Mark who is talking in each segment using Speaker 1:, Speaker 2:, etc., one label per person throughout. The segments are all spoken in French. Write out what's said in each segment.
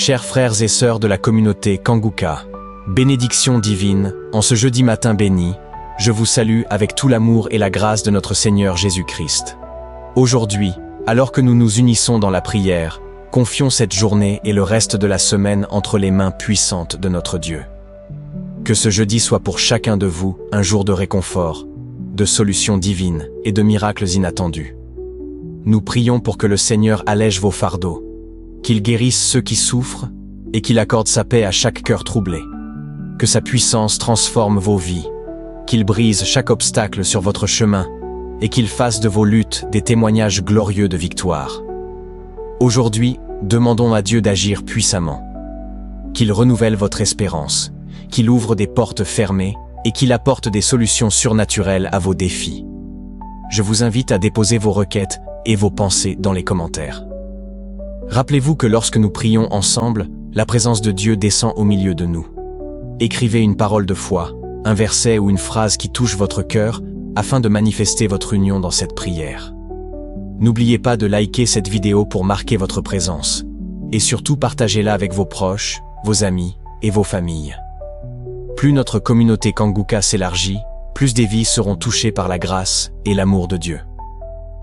Speaker 1: Chers frères et sœurs de la communauté Kanguka, bénédiction divine, en ce jeudi matin béni, je vous salue avec tout l'amour et la grâce de notre Seigneur Jésus-Christ. Aujourd'hui, alors que nous nous unissons dans la prière, confions cette journée et le reste de la semaine entre les mains puissantes de notre Dieu. Que ce jeudi soit pour chacun de vous un jour de réconfort, de solutions divines et de miracles inattendus. Nous prions pour que le Seigneur allège vos fardeaux, qu'il guérisse ceux qui souffrent et qu'il accorde sa paix à chaque cœur troublé. Que sa puissance transforme vos vies, qu'il brise chaque obstacle sur votre chemin et qu'il fasse de vos luttes des témoignages glorieux de victoire. Aujourd'hui, demandons à Dieu d'agir puissamment, qu'il renouvelle votre espérance, qu'il ouvre des portes fermées et qu'il apporte des solutions surnaturelles à vos défis. Je vous invite à déposer vos requêtes et vos pensées dans les commentaires. Rappelez-vous que lorsque nous prions ensemble, la présence de Dieu descend au milieu de nous. Écrivez une parole de foi, un verset ou une phrase qui touche votre cœur afin de manifester votre union dans cette prière. N'oubliez pas de liker cette vidéo pour marquer votre présence et surtout partagez-la avec vos proches, vos amis et vos familles. Plus notre communauté Kanguka s'élargit, plus des vies seront touchées par la grâce et l'amour de Dieu.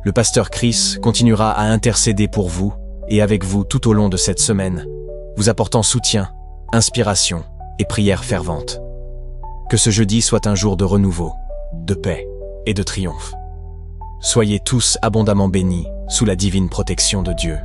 Speaker 1: Le pasteur Chris continuera à intercéder pour vous et avec vous tout au long de cette semaine, vous apportant soutien, inspiration et prières ferventes. Que ce jeudi soit un jour de renouveau, de paix et de triomphe. Soyez tous abondamment bénis sous la divine protection de Dieu.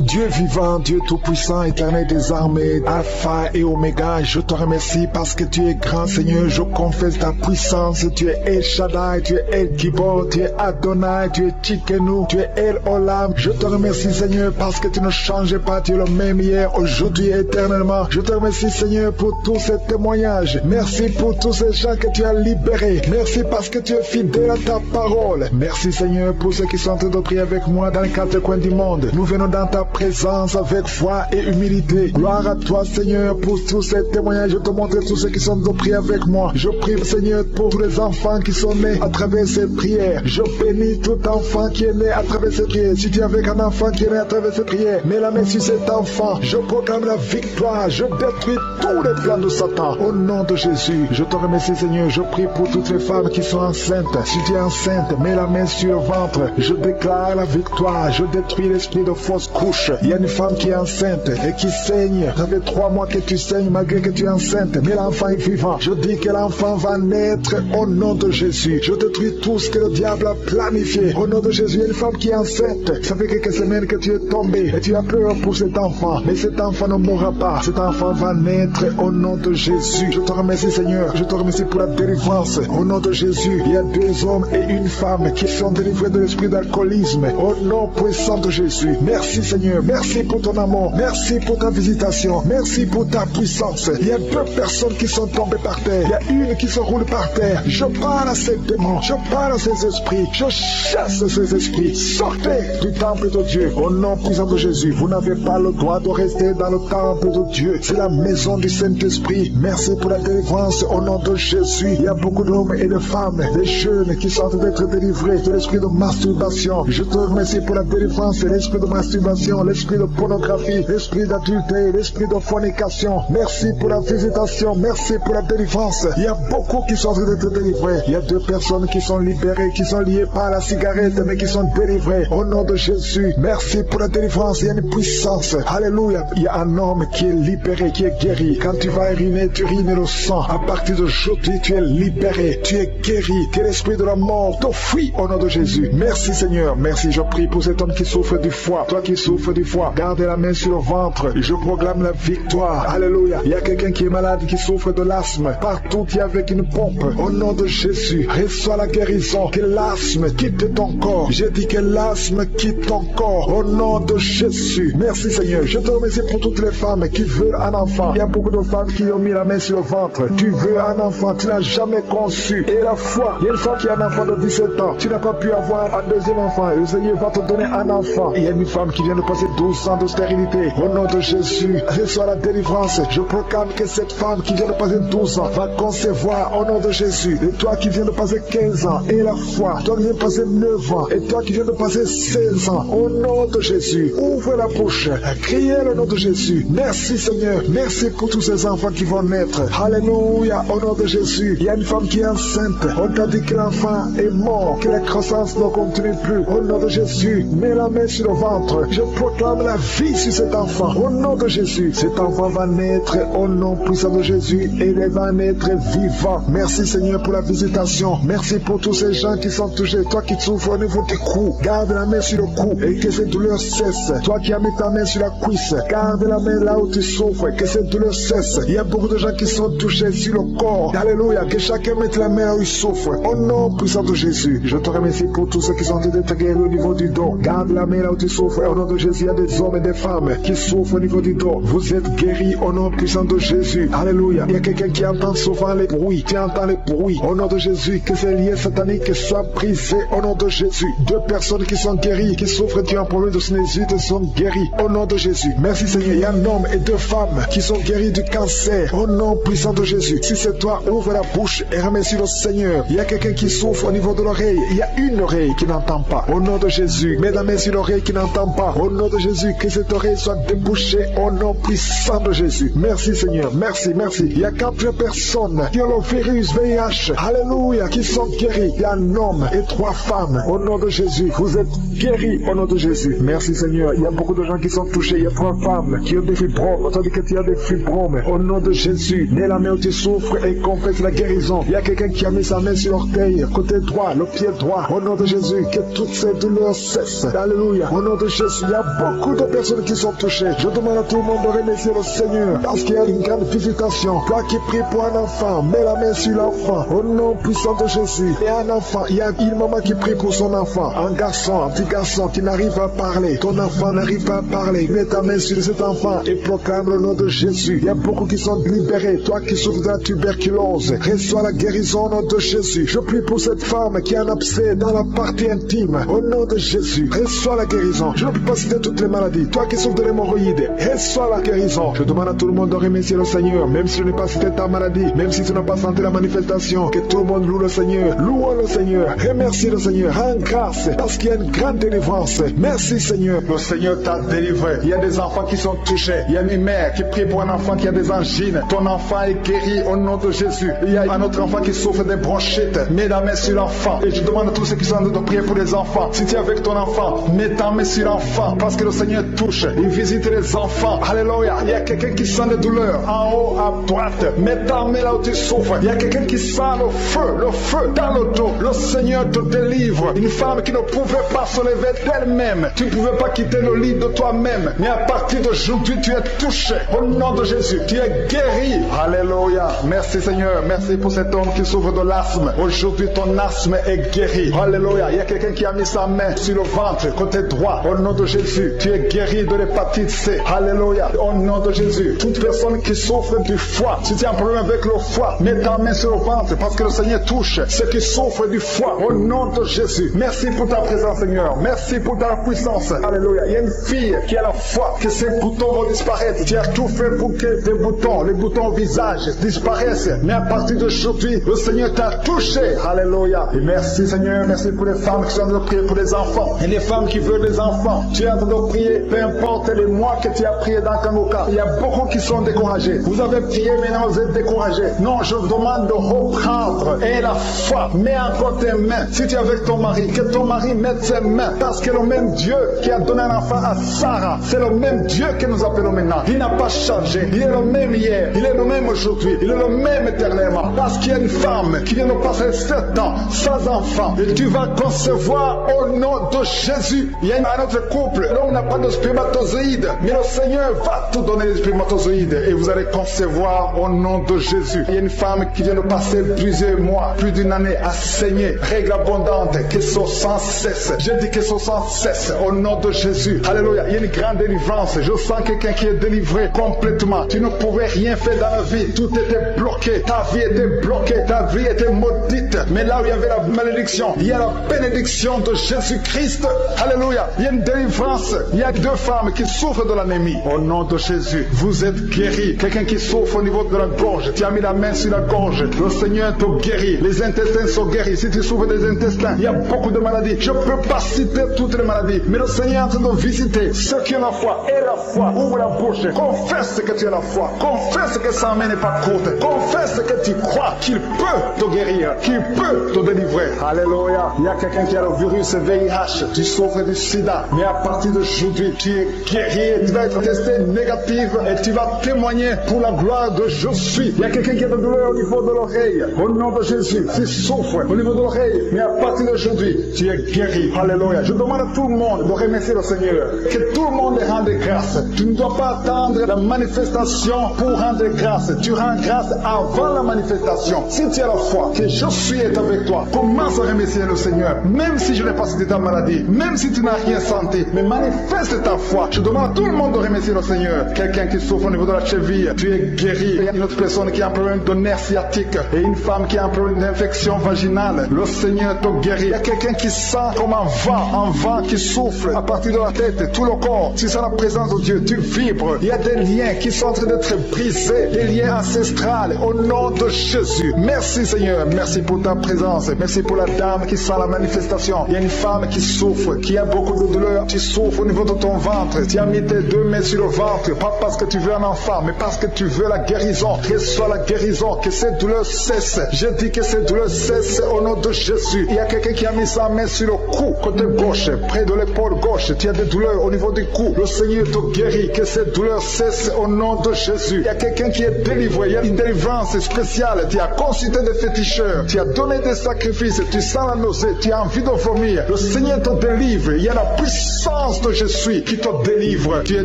Speaker 2: Dieu vivant, Dieu tout-puissant, éternel des armées, Alpha et Oméga, je te remercie parce que tu es grand Seigneur, je confesse ta puissance, tu es El Shaddai, tu es El Gibor, tu es Adonai, tu es Tikenu, tu es El Olam. Je te remercie Seigneur parce que tu ne changes pas, tu es le même hier, aujourd'hui et éternellement. Je te remercie Seigneur pour tous ces témoignages, merci pour tous ces gens que tu as libérés, merci parce que tu es fidèle à ta parole. Merci Seigneur pour ceux qui sont en train de prier avec moi dans les quatre coins du monde. Nous venons dans ta présence avec foi et humilité. Gloire à toi Seigneur pour tous ces témoignages. Je te montre tous ceux qui sont de prier avec moi. Je prie Seigneur pour tous les enfants qui sont nés à travers ces prières. Je bénis tout enfant qui est né à travers ces prières. Si tu es avec un enfant qui est né à travers ces prières, mets la main sur cet enfant. Je proclame la victoire. Je détruis tous les plans de Satan. Au nom de Jésus, je te remercie Seigneur. Je prie pour toutes les femmes qui sont enceintes. Si tu es enceinte, mets la main sur le ventre. Je déclare la victoire. Je détruis l'esprit de fausse couche. Il y a une femme qui est enceinte et qui saigne. Ça fait 3 mois que tu saignes malgré que tu es enceinte. Mais l'enfant est vivant. Je dis que l'enfant va naître au nom de Jésus. Je détruis tout ce que le diable a planifié. Au nom de Jésus, il y a une femme qui est enceinte. Ça fait quelques semaines que tu es tombé et tu as peur pour cet enfant. Mais cet enfant ne mourra pas. Cet enfant va naître au nom de Jésus. Je te remercie Seigneur. Je te remercie pour la délivrance. Au nom de Jésus, il y a 2 hommes et une femme qui sont délivrés de l'esprit d'alcoolisme. Au nom puissant de Jésus. Merci Seigneur. Merci pour ton amour, merci pour ta visitation, merci pour ta puissance. Il y a 2 personnes qui sont tombées par terre, il y a une qui se roule par terre. Je parle à ces démons, je parle à ces esprits, je chasse ces esprits. Sortez du temple de Dieu, au nom puissant de Jésus. Vous n'avez pas le droit de rester dans le temple de Dieu, c'est la maison du Saint-Esprit. Merci pour la délivrance au nom de Jésus. Il y a beaucoup d'hommes et de femmes, des jeunes qui sont en train d'être délivrés de l'esprit de masturbation. Je te remercie pour la délivrance de l'esprit de masturbation, l'esprit de pornographie, l'esprit d'adultère, l'esprit de fornication. Merci pour la visitation, merci pour la délivrance. Il y a beaucoup qui sont en train d'être délivrés. Il y a 2 personnes qui sont libérées, qui sont liées par la cigarette, mais qui sont délivrées. Au nom de Jésus, merci pour la délivrance. Il y a une puissance. Alléluia. Il y a un homme qui est libéré, qui est guéri. Quand tu vas uriner, tu urines le sang. À partir d'aujourd'hui, tu es libéré, tu es guéri. Que l'esprit de la mort te fuit au nom de Jésus. Merci Seigneur, merci. Je prie pour cet homme qui souffre du foie. Toi qui souffres du foie, gardez la main sur le ventre. Je proclame la victoire. Alléluia. Il y a quelqu'un qui est malade, qui souffre de l'asthme. Partout, il y a avec une pompe. Au nom de Jésus, reçois la guérison. Que l'asthme quitte ton corps. J'ai dit que l'asthme quitte ton corps. Au nom de Jésus. Merci Seigneur. Je te remercie pour toutes les femmes qui veulent un enfant. Il y a beaucoup de femmes qui ont mis la main sur le ventre. Tu veux un enfant, tu n'as jamais conçu. Et la foi, il y a une femme qui a un enfant de 17 ans. Tu n'as pas pu avoir un 2e enfant. Le Seigneur va te donner un enfant. Il y a une femme qui vient de passer 12 ans de stérilité. Au nom de Jésus, reçois la délivrance. Je proclame que cette femme qui vient de passer 12 ans va concevoir au nom de Jésus. Et toi qui viens de passer 15 ans, et la foi. Toi qui viens de passer 9 ans, et toi qui viens de passer 16 ans, au nom de Jésus, ouvre la bouche, criez le nom de Jésus. Merci Seigneur, merci pour tous ces enfants qui vont naître. Alléluia, au nom de Jésus. Il y a une femme qui est enceinte. On t'a dit que l'enfant est mort, que la croissance ne continue plus. Au nom de Jésus, mets la main sur le ventre. Je proclame la vie sur cet enfant. Au nom de Jésus, cet enfant va naître au nom puissant de Jésus et il va naître vivant. Merci Seigneur pour la visitation. Merci pour tous ces gens qui sont touchés. Toi qui souffres au niveau du cou, garde la main sur le cou et que ces douleurs cessent. Toi qui as mis ta main sur la cuisse, garde la main là où tu souffres, que ces douleurs cessent. Il y a beaucoup de gens qui sont touchés sur le corps. Alléluia, que chacun mette la main là où il souffre. Au nom puissant de Jésus, je te remercie pour tous ceux qui sont d'être guéris au niveau du dos. Garde la main là où tu souffres. Au nom de Jésus, il y a des hommes et des femmes qui souffrent au niveau du dos. Vous êtes guéris au nom puissant de Jésus. Alléluia. Il y a quelqu'un qui entend souvent les bruits. Tu entends les bruits. Au nom de Jésus, que ces liens sataniques soient brisés au nom de Jésus. 2 personnes qui sont guéries, qui souffrent d'un problème de sinusite sont guéries au nom de Jésus. Merci Seigneur. Il y a un homme et 2 femmes qui sont guéris du cancer au nom puissant de Jésus. Si c'est toi, ouvre la bouche et remercie le Seigneur. Il y a quelqu'un qui souffre au niveau de l'oreille. Il y a une oreille qui n'entend pas. Au nom de Jésus, mets la main sur l'oreille qui n'entend pas. Au nom de Jésus, que cette oreille soit débouchée au nom puissant de Jésus. Merci Seigneur. Merci, merci. Il y a 4 personnes qui ont le virus VIH. Alléluia, qui sont guéries. Il y a un homme et 3 femmes. Au nom de Jésus, vous êtes guéris au nom de Jésus. Merci Seigneur. Il y a beaucoup de gens qui sont touchés. Il y a 3 femmes qui ont des fibromes. On t'a dit que tu as des fibromes. Au nom de Jésus, mets la main où tu souffres et confesse la guérison. Il y a quelqu'un qui a mis sa main sur l'orteil, côté droit, le pied droit. Au nom de Jésus, que toutes ces douleurs cessent. Alléluia. Au nom de Jésus, il y a beaucoup de personnes qui sont touchées. Je demande à tout le monde de remercier le Seigneur parce qu'il y a une grande visitation. Toi qui pries pour un enfant, mets la main sur l'enfant. Au nom puissant de Jésus. Il y a un enfant, il y a une maman qui prie pour son enfant. Un garçon, un petit garçon qui n'arrive pas à parler. Ton enfant n'arrive pas à parler. Mets ta main sur cet enfant et proclame le nom de Jésus. Il y a beaucoup qui sont libérés. Toi qui souffres de la tuberculose, reçois la guérison au nom de Jésus. Je prie pour cette femme qui a un abcès dans la partie intime. Au nom de Jésus, reçois la guérison. Je ne peux pas citer toutes les maladies. Toi qui souffres de l'hémorroïde, reçois la guérison. Je demande à tout le monde de remercier le Seigneur, même si je n'ai pas cité ta maladie, même si tu n'as pas senti la manifestation, que tout le monde loue le Seigneur. Louons le Seigneur. Remercie le Seigneur. Rends grâce parce qu'il y a une grande délivrance. Merci Seigneur. Le Seigneur t'a délivré. Il y a des enfants qui sont touchés. Il y a une mère qui prie pour un enfant qui a des angines. Ton enfant est guéri au nom de Jésus. Il y a un autre enfant qui souffre des bronchites. Mets la main sur l'enfant. Et je demande à tous ceux qui sont en train de prier pour les enfants. Si tu es avec ton enfant, mets ta main sur l'enfant. Parce que le Seigneur touche. Il visite les enfants. Alléluia. Il y a quelqu'un qui sent des douleurs. En haut à droite. Mets ta main là où tu souffres. Il y a quelqu'un qui sent le feu dans le dos. Le Seigneur te délivre. Une femme qui ne pouvait pas se lever d'elle-même. Tu ne pouvais pas quitter le lit de toi-même. Mais à partir d'aujourd'hui, tu es touché. Au nom de Jésus, tu es guéri. Alléluia. Merci Seigneur. Merci pour cet homme qui souffre de l'asthme. Aujourd'hui, ton asthme est guéri. Alléluia. Il y a quelqu'un qui a mis sa main sur le ventre, côté droit. Au nom de Jésus, tu es guéri de l'hépatite C. Alléluia. Au nom de Jésus, toute personne qui souffre du foie, si tu as un problème avec le foie, mets ta main sur le ventre parce que le Seigneur touche ceux qui souffrent du foie. Au nom de Jésus, merci pour ta présence Seigneur. Merci pour ta puissance. Alléluia. Il y a une fille qui a la foi que ses boutons vont disparaître. Tu as tout fait pour que tes boutons, les boutons au visage disparaissent. Mais à partir d'aujourd'hui, le Seigneur t'a touché. Alléluia. Et merci Seigneur. Merci pour les femmes qui sont en train de prier pour les enfants. Et les femmes qui veulent des enfants. Tu es en train de prier, peu importe les mois que tu as prié dans Kanguka. Il y a beaucoup qui sont découragés. Vous avez prié, maintenant vous êtes découragés. Non, je vous demande de reprendre. Et la foi, mets encore tes mains. Si tu es avec ton mari, que ton mari mette ses mains. Parce que le même Dieu qui a donné un enfant à Sarah, c'est le même Dieu que nous appelons maintenant. Il n'a pas changé. Il est le même hier. Il est le même aujourd'hui. Il est le même éternellement. Parce qu'il y a une femme qui vient de passer 7 ans sans enfant. Et tu vas concevoir au nom de Jésus. Il y a un autre couple. L'homme n'a pas de spermatozoïdes. Mais le Seigneur va te donner les spermatozoïdes. Et vous allez concevoir au nom de Jésus. Il y a une femme qui vient de passer plusieurs mois, plus d'une année à saigner. Règle abondante. Que ce sang cesse. Je dis que ce sang cesse au nom de Jésus. Alléluia. Il y a une grande délivrance. Je sens quelqu'un qui est délivré complètement. Tu ne pouvais rien faire dans la vie. Tout était bloqué. Ta vie était bloquée. Ta vie était maudite. Mais là où il y avait la malédiction, il y a la bénédiction de Jésus-Christ. Alléluia. Il y a une délivrance puissance. Il y a 2 femmes qui souffrent de l'anémie. Au nom de Jésus, vous êtes guéris. Quelqu'un qui souffre au niveau de la gorge, tu as mis la main sur la gorge. Le Seigneur te guérit. Les intestins sont guéris. Si tu souffres des intestins, il y a beaucoup de maladies. Je ne peux pas citer toutes les maladies, mais le Seigneur est en train de visiter ceux qui ont la foi. Et la foi, ouvre la bouche. Confesse que tu as la foi. Confesse que sa main n'est pas courte. Confesse que tu crois qu'il peut te guérir, qu'il peut te délivrer. Alléluia. Il y a quelqu'un qui a le virus VIH. Tu souffres du sida, mais à partir d'aujourd'hui, tu es guéri. Tu vas être testé négatif et tu vas témoigner pour la gloire de je suis. Il y a quelqu'un qui a de douleur au niveau de l'oreille. Au nom de Jésus, tu souffres au niveau de l'oreille, mais à partir d'aujourd'hui, tu es guéri. Alléluia. Je demande à tout le monde de remercier le Seigneur. Que tout le monde rende grâce. Tu ne dois pas attendre la manifestation pour rendre grâce. Tu rends grâce avant la manifestation. Si tu as la foi, que je suis avec toi, commence à remercier le Seigneur. Même si je n'ai pas cité ta maladie, même si tu n'as rien senti, mais manifeste ta foi. Je demande à tout le monde de remercier le Seigneur. Quelqu'un qui souffre au niveau de la cheville, tu es guéri. Il y a une autre personne qui a un problème de nerf sciatique et une femme qui a un problème d'infection vaginale. Le Seigneur te guérit. Il y a quelqu'un qui sent comme un vent qui souffle à partir de la tête, tout le corps. Tu sens la présence de Dieu, tu vibres. Il y a des liens qui sont en train d'être brisés, des liens ancestrales au nom de Jésus. Merci Seigneur, merci pour ta présence. Merci pour la dame qui sent la manifestation. Il y a une femme qui souffre, qui a beaucoup de douleur. Tu souffres au niveau de ton ventre. Tu as mis tes 2 mains sur le ventre, pas parce que tu veux un enfant, mais parce que tu veux la guérison. Reçois la guérison, que cette douleur cesse. Je dis que cette douleur cesse au nom de Jésus. Il y a quelqu'un qui a mis sa main sur le cou, côté gauche, près de l'épaule gauche. Tu as des douleurs au niveau du cou. Le Seigneur te guérit, que cette douleur cesse au nom de Jésus. Il y a quelqu'un qui est délivré. Il y a une délivrance spéciale. Tu as consulté des féticheurs. Tu as donné des sacrifices. Tu sens la nausée. Tu as envie de vomir. Le Seigneur te délivre. Il y a la puissance de Jésus qui te délivre. Tu es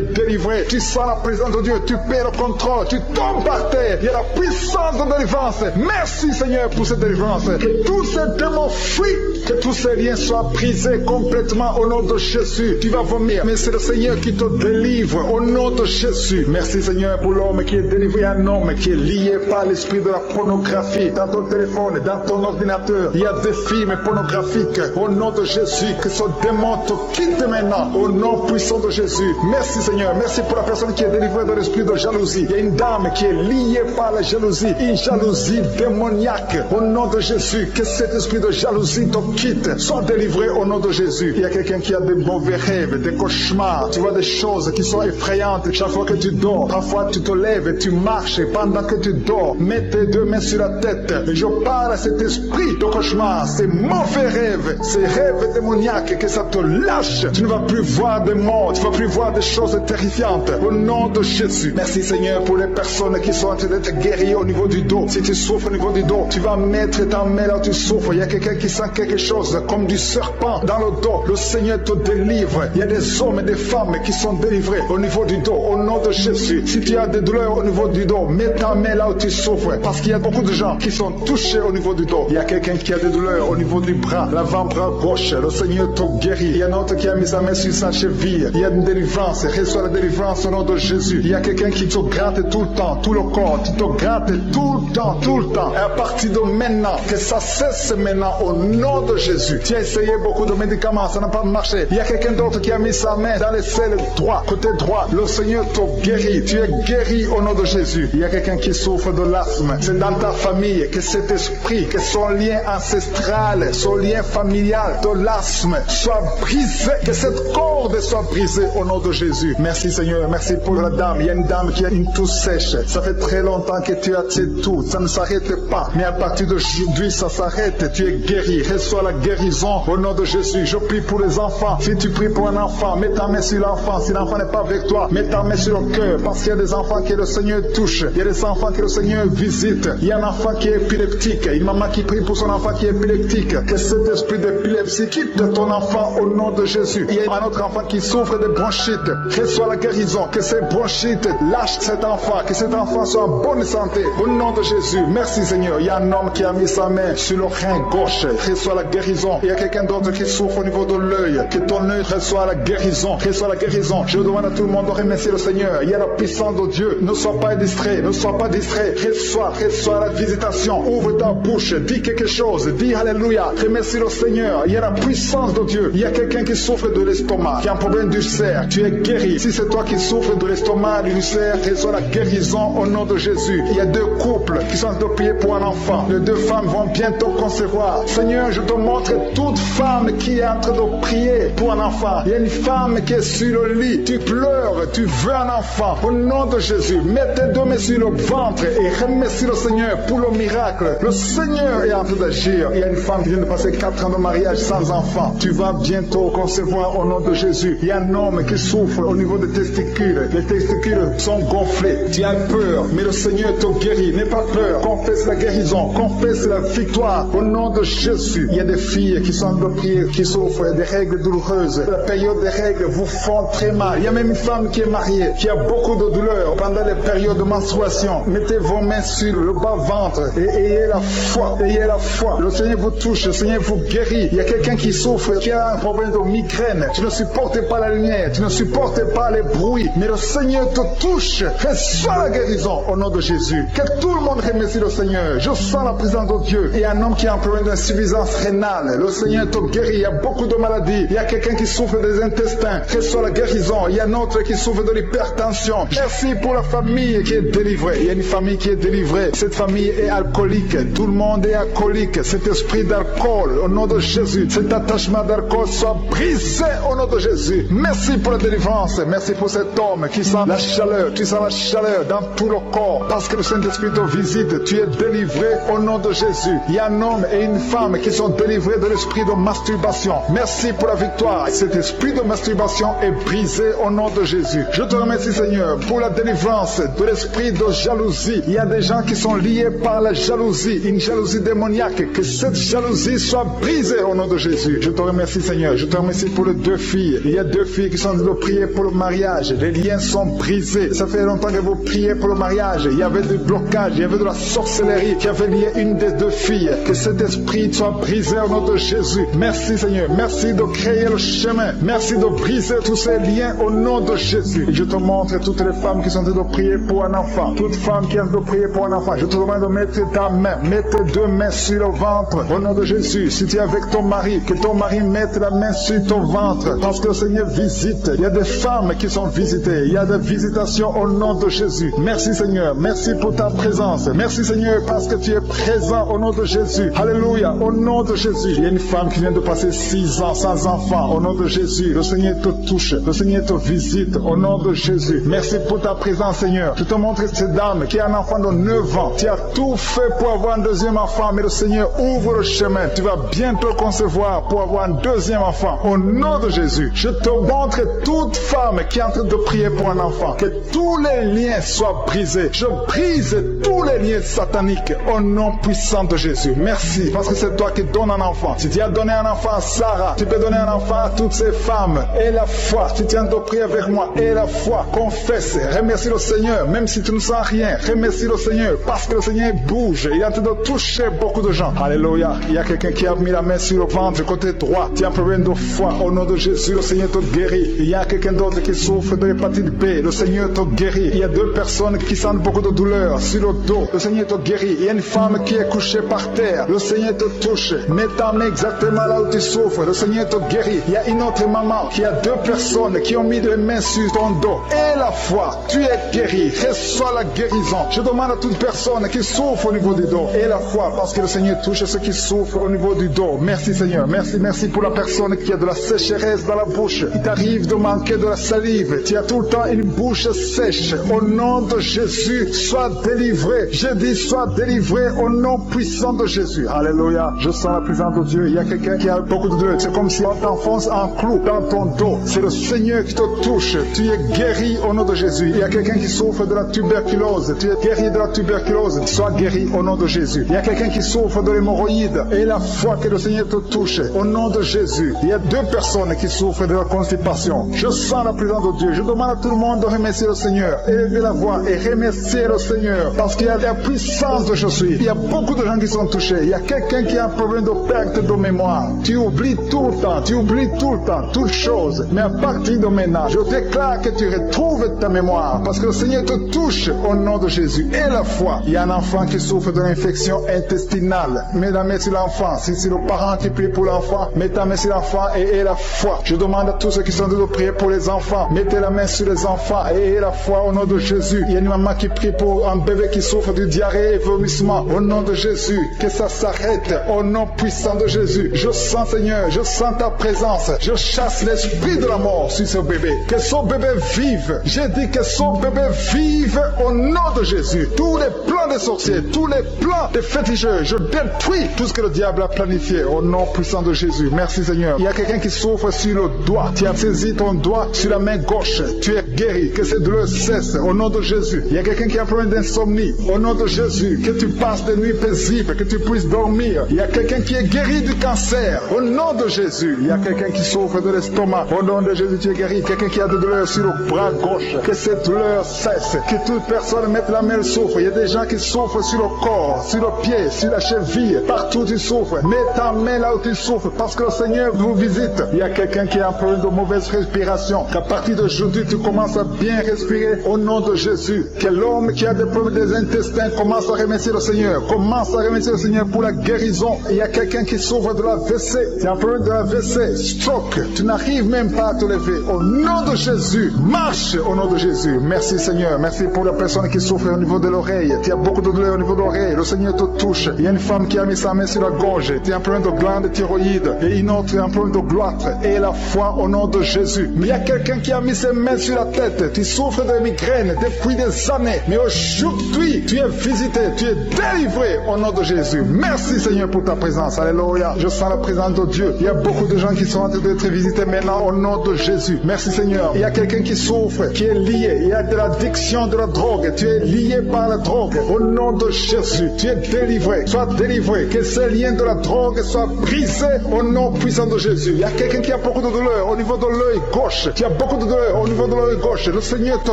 Speaker 2: délivré. Tu sens la présence de Dieu. Tu perds le contrôle. Tu tombes par terre. Il y a la puissance de délivrance. Merci Seigneur pour cette délivrance. Que tous ces démons fuient. Que tous ces liens soient brisés complètement au nom de Jésus. Tu vas vomir. Mais c'est le Seigneur qui te délivre au nom de Jésus. Merci Seigneur pour l'homme qui est délivré. Un homme qui est lié par l'esprit de la pornographie. Dans ton téléphone, dans ton ordinateur, il y a des films pornographiques. Au nom de Jésus, que ce démon te quitte maintenant. Au nom puissant de Jésus. Merci Seigneur. Merci pour la personne qui est délivrée de l'esprit de jalousie. Il y a une dame qui est liée par la jalousie. Une jalousie démoniaque. Au nom de Jésus, que cet esprit de jalousie te quitte. Sois délivré au nom de Jésus. Il y a quelqu'un qui a des mauvais rêves, des cauchemars. Tu vois des choses qui sont effrayantes chaque fois que tu dors. Parfois tu te lèves et tu marches pendant que tu dors. Mets tes 2 mains sur la tête. Et je parle à cet esprit de cauchemar, ces mauvais rêves, ces rêves démoniaques, que ça te lâche. Tu ne vas plus voir des morts, tu ne vas plus voir des choses terrifiantes. Au nom de Jésus. Merci Seigneur pour les personnes qui sont en train d'être guéries au niveau du dos. Si tu souffres au niveau du dos, tu vas mettre ta main là où tu souffres. Il y a quelqu'un qui sent quelque chose comme du serpent dans le dos. Le Seigneur te délivre. Il y a des hommes et des femmes qui sont délivrés au niveau du dos. Au nom de Jésus. Si tu as des douleurs au niveau du dos, mets ta main là où tu souffres. Parce qu'il y a beaucoup de gens qui sont touchés au niveau du dos. Il y a quelqu'un qui a des douleurs au niveau du bras, l'avant-bras gauche. Le Seigneur te guérit. Il y a un autre qui a mis sa main sur sa cheville. Il y a une délivrance. Reçois la délivrance au nom de Jésus. Il y a quelqu'un qui te gratte tout le temps, tout le corps. Tu te grattes tout le temps, tout le temps. Et à partir de maintenant, que ça cesse maintenant au nom de Jésus. Tu as essayé beaucoup de médicaments, ça n'a pas marché. Il y a quelqu'un d'autre qui a mis sa main dans les selles droit, côté droit. Le Seigneur te guérit. Tu es guéri au nom de Jésus. Il y a quelqu'un qui souffre de l'asthme. C'est dans ta famille que cet esprit, que son lien ancestral, son lien familial de l'asthme soit brisé. Que cette corde soit brisée au nom de Jésus. Merci Seigneur. Merci pour la dame. Il y a une dame qui a une toux sèche. Ça fait très longtemps que tu as cette toux. Ça ne s'arrête pas. Mais à partir d'aujourd'hui, ça s'arrête. Tu es guéri. Reçois la guérison au nom de Jésus. Je prie pour les enfants. Si tu pries pour un enfant, mets ta main sur l'enfant. Si l'enfant n'est pas avec toi, mets ta main sur le cœur. Parce qu'il y a des enfants que le Seigneur touche. Il y a des enfants que le Seigneur visite. Il y a un enfant qui est épileptique. Une maman qui prie pour son enfant qui est épileptique. Que cet esprit d'épilepsie quitte ton enfant au nom de Jésus. Il y a un autre enfant qui souffre de bronchite. Reçois la guérison. Que ces bronchites lâchent cet enfant. Que cet enfant soit en bonne santé. Au nom de Jésus. Merci Seigneur. Il y a un homme qui a mis sa main sur le rein gauche. Reçois la guérison. Il y a quelqu'un d'autre qui souffre au niveau de l'œil. Que ton œil reçoit la guérison. Reçois la guérison. Je demande à tout le monde de remercier le Seigneur. Il y a la puissance de Dieu. Ne sois pas distrait. Ne sois pas distrait. Reçois la visitation. Ouvre ta bouche. Dis quelque chose. Dis Alléluia. Remercie le Seigneur. Il y a la puissance de Dieu. Il y a quelqu'un qui souffre de l'estomac. l'estomac, qui a un problème d'ulcère, tu es guéri. Si c'est toi qui souffres de l'estomac, de l'ulcère, reçois la guérison au nom de Jésus. Il y a 2 couples qui sont en train de prier pour un enfant. Les 2 femmes vont bientôt concevoir. Seigneur, je te montre toute femme qui est en train de prier pour un enfant. Il y a une femme qui est sur le lit. Tu pleures, tu veux un enfant. Au nom de Jésus, mets tes 2 mains sur le ventre et remercie le Seigneur pour le miracle. Le Seigneur est en train d'agir. Il y a une femme qui vient de passer 4 ans de mariage sans enfant. Tu vas bientôt concevoir au nom de Jésus. Il y a un homme qui souffre au niveau des testicules. Les testicules sont gonflés. Tu as peur, mais le Seigneur te guérit. N'aie pas peur. Confesse la guérison. Confesse la victoire au nom de Jésus. Il y a des filles qui sont de prier, qui souffrent des règles douloureuses. La période des règles vous font très mal. Il y a même une femme qui est mariée, qui a beaucoup de douleurs pendant les périodes de menstruation. Mettez vos mains sur le bas-ventre et ayez la foi. Ayez la foi. Le Seigneur vous touche. Le Seigneur vous guérit. Il y a quelqu'un qui souffre, qui a un problème de migraine. Tu ne supportes pas la lumière. Tu ne supportes pas les bruits. Mais le Seigneur te touche. Reçois la guérison au nom de Jésus. Que tout le monde remercie le Seigneur. Je sens la présence de Dieu. Il y a un homme qui a un problème d'insuffisance rénale. Le Seigneur te guérit. Il y a beaucoup de maladies. Il y a quelqu'un qui souffre des intestins. Reçois la guérison. Il y a un autre qui souffre de l'hypertension. Merci pour la famille qui est délivrée. Il y a une famille qui est délivrée. Cette famille est alcoolique. Tout le monde est alcoolique. Cet esprit d'alcool, au nom de Jésus, cet attachement d'alcool soit brisé au nom de Jésus. Merci pour la délivrance. Merci pour cet homme qui sent la chaleur. Tu sens la chaleur dans tout le corps. Parce que le Saint-Esprit te visite. Tu es délivré au nom de Jésus. Il y a un homme et une femme qui sont délivrés de l'esprit de masturbation. Merci pour la victoire. Cet esprit de masturbation est brisé au nom de Jésus. Je te remercie, Seigneur, pour la délivrance de l'esprit de jalousie. Il y a des gens qui sont liés par la jalousie, une jalousie démoniaque. Que cette jalousie soit brisée au nom de Jésus. Je te remercie, Seigneur. Je te remercie pour les 2 filles. Il y a 2 filles qui sont en train de prier pour le mariage. Les liens sont brisés. Ça fait longtemps que vous priez pour le mariage. Il y avait des blocages, il y avait de la sorcellerie qui avait lié une des 2 filles. Que cet esprit soit brisé au nom de Jésus. Merci, Seigneur. Merci de créer le chemin. Merci de briser tous ces liens au nom de Jésus. Je te montre toutes les femmes qui sont en train de prier pour un enfant. Toute femme qui est en train de prier pour un enfant. Je te demande de mettre ta main, mets tes 2 mains sur le ventre au nom de Jésus. Si tu es avec ton mari, que ton mari mette la main sur ton ventre parce que le Seigneur visite. Il y a des femmes qui sont visitées. Il y a des visitations au nom de Jésus. Merci, Seigneur. Merci pour ta présence. Merci, Seigneur, parce que tu es présent au nom de Jésus. Alléluia. Au nom de Jésus. Il y a une femme qui vient de passer 6 ans sans enfant. Au nom de Jésus. Le Seigneur te touche. Le Seigneur te visite au nom de Jésus. Merci pour ta présence, Seigneur. Je te montre cette dame qui a un enfant de 9 ans. Tu as tout fait pour avoir un 2e enfant, mais le Seigneur ouvre le chemin. Tu vas bientôt concevoir pour avoir un 2e enfant. Au nom de Jésus. Je te montre toute femme qui est en train de prier pour un enfant. Que tous les liens soient brisés. Je brise tous les liens sataniques au nom puissant de Jésus. Merci, parce que c'est toi qui donnes un enfant. Si tu as donné un enfant à Sarah, tu peux donner un enfant à toutes ces femmes. Et la foi, si tu es en train de prier avec moi, et la foi, confesse, remercie le Seigneur, même si tu ne sens rien, remercie le Seigneur, parce que le Seigneur bouge, il est en train de toucher beaucoup de gens. Alléluia, il y a quelqu'un qui a mis la main sur le ventre, côté droit, tu as un problème de foi, au nom de Jésus, le Seigneur te guérit. Il y a quelqu'un d'autre qui souffre de l'hépatite B, le Seigneur te guérit. Il y a 2 personnes qui sentent beaucoup de douleur sur le dos, le Seigneur te guérit. Il y a une femme qui est couchée par terre, le Seigneur te touche. Mets ta main exactement là où tu souffres, le Seigneur te guérit. Il y a une autre maman qui a 2 personnes qui ont mis les mains sur ton dos. Et la foi, tu es guéri, reçois la guérison. Je demande à toute personne qui souffre au niveau du dos, et la foi, parce que le Seigneur touche ceux qui souffrent au niveau du dos. Merci, Seigneur. Merci pour la personne qui a de la sécheresse dans la bouche. Il t'arrive de manquer de la salive. Tu as tout le temps une bouche sèche. Au nom de Jésus, sois délivré. Je dis, sois délivré au nom puissant de Jésus. Alléluia. Je sens la présence de Dieu. Il y a quelqu'un qui a beaucoup de douleur. C'est comme si on t'enfonce un clou dans ton dos. C'est le Seigneur qui te touche. Tu es guéri au nom de Jésus. Il y a quelqu'un qui souffre de la tuberculose. Tu es guéri de la tuberculose. Sois guéri au nom de Jésus. Il y a quelqu'un qui souffre de l'hémorroïde. Et la foi que le Seigneur te touche au nom de Jésus. Il y a 2 personnes qui souffrent de la constipation. Je sens la présence de Dieu. Je demande à tout le monde de remercier le Seigneur. Élevez la voix et remerciez le Seigneur. Parce qu'il y a la puissance de Jésus. Il y a beaucoup de gens qui sont touchés. Il y a quelqu'un qui a un problème de perte de mémoire. Tu oublies tout le temps. Tu oublies tout le temps. Toutes choses. Mais à partir de maintenant, je déclare que tu retrouves ta mémoire. Parce que le Seigneur te touche au nom de Jésus. Et la foi. Il y a un enfant qui souffre de l'infection intestinale. Mets la main sur l'enfant. Si c'est le parent qui prie pour l'enfant, mets ta main sur l'enfant et aie la foi. Je demande à tous ceux qui sont de prier pour les enfants. Mettez la main sur les enfants et aie la foi au nom de Jésus. Il y a une maman qui prie pour un bébé qui souffre de diarrhée et vomissement. Au nom de Jésus, que ça s'arrête. Au nom puissant de Jésus. Je sens, Seigneur, je sens ta présence. Je chasse l'esprit de la mort sur ce bébé. Que ce bébé vive. J'ai dit que ce bébé vive au nom de Jésus. Tous les plans des sorciers, tous les plans des féticheurs, je détruis tout ce que le diable a planifié au nom puissant de Jésus. Merci Seigneur. Il y a quelqu'un qui souffre sur le doigt. Tu as saisi ton doigt sur la main gauche. Tu es guéri. Que cette douleur cesse au nom de Jésus. Il y a quelqu'un qui a un problème d'insomnie. Au nom de Jésus. Que tu passes des nuits paisibles. Que tu puisses dormir. Il y a quelqu'un qui est guéri du cancer. Au nom de Jésus. Il y a quelqu'un qui souffre de l'estomac. Au nom de Jésus, tu es guéri. Quelqu'un qui a de douleur sur le bras gauche. Que cette douleur cesse. Que toute personne mette la main, souffre. Il y a des gens qui souffrent sur le corps, sur le pied, sur la cheville. Partout tu souffres. Mets ta main là où tu souffres parce que le Seigneur vous visite. Il y a quelqu'un qui a un problème de mauvaise respiration. Qu'à partir d'aujourd'hui, tu commences à bien respirer au nom de Jésus. Que l'homme qui a des problèmes des intestins commence à remercier le Seigneur. Commence à remercier le Seigneur pour la guérison. Il y a quelqu'un qui souffre de la WC. Tu as un problème de la WC, stroke. Tu n'arrives même pas à te lever. Au nom de Jésus, marche au nom de Jésus. Merci Seigneur. Merci pour la personne qui souffre au niveau de l'oreille. Tu as beaucoup de douleur au niveau de l'oreille. Le Seigneur te touche. Il y a une femme qui a mis sa main sur la gorge. Tu as un problème de glande thyroïde. Et une autre un problème de gloître. Et la foi au nom de Jésus. Mais il y a quelqu'un qui a mis ses mains sur la tête. Tu souffres de migraine depuis des années. Mais aujourd'hui, tu es visité. Tu es délivré au nom de Jésus. Merci Seigneur pour ta présence. Alléluia. Je sens la présence de Dieu. Il y a beaucoup de gens qui sont en train d'être visités maintenant au nom de Jésus. Merci Seigneur. Il y a quelqu'un qui souffre, qui est lié. Il y a de l'addiction de la drogue. Tu es lié par la drogue. Au nom de Jésus, tu es délivré. Sois délivré. Que ces liens de la drogue soient brisés au nom puissant de Jésus. Il y a quelqu'un qui a beaucoup de douleur au niveau de l'œil gauche. Tu as beaucoup de douleur au niveau de l'œil gauche. Le Seigneur te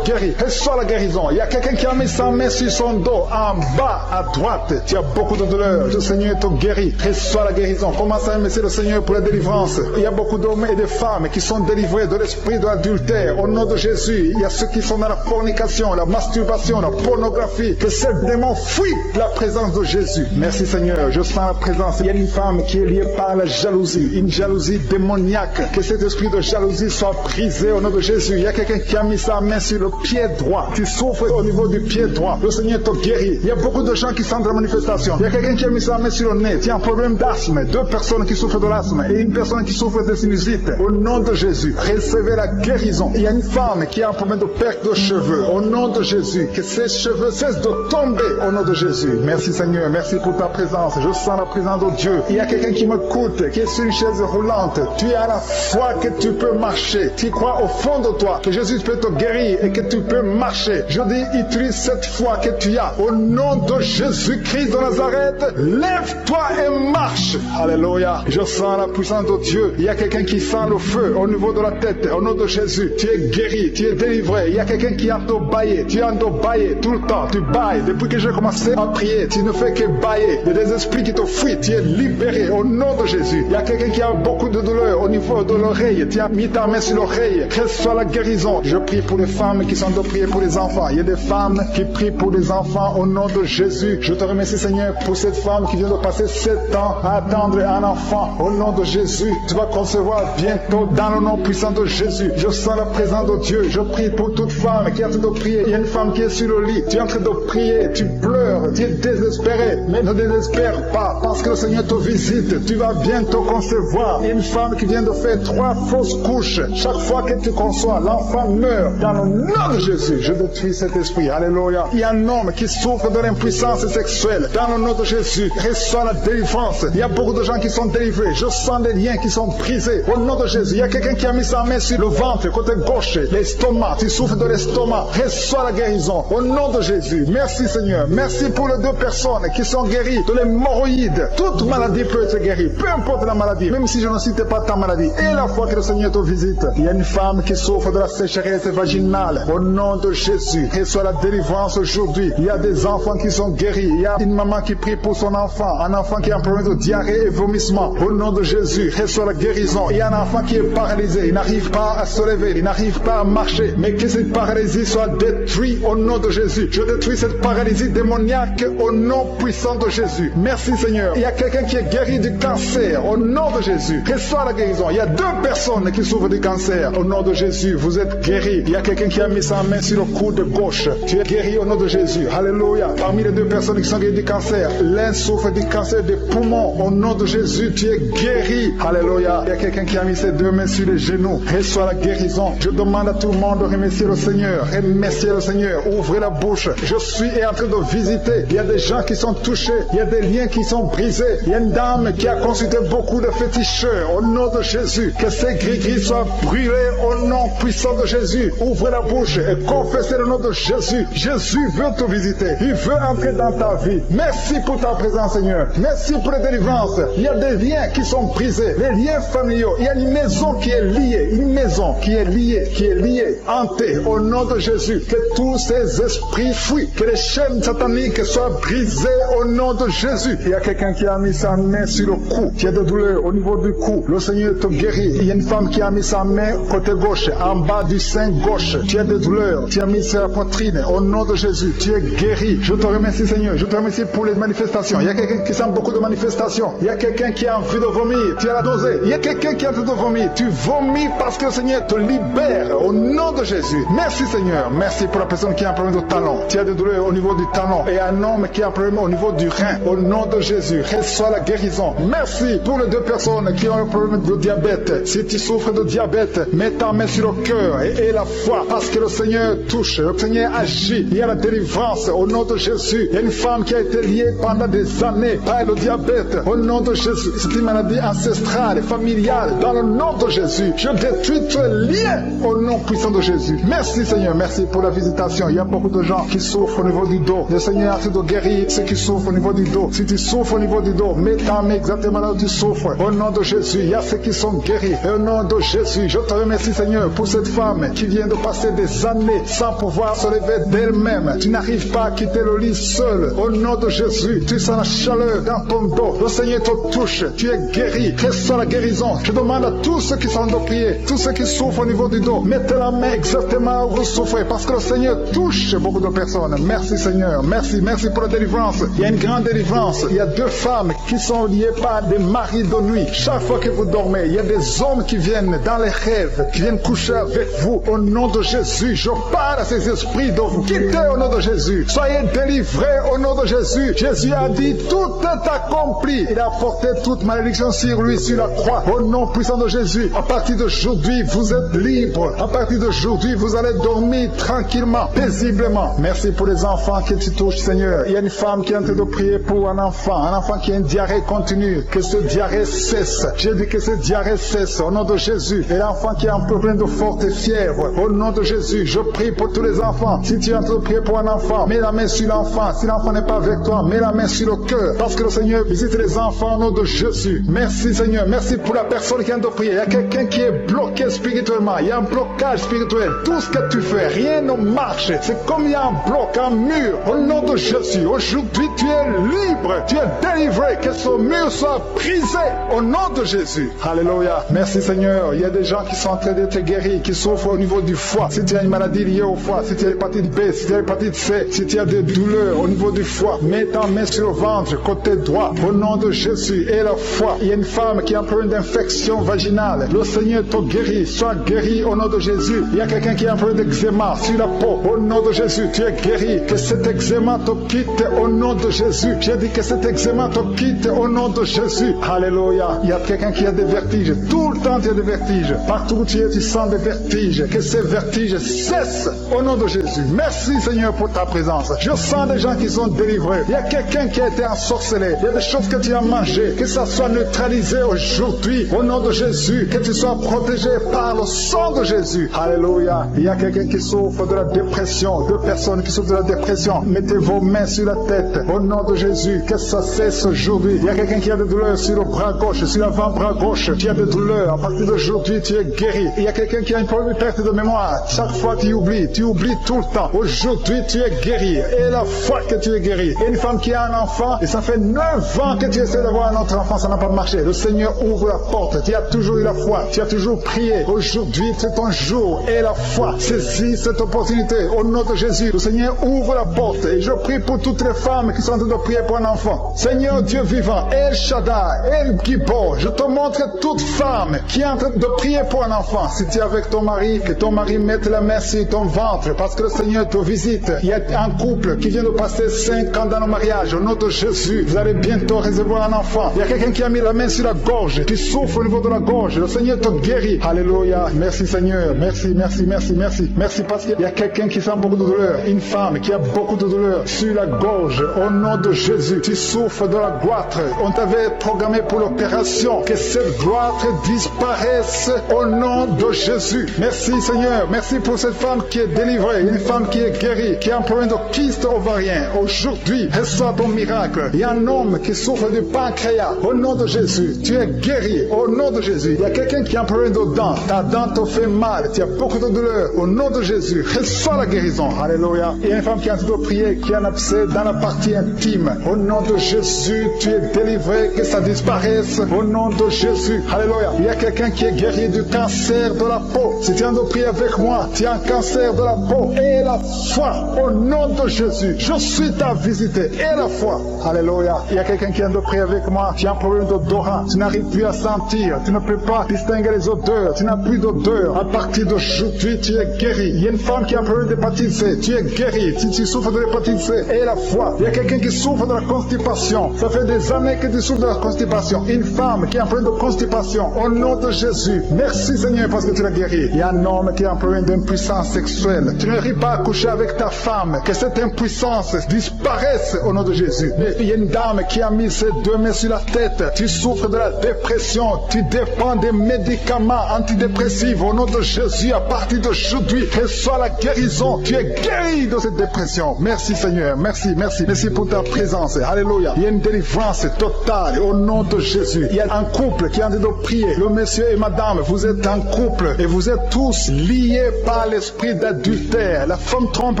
Speaker 2: guérit. Reçois la guérison. Il y a quelqu'un qui a mis sa main sur son dos en bas à droite. Tu as beaucoup de douleur. Le Seigneur te guérit. Reçois la guérison. Commence à remercier le Seigneur pour la délivrance. Il y a beaucoup d'hommes et de femmes qui sont délivrés de l'esprit de l'adultère. Au nom de Jésus, il y a ceux qui sont dans la fornication, la masturbation, la pornographie. Que ces démons fuient la présence de Jésus. Merci Seigneur. Je sens la présence. Il y a une femme qui est liée par la jalousie. Une jalousie démoniaque. Que cet esprit de jalousie soit brisé au nom de Jésus. Il y a quelqu'un qui a mis sa main sur le pied droit. Tu souffres au niveau du pied droit. Le Seigneur te guérit. Il y a beaucoup de gens qui sont dans la manifestation. Il y a quelqu'un qui a mis sa main sur le nez. Tu as un problème d'asthme. 2 personnes qui souffrent de l'asthme et une personne qui souffre de sinusite. Au nom de Jésus, recevez la guérison. Il y a une femme qui a un problème de perte de cheveux. Au nom de Jésus, que ses cheveux cessent de tomber au nom de Jésus. Merci Seigneur, merci pour ta présence. Je sens la présence de Dieu. Il y a quelqu'un qui m'écoute, qui est sur une chaise roulante. Tu as la foi que tu peux marcher. Tu crois au fond de toi que Jésus peut te guérir et que tu peux marcher. Je dis, utilise cette foi que tu as. Au nom de Jésus-Christ de Nazareth, lève-toi et marche. Alléluia. Je sens la puissance de Dieu. Il y a quelqu'un qui sent le feu au niveau de la tête. Au nom de Jésus, tu es guéri, tu es délivré. Il y a quelqu'un qui a baillé. Tu as baillé tout le temps. Tu bailles. Depuis que j'ai commencé à prier, tu ne fais que bailler. Il y a des esprits qui te fuient. Tu es libéré au nom de Jésus. Il y a quelqu'un qui a beaucoup de douleur au niveau de l'oreille. Tu as mis ta main sur l'oreille. Reçois la guérison. Je prie pour les femmes qui sont de prier pour les enfants. Il y a des femmes qui prient pour les enfants au nom de Jésus. Je te remercie Seigneur pour cette femme qui vient de passer 7 ans à attendre un enfant. Au nom de Jésus, tu vas concevoir bientôt dans le nom puissant de Jésus. Je sens la présence de Dieu. Je prie pour toute femme qui est en train de prier. Il y a une femme qui est sur le lit. Tu es en train de prier. Tu pleures. Tu es désespéré. Mais ne désespère pas parce que le Seigneur te visite. Tu vas bientôt concevoir. Il y a une femme qui vient de faire 3 fausses couches. Chaque fois que tu conçois, l'enfant meurt. Dans le nom de Jésus, je détruis cet esprit. Alléluia. Il y a un homme qui souffre de l'impuissance sexuelle. Dans le nom de Jésus, reçois la délivrance. Il y a beaucoup de gens qui sont délivrés. Je sens des liens qui sont brisés. Au nom de Jésus, il y a quelqu'un qui a mis sa main sur le ventre, côté gauche, l'estomac. Tu souffres de l'estomac. Reçois la guérison. Au nom de Jésus. Merci Seigneur. Merci pour les 2 personnes qui sont guéries de l'hémorroïde. Toute maladie peut être guérie. Peu importe la maladie. Même si je ne cite pas ta maladie. Et la fois que le Seigneur te visite, il y a une femme qui souffre de la sécheresse. sécheresse vaginale. Au nom de Jésus, reçois la délivrance aujourd'hui. Il y a des enfants qui sont guéris. Il y a une maman qui prie pour son enfant. Un enfant qui a un problème de diarrhée et vomissement. Au nom de Jésus, reçois la guérison. Il y a un enfant qui est paralysé. Il n'arrive pas à se lever. Il n'arrive pas à marcher. Mais que cette paralysie soit détruite au nom de Jésus. Je détruis cette paralysie démoniaque au nom puissant de Jésus. Merci Seigneur. Il y a quelqu'un qui est guéri du cancer au nom de Jésus. Reçois la guérison. Il y a 2 personnes qui souffrent du cancer. Au nom de Jésus, vous êtes guéris. Il y a quelqu'un qui a mis sa main sur le coude gauche. Tu es guéri au nom de Jésus. Alléluia. Parmi les 2 personnes qui sont guéries du cancer, l'un souffre du cancer des poumons. Au nom de Jésus, tu es guéri. Alléluia. Il y a quelqu'un qui a mis ses 2 mains sur les genoux. Reçois la guérison. Je demande à tout le monde de remercier le Seigneur. Remercier le Seigneur. Ouvrez la bouche. Je suis en train de visiter. Il y a des gens qui sont touchés. Il y a des liens qui sont brisés. Il y a une dame qui a consulté beaucoup de féticheurs. Au nom de Jésus, que ces gris-gris soient brûlés au nom puissant de Jésus. Ouvrez la bouche et confessez le nom de Jésus. Jésus veut te visiter. Il veut entrer dans ta vie. Merci pour ta présence, Seigneur. Merci pour la délivrance. Il y a des liens qui sont brisés. Les liens familiaux. Il y a une maison qui est liée. Une maison qui est liée. Hantée au nom de Jésus. Que tous ces esprits fuient. Que les chaînes sataniques soient brisées au nom de Jésus. Il y a quelqu'un qui a mis sa main sur le cou. Qui a des douleurs au niveau du cou. Le Seigneur te guérit. Il y a une femme qui a mis sa main côté gauche, en bas du sein gauche. Tu as des douleurs. Tu as mis sur la poitrine. Au nom de Jésus, tu es guéri. Je te remercie, Seigneur. Je te remercie pour les manifestations. Il y a quelqu'un qui sent beaucoup de manifestations. Il y a quelqu'un qui a envie de vomir. Tu as la dosée. Il y a quelqu'un qui a envie de vomir. Tu vomis parce que le Seigneur te libère. Au nom de Jésus. Merci, Seigneur. Merci pour la personne qui a un problème de talon. Tu as des douleurs au niveau du talon. Et un homme qui a un problème au niveau du rein. Au nom de Jésus, reçois la guérison. Merci pour les 2 personnes qui ont un problème de diabète. Si tu souffres de diabète, mets ta main sur le cœur et la foi, parce que le Seigneur touche, le Seigneur agit. Il y a la délivrance au nom de Jésus. Il y a une femme qui a été liée pendant des années par le diabète. Au nom de Jésus, c'est une maladie ancestrale, familiale. Dans le nom de Jésus, je détruis tous les liens au nom puissant de Jésus. Merci Seigneur, merci pour la visitation. Il y a beaucoup de gens qui souffrent au niveau du dos. Le Seigneur a fait de guérir ceux qui souffrent au niveau du dos. Si tu souffres au niveau du dos, mets ta main exactement là où tu souffres. Au nom de Jésus, il y a ceux qui sont guéris. Et au nom de Jésus, je te remercie Seigneur pour cette femme qui vient de passer des années sans pouvoir se lever d'elle-même. Tu n'arrives pas à quitter le lit seul. Au nom de Jésus, tu sens la chaleur dans ton dos. Le Seigneur te touche. Tu es guéri. Reçois la guérison. Je demande à tous ceux qui sont de prier, tous ceux qui souffrent au niveau du dos, mettez la main exactement où vous souffrez, parce que le Seigneur touche beaucoup de personnes. Merci Seigneur. Merci pour la délivrance. Il y a une grande délivrance. Il y a 2 femmes qui sont liées par des maris de nuit. Chaque fois que vous dormez, il y a des hommes qui viennent dans les rêves, qui viennent coucher avec vous. Au nom de Jésus, je parle à ces esprits de vous quitter au nom de Jésus. Soyez délivrés au nom de Jésus. Jésus a dit, tout est accompli. Il a porté toute malédiction sur lui, sur la croix. Au nom puissant de Jésus, à partir d'aujourd'hui, vous êtes libres. À partir d'aujourd'hui, vous allez dormir tranquillement, paisiblement. Merci pour les enfants qui te touchent, Seigneur. Il y a une femme qui est en train de prier pour un enfant qui a une diarrhée continue. Que ce diarrhée cesse. J'ai dit que ce diarrhée cesse au nom de Jésus. Et l'enfant qui a un problème de forte fièvre, au nom de Jésus, je prie pour tous les enfants. Si tu es en train de prier pour un enfant, mets la main sur l'enfant. Si l'enfant n'est pas avec toi, mets la main sur le cœur. Parce que le Seigneur visite les enfants au nom de Jésus. Merci Seigneur. Merci pour la personne qui vient de prier. Il y a quelqu'un qui est bloqué spirituellement. Il y a un blocage spirituel. Tout ce que tu fais, rien ne marche. C'est comme il y a un bloc, un mur. Au nom de Jésus, aujourd'hui tu es libre. Tu es délivré. Que ce mur soit brisé au nom de Jésus. Alléluia. Merci Seigneur. Il y a des gens qui sont en train d'être guéris, qui souffrent au niveau du foie. Si tu as une maladie liée au foie, si tu as l'hépatite B, si tu as l'hépatite C, si tu as des douleurs au niveau du foie, mets ta main sur le ventre, côté droit, au nom de Jésus. Et la foi. Il y a une femme qui a un problème d'infection vaginale. Le Seigneur te guérit. Sois guéri au nom de Jésus. Il y a quelqu'un qui a un problème d'eczéma sur la peau. Au nom de Jésus, tu es guéri. Que cet eczéma te quitte au nom de Jésus. J'ai dit que cet eczéma te quitte au nom de Jésus. Alléluia. Il y a quelqu'un qui a des vertiges. Tout le temps, tu as des vertiges. Partout où tu es, tu sens des vertiges. Que ces vertiges cessent au nom de Jésus. Merci Seigneur pour ta présence. Je sens des gens qui sont délivrés. Il y a quelqu'un qui a été ensorcelé. Il y a des choses que tu as mangées. Que ça soit neutralisé aujourd'hui au nom de Jésus. Que tu sois protégé par le sang de Jésus. Alléluia. Il y a quelqu'un qui souffre de la dépression. 2 personnes qui souffrent de la dépression. Mettez vos mains sur la tête au nom de Jésus. Que ça cesse aujourd'hui. Il y a quelqu'un qui a des douleurs sur le bras gauche, sur l'avant-bras gauche. Tu as des douleurs. À partir d'aujourd'hui, tu es guéri. Il y a quelqu'un qui a un problème perte de mémoire. Chaque fois tu oublies tout le temps. Aujourd'hui tu es guéri. Et la foi que tu es guéri. Et une femme qui a un enfant, et ça fait 9 ans que tu essaies d'avoir un autre enfant, ça n'a pas marché. Le Seigneur ouvre la porte. Tu as toujours eu la foi. Tu as toujours prié. Aujourd'hui c'est ton jour. Et la foi. Saisis cette opportunité. Au nom de Jésus, le Seigneur ouvre la porte. Et je prie pour toutes les femmes qui sont en train de prier pour un enfant. Seigneur Dieu vivant, El Shaddai, El Gibor, je te montre toute femme qui est en train de prier pour un enfant. Si tu es avec ton mari, que ton mari mette la main sur ton ventre, parce que le Seigneur te visite. Il y a un couple qui vient de passer 5 ans dans le mariage. Au nom de Jésus, vous allez bientôt recevoir un enfant. Il y a quelqu'un qui a mis la main sur la gorge, qui souffre au niveau de la gorge. Le Seigneur te guérit. Alléluia. Merci Seigneur. Merci, merci, merci, merci. Merci parce qu'il y a quelqu'un qui sent beaucoup de douleur. Une femme qui a beaucoup de douleur sur la gorge. Au nom de Jésus, tu souffres de la goitre. On t'avait programmé pour l'opération. Que cette goitre disparaisse au nom de Jésus. Merci Seigneur. Merci pour cette femme qui est délivrée. Une femme qui est guérie, qui a un problème de kyste ovarien. Aujourd'hui, reçois ton miracle. Il y a un homme qui souffre du pancréas. Au nom de Jésus, tu es guéri. Au nom de Jésus, il y a quelqu'un qui a un problème de dents. Ta dent te fait mal. Tu as beaucoup de douleur. Au nom de Jésus, reçois la guérison. Alléluia. Il y a une femme qui a envie de prier, qui a un abcès dans la partie intime. Au nom de Jésus, tu es délivré, que ça disparaisse. Au nom de Jésus. Alléluia. Il y a quelqu'un qui est guéri du cancer de la peau. Si tu as envie de prier avec moi, tu as un cancer de la peau. Et la foi. Au nom de Jésus, je suis ta visite. Et la foi. Alléluia. Il y a quelqu'un qui a envie de prier avec moi. Tu as un problème d'odorat. Tu n'arrives plus à sentir. Tu ne peux pas distinguer les odeurs. Tu n'as plus d'odeur. À partir d'aujourd'hui, tu es guéri. Il y a une femme qui a un problème d'hépatite C. Tu es guéri. Si tu souffres de l'hépatite C, et la foi. Il y a quelqu'un qui souffre de la constipation. Ça fait des années que tu souffres de la constipation. Une femme qui a un problème de constipation. Au nom de Jésus. Merci Seigneur parce que tu l'as guéri. Il y a un homme qui a un problème d'impuissance sexuelle. Tu n'arrives pas à coucher avec ta femme. Que cette impuissance disparaisse au nom de Jésus. Il y a une dame qui a mis ses 2 mains sur la tête. Tu souffres de la dépression. Tu dépends des médicaments antidépressifs. Au nom de Jésus, à partir d'aujourd'hui, reçois la guérison. Tu es guéri de cette dépression. Merci Seigneur. Merci, merci. Merci pour ta présence. Alléluia. Il y a une délivrance totale au nom de Jésus. Il y a un couple qui est en train de prier. Le monsieur et madame, vous êtes un couple et vous êtes tous liés par l'esprit d'adultère. La femme trompe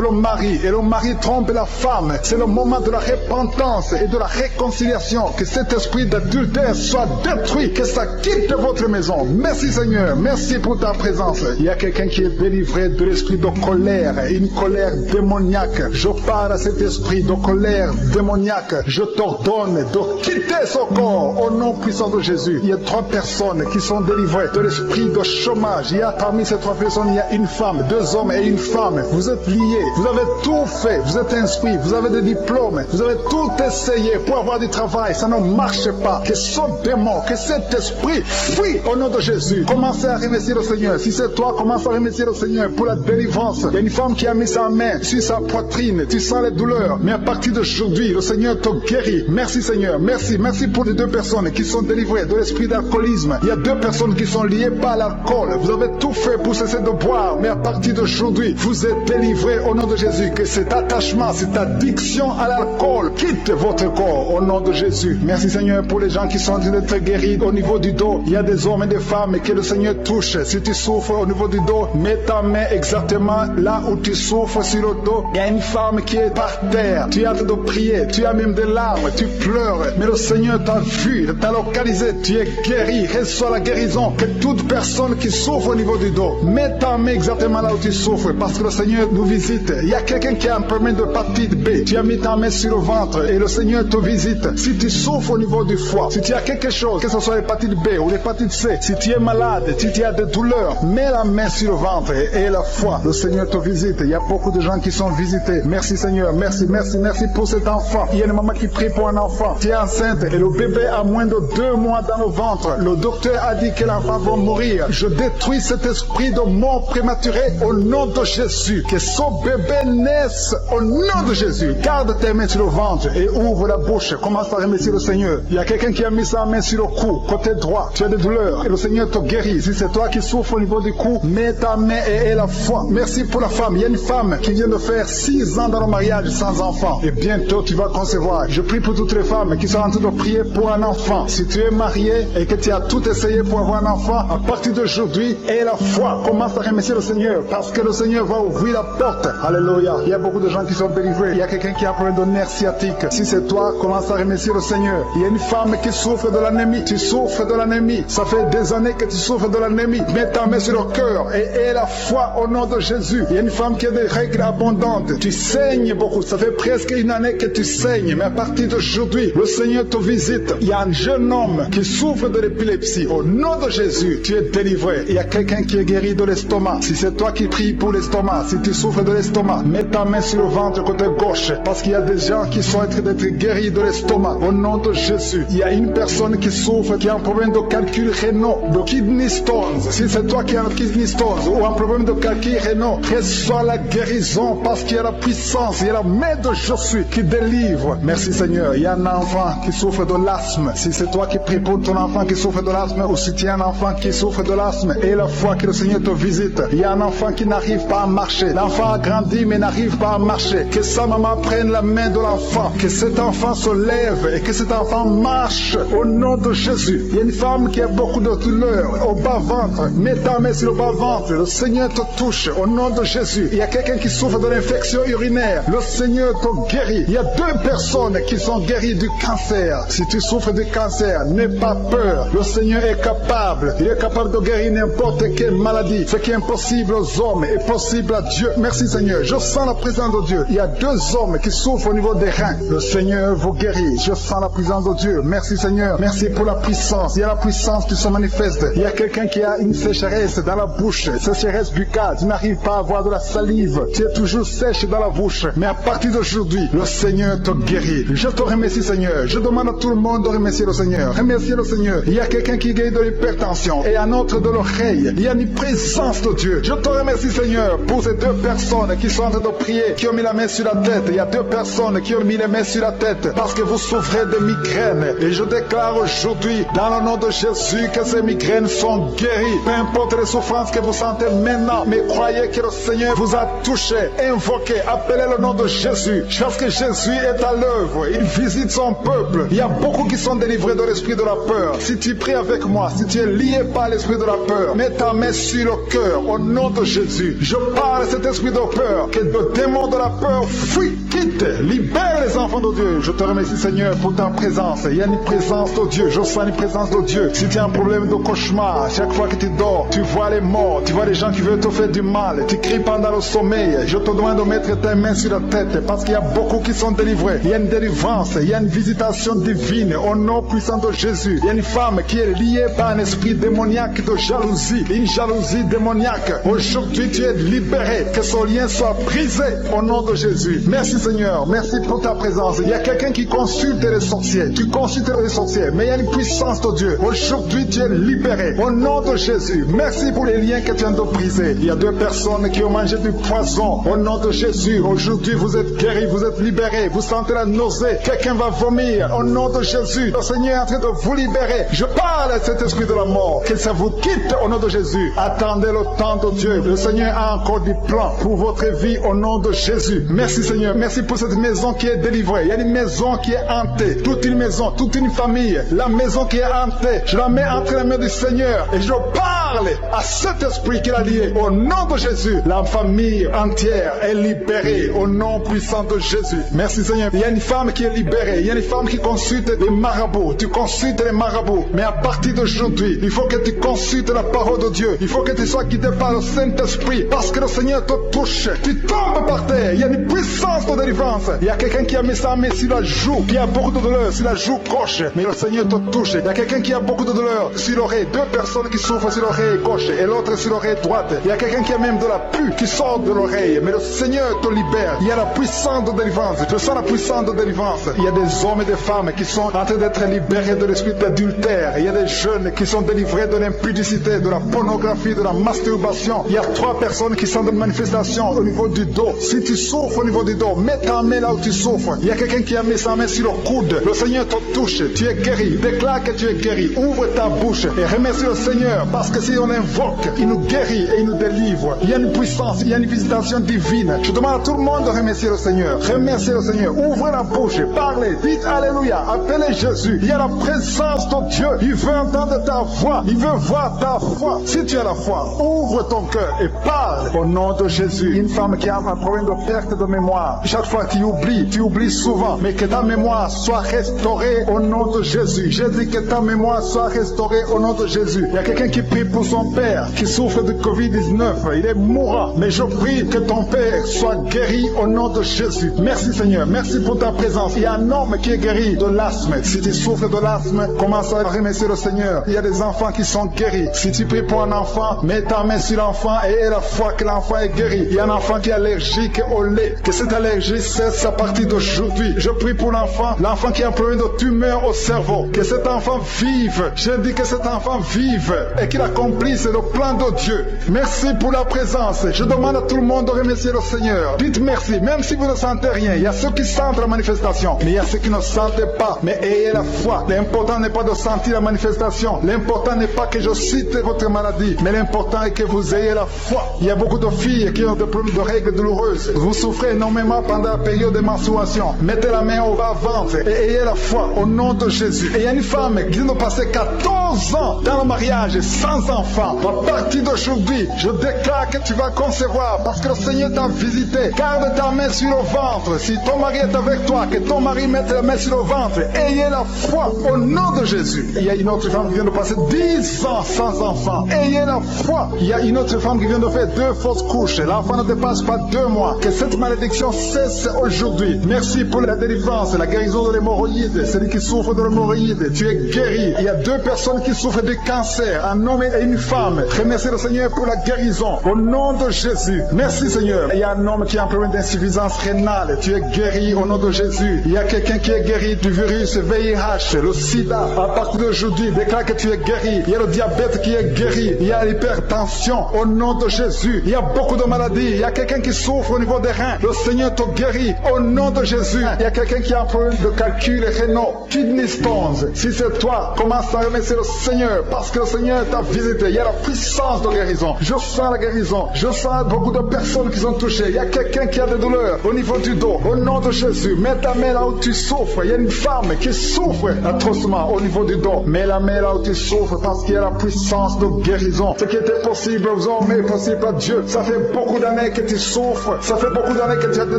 Speaker 2: le mari et le mari trompe la femme. C'est le moment de la repentance et de la réconciliation. Que cet esprit d'adultère soit détruit. Que ça quitte votre maison. Merci Seigneur. Merci pour ta présence. Il y a quelqu'un qui est délivré de l'esprit de colère. Une colère démoniaque. Je parle à cet esprit de colère démoniaque. Je t'ordonne de quitter son corps au nom puissant de Jésus. Il y a 3 personnes qui sont délivrées de l'esprit de chômage. Il y a parmi ces 3 personnes, il y a une femme, 2 hommes et une femme. Vous êtes liés. Vous avez tout fait. Vous êtes inscrits. Vous avez des diplômes. Vous avez tout essayé pour avoir du travail. Ça ne marche pas. Que ce démon, que cet esprit fuit au nom de Jésus. Commencez à remercier le Seigneur. Si c'est toi, commence à remercier le Seigneur pour la délivrance. Il y a une femme qui a mis sa main sur sa poitrine. Tu sens les douleurs. Mais à partir d'aujourd'hui, le Seigneur te guérit. Merci Seigneur. Merci. Merci pour les 2 personnes qui sont délivrées de l'esprit d'alcoolisme. Il y a 2 personnes qui sont liées par l'alcool. Vous avez tout fait pour cesser de boire. Mais à partir d'aujourd'hui, vous êtes délivrés au nom de Jésus. Que cet attachement, cette addiction à l'alcool quitte votre corps au nom de Jésus. Merci Seigneur pour les gens qui sont en train d'être guéris au niveau du dos. Il y a des hommes et des femmes que le Seigneur touche. Si tu souffres au niveau du dos, mets ta main exactement là où tu souffres sur le dos. Il y a une femme qui est par terre. Tu es en train de prier. Tu as même des larmes. Tu pleures. Mais le Seigneur t'a vu, t'a localisé. Tu es guéri. Reçois la guérison. Que toute personne qui souffre au niveau du dos, mets ta main exactement là où tu souffres. Parce que le Seigneur nous visite. Il y a quelqu'un qui a un problème de hépatite B. Tu as mis ta main sur le ventre et le Seigneur te visite. Si tu souffres au niveau du foie, si tu as quelque chose, que ce soit l'hépatite B ou l'hépatite C, si tu es malade, si tu as des douleurs, mets la main sur le ventre et la foi. Le Seigneur te visite. Il y a beaucoup de gens qui sont visités. Merci Seigneur. Merci, merci, merci pour cet enfant. Il y a une maman qui prie pour un enfant. Tu es enceinte et le bébé a moins de 2 mois dans le ventre. Le docteur a dit que l'enfant va mourir. Je détruis cet esprit de mort prématurée au nom de Jésus. Que son bébé naisse au nom de Jésus. Garde tes mains sur le ventre et ouvre la bouche. Commence à remercier le Seigneur. Il y a quelqu'un qui a mis sa main sur le cou, côté droit. Tu as des douleurs et le Seigneur te guérit. Si c'est toi qui souffres au niveau du cou, mets ta main et aie la foi. Merci pour la femme. Il y a une femme qui vient de faire 6 ans dans le mariage sans enfant. Et bientôt tu vas concevoir. Je prie pour toutes les femmes qui sont en train de prier pour un enfant. Si tu es marié et que tu as tout essayé pour avoir un enfant, à partir d'aujourd'hui, aie la foi. commence à remercier le Seigneur parce que le Seigneur va ouvrir la porte. Alléluia. Il y a beaucoup de gens qui sont délivrés. Il y a quelqu'un qui a un problème de nerf sciatique. Si c'est toi, commence à remercier le Seigneur. Il y a une femme qui souffre de l'anémie. Tu souffres de l'anémie. Ça fait des années que tu souffres de l'anémie. Mets ta main sur le cœur et aie la foi au nom de Jésus. Il y a une femme qui a des règles abondantes. Tu saignes beaucoup. Ça fait presque une année que tu saignes. Mais à partir d'aujourd'hui, le Seigneur te visite. Il y a un jeune homme qui souffre de l'épilepsie. Au nom de Jésus, tu es délivré. Il y a quelqu'un qui est guéri de l'estomac. Si c'est toi qui pries pour l'estomac, si tu souffres de l'estomac, mets ta main sur le ventre côté gauche. Parce qu'il y a des gens qui sont en train d'être guéris de l'estomac. Au nom de Jésus, il y a une personne qui souffre, qui a un problème de calcul rénal, de kidney stones. Si c'est toi qui as un kidney stones ou un problème de calcul rénal, reçois la guérison parce qu'il y a la puissance, il y a la main de Jésus qui délivre. Merci Seigneur. Il y a un enfant qui souffre de l'asthme. Si c'est toi qui pries pour ton enfant qui souffre de l'asthme, ou si tu as un enfant qui souffre de l'asthme, et la fois que le Seigneur te visite, il y a un enfant qui n'arrive pas à marcher. L'enfant a grandi mais n'arrive pas à marcher. Que sa maman prenne la main de l'enfant, que cet enfant se lève et que cet enfant marche au nom de Jésus. Il y a une femme qui a beaucoup de douleur au bas-ventre. Mets ta main sur le bas-ventre. Le Seigneur te touche au nom de Jésus. Il y a quelqu'un qui souffre de l'infection urinaire. Le Seigneur te guérit. Il y a 2 personnes qui sont guéries du cancer. Si tu souffres du cancer, n'aie pas peur. Le Seigneur est capable. Il est capable de guérir n'importe quelle maladie. Ce qui est impossible aux hommes est possible à Dieu. Merci Seigneur. Je sens la présence de Dieu. Il y a 2 hommes qui souffrent au niveau des reins. Le Seigneur vous guérit. Je sens la présence de Dieu. Merci Seigneur. Merci pour la puissance. Il y a la puissance qui se manifeste. Il y a quelqu'un qui a une sécheresse dans la bouche. Sécheresse buccale. Tu n'arrives pas à avoir de la salive. Tu es toujours sèche dans la bouche. Mais à partir d'aujourd'hui, le Seigneur te guérit. Je te remercie Seigneur. Je demande à tout le monde de remercier le Seigneur. Remercier le Seigneur. Il y a quelqu'un qui guérit de l'hypertension et un autre de l'oreille. Il y a une présence de Dieu. Je te remercie Seigneur pour ces 2 personnes qui sont en train de prier, qui ont mis la main sur la tête. Il y a 2 personnes qui ont mis les mains sur la tête parce que vous souffrez de migraines. Et je déclare aujourd'hui, dans le nom de Jésus, que ces migraines sont guéries. Peu importe les souffrances que vous sentez maintenant, mais croyez que le Seigneur vous a touché. Invoquez, appelez le nom de Jésus. Parce que Jésus est à l'œuvre. Il visite son peuple. Il y a beaucoup qui sont délivrés de l'esprit de la peur. Si tu pries avec moi, si tu es lié par l'esprit de la peur, mets ta main sur le cœur au nom de Jésus. Je parle à cet esprit de peur, que le démon de la peur fuit, quitte, libère les enfants de Dieu. Je te remercie Seigneur pour ta présence. Il y a une présence de Dieu. Je sens une présence de Dieu. Si tu as un problème de cauchemar, chaque fois que tu dors, tu vois les morts, tu vois les gens qui veulent te faire du mal, tu cries pendant le sommeil. Je te demande de mettre ta main sur la tête parce qu'il y a beaucoup qui sont délivrés. Il y a une délivrance, il y a une visitation divine au nom puissant de Jésus. Il y a une femme qui est liée par un esprit démoniaque de jalousie, une jalousie démoniaque. Aujourd'hui tu es libéré, que ce lien soit brisé au nom de Jésus. Merci Seigneur, merci pour ta présence. Il y a quelqu'un qui consulte les sorciers, tu consultes les sorciers, mais il y a une puissance de Dieu. Aujourd'hui tu es libéré au nom de Jésus. Merci pour les liens que tu viens de briser. Il y a 2 personnes qui ont mangé du poison au nom de Jésus. Aujourd'hui vous êtes guéris, vous êtes libérés, vous sentez la nausée, quelqu'un va vomir au nom de Jésus. Le Seigneur est en train de vous libérer. Je parle à cet esprit de la mort, que ça vous quitte au nom de Jésus. Attendez le temps de Dieu. Le Seigneur a encore du plan pour votre vie au nom de Jésus. Merci Seigneur, merci pour cette maison qui est délivrée. Il y a une maison qui est hantée, toute une maison, toute une famille. La maison qui est hantée, je la mets entre les mains du Seigneur et je parle à cet esprit qui l'a lié au nom de Jésus. La famille entière est libérée au nom puissant de Jésus. Merci Seigneur. Il y a une femme qui est libérée. Il y a une femme qui consulte les marabouts. Tu consultes les marabouts. Mais à partir d'aujourd'hui, il faut que tu consultes la parole de Dieu. Il faut que tu sois guidé par le Saint-Esprit. Parce que le Seigneur te touche. Tu tombes par terre. Il y a une puissance de délivrance. Il y a quelqu'un qui a mis sa main sur la joue, qui a beaucoup de douleur sur la joue gauche. Mais le Seigneur te touche. Il y a quelqu'un qui a beaucoup de douleur sur l'oreille. 2 personnes qui souffrent sur l'oreille gauche et l'autre sur l'oreille droite. Il y a quelqu'un qui a même de la pus qui sort de l'oreille. Mais le Seigneur te libère. Il y a la puissance de délivrance. Je sens la puissance de délivrance. Il y a des hommes et des femmes qui sont en train d'être libérés de l'esprit d'adultère. Il y a des jeunes qui sont délivrés de l'impudicité, de la pornographie, de la masturbation. Il y a 3 personnes qui sont de manifestation au niveau du dos. Si tu souffres au niveau du dos, mets ta main là où tu souffres. Il y a quelqu'un qui a mis sa main sur le coude. Le Seigneur te touche. Tu es guéri. Déclare que tu es guéri. Ouvre ta bouche et remercie le Seigneur parce que si on invoque, il nous guérit et il nous délivre. Il y a une puissance, il y a une visitation divine. Je demande à tout le monde de remercier le Seigneur. Remerciez le Seigneur. Ouvrez la bouche. Parlez. Dites Alléluia. Appelez Jésus. Il y a la présence de Dieu. Il veut entendre ta voix. Il veut voir ta foi. Si tu as la foi, fois, ouvre ton cœur et parle au nom de Jésus. Une femme qui a un problème de perte de mémoire. Chaque fois tu oublies souvent, mais que ta mémoire soit restaurée au nom de Jésus. J'ai dit que ta mémoire soit restaurée au nom de Jésus. Il y a quelqu'un qui prie pour son père qui souffre de Covid-19. Il est mourant, mais je prie que ton père soit guéri au nom de Jésus. Merci Seigneur, merci pour ta présence. Il y a un homme qui est guéri de l'asthme. Si tu souffres de l'asthme, commence à remercier le Seigneur. Il y a des enfants qui sont guéris. Si tu pries pour un enfant, mets ta main sur l'enfant et aie la foi que l'enfant est guéri. Il y a un enfant qui est allergique au lait. Que cette allergie cesse à partir d'aujourd'hui. Je prie pour l'enfant qui a un problème de tumeur au cerveau. Que cet enfant vive. Je dis que cet enfant vive et qu'il accomplisse le plan de Dieu. Merci pour la présence. Je demande à tout le monde de remercier le Seigneur. Dites merci, même si vous ne sentez rien. Il y a ceux qui sentent la manifestation, mais il y a ceux qui ne sentent pas. Mais ayez la foi. L'important n'est pas de sentir la manifestation. L'important n'est pas que je cite votre maladie, mais l'important est que vous ayez la foi. Il y a beaucoup de filles qui ont des problèmes de règles douloureuses. Vous souffrez énormément pendant la période de menstruation. Mettez la main au bas-ventre et ayez la foi au nom de Jésus. Et il y a une femme qui vient de passer 14 ans dans le mariage sans enfant. À partir d'aujourd'hui, je déclare que tu vas concevoir parce que le Seigneur t'a visité. Garde ta main sur le ventre. Si ton mari est avec toi, que ton mari mette la main sur le ventre. Ayez la foi au nom de Jésus. Il y a une autre femme qui vient de passer 10 ans sans enfant. Ayez la foi. Il y a une autre femme qui vient de faire 2 fausses couches. L'enfant ne dépasse pas 2 mois. Que cette malédiction cesse aujourd'hui. Merci pour la délivrance, la guérison de l'hémorroïde. Celui qui souffre de l'hémorroïde, tu es guéri. Il y a 2 personnes qui souffrent de cancer, un homme et une femme. Remercie le Seigneur pour la guérison. Au nom de Jésus. Merci Seigneur. Il y a un homme qui a un problème d'insuffisance rénale. Tu es guéri au nom de Jésus. Il y a quelqu'un qui est guéri du virus VIH, le sida. À partir d'aujourd'hui, déclare que tu es guéri. Il y a le diabète qui est guéri. Il y a l'hypertension au nom de Jésus. Il y a beaucoup de maladies. Il y a quelqu'un qui souffre au niveau des reins. Le Seigneur te guérit au nom de Jésus. Il y a quelqu'un qui a un problème de calcul rénaux, kidney stones. Si c'est toi, commence à remercier le Seigneur parce que le Seigneur t'a visité. Il y a la puissance de guérison. Je sens la guérison. Je sens beaucoup de personnes qui sont touchées. Il y a quelqu'un qui a des douleurs au niveau du dos. Au nom de Jésus, mets ta main là où tu souffres. Il y a une femme qui souffre atrocement au niveau du dos. Mets la main là où tu souffres parce qu'il y a la puissance de guérison. Ce qui était possible aux hommes est possible à Dieu. Ça fait beaucoup d'années que tu souffres. Ça fait beaucoup d'années que tu as des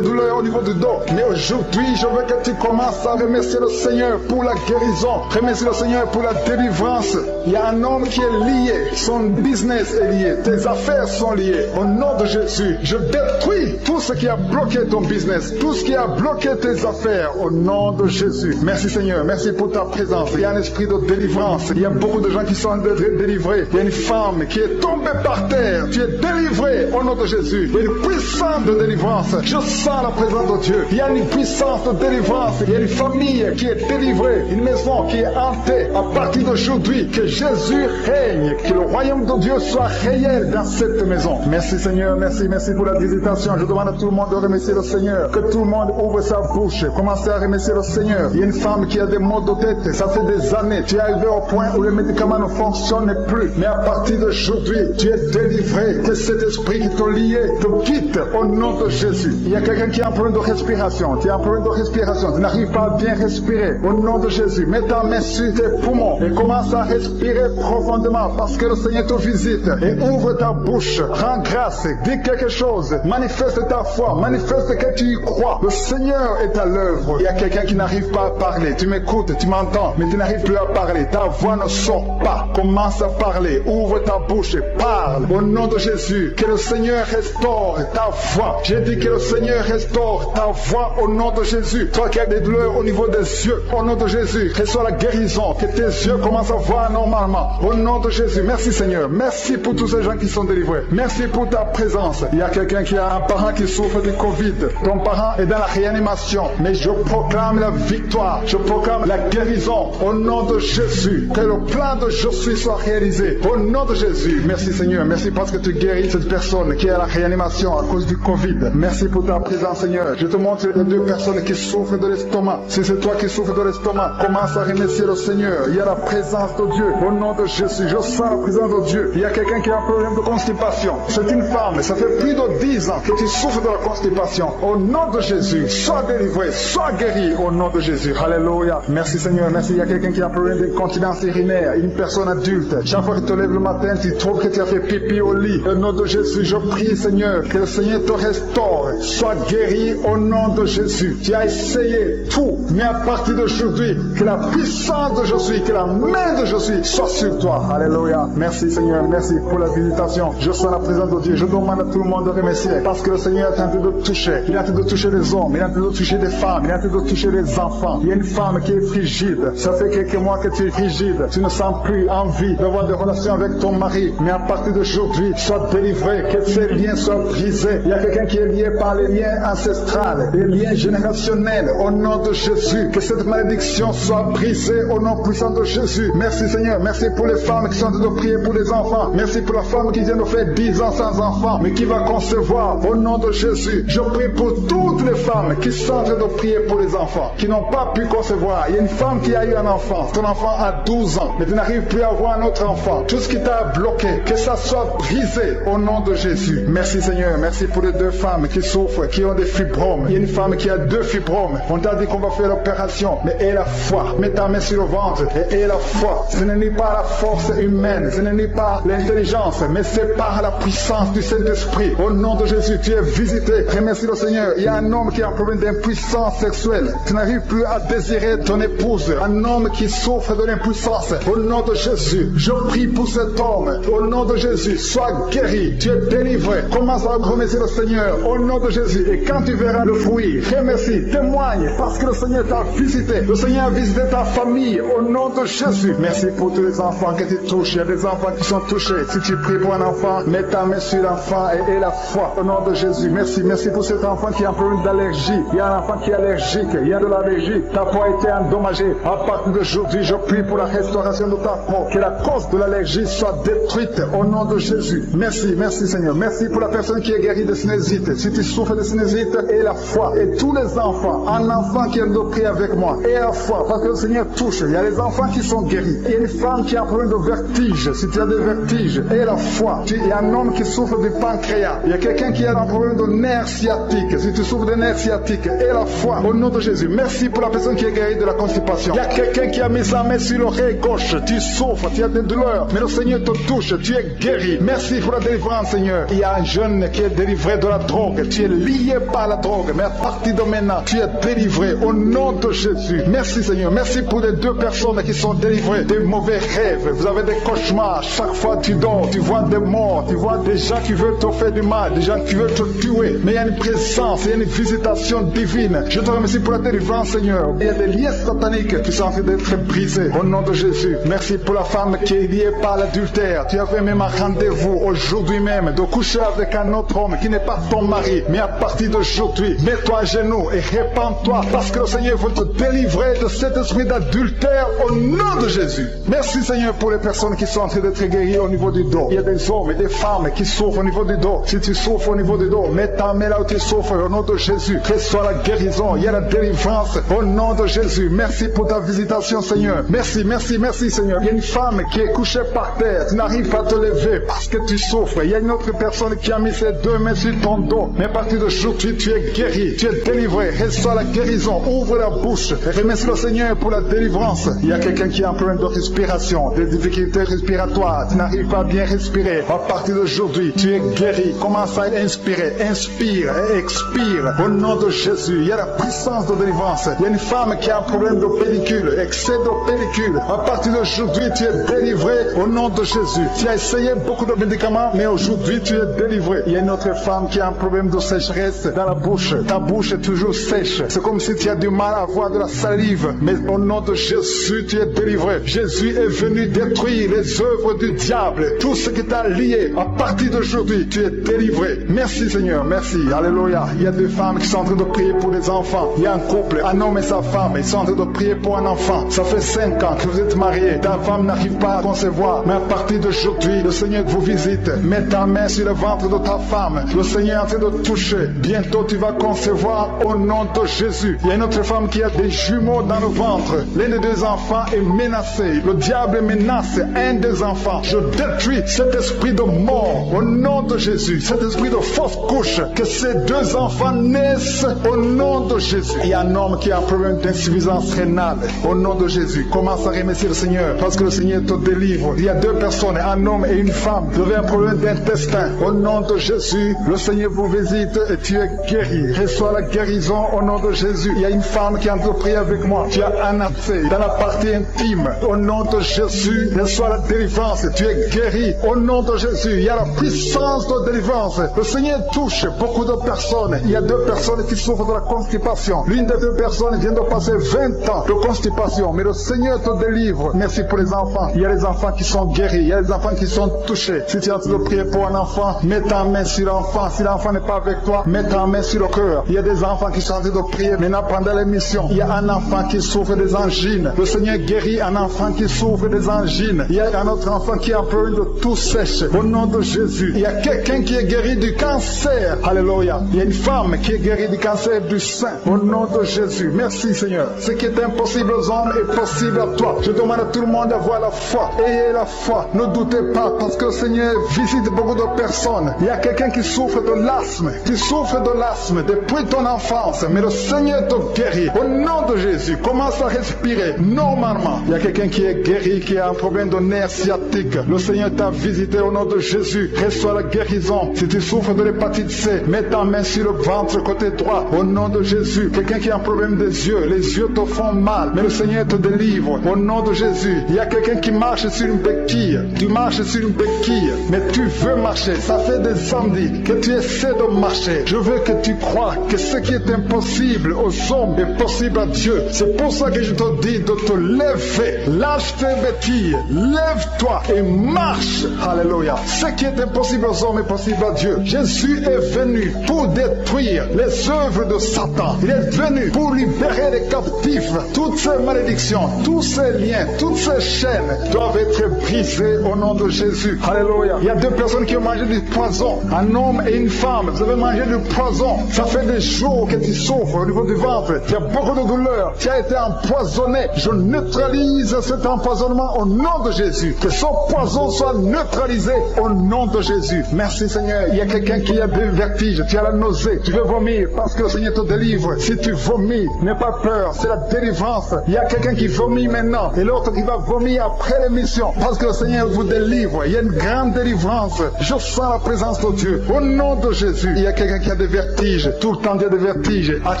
Speaker 2: douleurs au niveau du dos. Mais aujourd'hui, je veux que tu commences à remercier le Seigneur pour la guérison. Remercie le Seigneur pour la délivrance. Il y a un homme qui est lié. Son business est lié. Tes affaires sont liées. Au nom de Jésus, je détruis tout ce qui a bloqué ton business. Tout ce qui a bloqué tes affaires. Au nom de Jésus. Merci Seigneur. Merci pour ta présence. Il y a un esprit de délivrance. Il y a beaucoup de gens qui sont délivrés. Il y a une femme qui est tombée par terre. Tu es délivré au nom de Jésus. Il y a une puissance de délivrance. Je sens la présence de Dieu. Il y a une puissance de délivrance. Il y a une famille qui est délivrée. Une maison qui est hantée. À partir d'aujourd'hui, que Jésus règne. Que le royaume de Dieu soit réel dans cette maison. Merci Seigneur. Merci pour la visitation. Je demande à tout le monde de remercier le Seigneur. Que tout le monde ouvre sa bouche. Commencez à remercier le Seigneur. Il y a une femme qui a des maux de tête. Ça fait des années. Tu es arrivé au point où les médicaments ne fonctionnent plus. Mais à partir d'aujourd'hui, tu es délivré. Que cet esprit qui t'a lié te quitte au nom de Jésus. Il y a quelqu'un qui a un problème de respiration. Tu as un problème de respiration. Tu n'arrives pas à bien respirer. Au nom de Jésus, mets ta main sur tes poumons et commence à respirer profondément parce que le Seigneur te visite. Et ouvre ta bouche. Rends grâce. Dis quelque chose. Manifeste ta foi. Manifeste que tu y crois. Le Seigneur est à l'œuvre. Il y a quelqu'un qui n'arrive pas à parler. Tu m'écoutes, tu m'entends, mais tu n'arrives plus à parler. Ta voix ne sort pas. Commence à parler. Ouvre ta bouche et parle. Au nom de Jésus, que le Seigneur restaure ta voix. J'ai dit que le Seigneur restaure ta voix au nom de Jésus. Toi qui as des douleurs au niveau des yeux, au nom de Jésus, reçois la guérison. Que tes yeux commencent à voir normalement. Au nom de Jésus, merci Seigneur. Merci pour tous ces gens qui sont délivrés. Merci pour ta présence. Il y a quelqu'un qui a un parent qui souffre du Covid. Ton parent est dans la réanimation. Mais je proclame la victoire. Je proclame la guérison. Au nom de Jésus. Que le plan de Jésus soit réalisé. Au nom de Jésus. Merci Seigneur. Merci parce que tu guéris cette personne qui est à la réanimation à cause du Covid. Merci pour ta présence Seigneur. Je te montre les 2 personnes qui souffrent de l'estomac. Si c'est toi qui souffres de l'estomac, commence à remercier le Seigneur. Il y a la présence de Dieu. Au nom de Jésus. Je sens la présence de Dieu. Il y a quelqu'un qui a un problème de constipation. C'est une femme. Ça fait plus de 10 ans que tu souffres de la constipation. Au nom de Jésus. Sois délivré. Sois guéri. Au nom de Jésus. Alléluia. Merci Seigneur. Merci. Il y a quelqu'un qui a un problème d'incontinence urinaire. Une personne adulte. Chaque fois que tu te lèves le matin, tu tu trouves que tu as fait pipi au lit, au nom de Jésus, je prie, Seigneur, que le Seigneur te restaure. Sois guéri au nom de Jésus. Tu as essayé tout, mais à partir d'aujourd'hui, que la puissance de Jésus, que la main de Jésus soit sur toi. Alléluia. Merci, Seigneur. Merci pour la visitation. Je sens la présence de Dieu. Je demande à tout le monde de remercier parce que le Seigneur est en train de toucher. Il est en train de toucher les hommes, il est en train de toucher des femmes, il est en train de toucher les enfants. Il y a une femme qui est frigide. Ça fait quelques mois que tu es frigide. Tu ne sens plus envie d'avoir des relations avec ton mari. Mais à partir d'aujourd'hui, sois délivré, que ces liens soient brisés. Il y a quelqu'un qui est lié par les liens ancestrales, les liens générationnels. Au nom de Jésus, que cette malédiction soit brisée au nom puissant de Jésus. Merci Seigneur. Merci pour les femmes qui sont en train de prier pour les enfants. Merci pour la femme qui vient de faire 10 ans sans enfant, mais qui va concevoir. Au nom de Jésus, je prie pour toutes les femmes qui sont en train de prier pour les enfants, qui n'ont pas pu concevoir. Il y a une femme qui a eu un enfant. Ton enfant a 12 ans, mais tu n'arrives plus à avoir un autre enfant. Tout ce qui t'a bloqué, que ça soit brisé au nom de Jésus. Merci Seigneur. Merci pour les 2 femmes qui souffrent, qui ont des fibromes. Il y a une femme qui a 2 fibromes. On t'a dit qu'on va faire l'opération, mais aie la foi. Mets ta main sur le ventre et aie la foi. Ce n'est pas la force humaine, ce n'est pas l'intelligence, mais c'est par la puissance du Saint-Esprit. Au nom de Jésus, tu es visité. Remercie le Seigneur. Il y a un homme qui a un problème d'impuissance sexuelle. Tu n'arrives plus à désirer ton épouse. Un homme qui souffre de l'impuissance. Au nom de Jésus, je prie pour cet homme. Au nom de Jésus, sois guéri. Tu es délivré. Commence à remercier le Seigneur. Au nom de Jésus. Et quand tu verras le fruit, remercie, témoigne, parce que le Seigneur t'a visité. Le Seigneur a visité ta famille. Au nom de Jésus. Merci pour tous les enfants que tu touches. Il y a des enfants qui sont touchés. Si tu pries pour un enfant, mets ta main sur l'enfant et aie la foi. Au nom de Jésus. Merci. Merci pour cet enfant qui a un problème d'allergie. Il y a un enfant qui est allergique. Il y a de l'allergie. Ta peau a été endommagée. À partir d'aujourd'hui, je prie pour la restauration de ta peau. Que la cause de l'allergie soit détruite. Au nom de Jésus. Merci. Merci Seigneur. Merci pour la personne qui est guérie de sinusite. Si tu souffres de sinusite, aie la foi. Et tous les enfants, un enfant qui a de prier avec moi, aie la foi. Parce que le Seigneur touche. Il y a les enfants qui sont guéris. Il y a une femme qui a un problème de vertige. Si tu as des vertiges, aie la foi. Il y a un homme qui souffre du pancréas. Il y a quelqu'un qui a un problème de nerfs sciatiques. Si tu souffres de nerfs sciatiques, aie la foi. Au nom de Jésus. Merci pour la personne qui est guérie de la constipation. Il y a quelqu'un qui a mis sa main sur l'oreille gauche. Tu souffres, tu as des douleurs. Mais le Seigneur te touche. Tu es guéri. Merci pour la délivrance, Seigneur. Il y a un jeune qui est délivré de la drogue. Tu es lié par la drogue. Mais à partir de maintenant, tu es délivré. Au nom de Jésus. Merci, Seigneur. Merci pour les 2 personnes qui sont délivrées des mauvais rêves. Vous avez des cauchemars. Chaque fois tu dors, tu vois des morts. Tu vois des gens qui veulent te faire du mal. Des gens qui veulent te tuer. Mais il y a une présence, il y a une visitation divine. Je te remercie pour la délivrance, Seigneur. Il y a des liens sataniques qui sont en train d'être brisés. Au nom de Jésus. Merci pour la femme qui est liée par l'adultère. Tu avais même un rendez-vous aujourd'hui même de coucher avec un autre homme qui n'est pas ton mari. Mais à partir d'aujourd'hui, mets-toi à genoux et répands-toi parce que le Seigneur veut te délivrer de cet esprit d'adultère au nom de Jésus. Merci Seigneur pour les personnes qui sont en train d'être guéries au niveau du dos. Il y a des hommes et des femmes qui souffrent au niveau du dos. Si tu souffres au niveau du dos, mets ta main là où tu souffres au nom de Jésus. Reçois la guérison, il y a la délivrance au nom de Jésus. Merci pour ta visitation Seigneur. Merci, merci, merci Seigneur. Il y a une femme qui est couchée par terre. Tu n'arrives pas à te lever parce que tu souffres. Il y a une autre personne qui a mis ses 2 mains sur ton dos. Mais à partir d'aujourd'hui, tu es guéri, tu es délivré. Reçois la guérison, ouvre la bouche. Et remercie le Seigneur pour la délivrance. Il y a quelqu'un qui a un problème de respiration, des difficultés respiratoires. Tu n'arrives pas à bien respirer. À partir d'aujourd'hui, tu es guéri. Commence à inspirer. Inspire et expire. Au nom de Jésus, il y a la puissance de délivrance. Il y a une femme qui a un problème de pellicule, excès de pellicule. À partir d'aujourd'hui, tu es délivré au nom de Jésus. Tu as essayé beaucoup de médicaments, mais aujourd'hui, tu es délivré. Il y a une autre femme qui a un problème de sécheresse dans la bouche. Ta bouche est toujours sèche. C'est comme si tu as du mal à avoir de la salive. Mais au nom de Jésus, tu es délivré. Jésus est venu détruire les œuvres du diable. Tout ce qui t'a lié, à partir d'aujourd'hui, tu es délivré. Merci Seigneur, merci. Alléluia. Il y a 2 femmes qui sont en train de prier pour des enfants. Il y a un couple, un homme et sa femme. Ils sont en train de prier pour un enfant. Ça fait 5 ans que vous êtes mariés. Ta femme n'arrive pas à concevoir. Mais à partir d'aujourd'hui, le Seigneur vous visite. Mets ta main sur le ventre de ta femme. Le Seigneur est en train de toucher. Bientôt, tu vas concevoir au nom de Jésus. Il y a une autre femme qui a des jumeaux dans le ventre. L'un des 2 enfants est menacé. Le diable menace un des enfants. Je détruis cet esprit de mort au nom de Jésus. Cet esprit de fausse couche. Que ces 2 enfants naissent au nom de Jésus. Il y a un homme qui a un problème d'insuffisance rénale. Au nom de Jésus. Commence à remercier le Seigneur parce que le Seigneur te délivre. Il y a 2 personnes. un homme et une femme, vous avez un problème d'intestin, au nom de Jésus, le Seigneur vous visite et tu es guéri. Reçois la guérison au nom de Jésus. Il y a une femme qui est en train de prier avec moi. Tu as un abcès dans la partie intime. Au nom de Jésus, reçois la délivrance. Tu es guéri. Au nom de Jésus, il y a la puissance de délivrance. Le Seigneur touche beaucoup de personnes. Il y a 2 personnes qui souffrent de la constipation. L'une des 2 personnes vient de passer 20 ans de constipation. Mais le Seigneur te délivre. Merci pour les enfants. Il y a des enfants qui sont guéris. Il y a des enfants qui sont touchés. Si tu es en train de prier pour un enfant, mets ta main sur l'enfant. Si l'enfant n'est pas avec toi, mets ta main sur le cœur. Il y a des enfants qui sont en train de prier. Maintenant, pendant l'émission, il y a un enfant qui souffre des angines. Le Seigneur guérit un enfant qui souffre des angines. Il y a un autre enfant qui a peur de tout sèche. Au nom de Jésus, il y a quelqu'un qui est guéri du cancer. Alléluia. Il y a une femme qui est guérie du cancer du sein. Au nom de Jésus. Merci Seigneur. Ce qui est impossible aux hommes est possible à toi. Je demande à tout le monde d'avoir la foi. Ayez la foi. Ne doutez pas parce que le Seigneur visite beaucoup de personnes. Il y a quelqu'un qui souffre de l'asthme. Tu souffres de l'asthme depuis ton enfance. Mais le Seigneur te guérit. Au nom de Jésus, commence à respirer normalement. Il y a quelqu'un qui est guéri, qui a un problème de nerf sciatique. Le Seigneur t'a visité au nom de Jésus. Reçois la guérison. Si tu souffres de l'hépatite C, mets ta main sur le ventre côté droit. Au nom de Jésus. Quelqu'un qui a un problème des yeux. Les yeux te font mal. Mais le Seigneur te délivre. Au nom de Jésus. Il y a quelqu'un qui marche sur une béquille. Tu marches sur une béquille. Mais tu veux marcher. Ça fait des samedis que tu essaies de marcher. Je veux que tu crois que ce qui est impossible aux hommes est possible à Dieu. C'est pour ça que je te dis de te lever. Lâche tes béquilles. Lève-toi et marche. Alléluia. Ce qui est impossible aux hommes est possible à Dieu. Jésus est venu pour détruire les œuvres de Satan. Il est venu pour libérer les captifs. Toutes ces malédictions, tous ces liens, toutes ces chaînes doivent être brisées au nom de Jésus. Alléluia. Il y a 2 personnes qui ont mangé du poison. Un homme et une femme. Vous avez mangé du poison. Ça fait des jours que tu souffres au niveau du ventre. Tu as beaucoup de douleur. Tu as été empoisonné. Je neutralise cet empoisonnement au nom de Jésus. Que ce poison soit neutralisé au nom de Jésus. Merci Seigneur. Il y a quelqu'un qui a des vertiges. Tu as la nausée. Tu veux vomir parce que le Seigneur te délivre. Si tu vomis, n'aie pas peur. C'est la délivrance. Il y a quelqu'un qui vomit maintenant et l'autre qui va vomir après l'émission parce que le Seigneur vous délivre. Il y a une grande délivrance. Je sens la présence de Dieu. Au nom de Jésus. Il y a quelqu'un qui a des vertiges. Tout le temps il y a des vertiges. À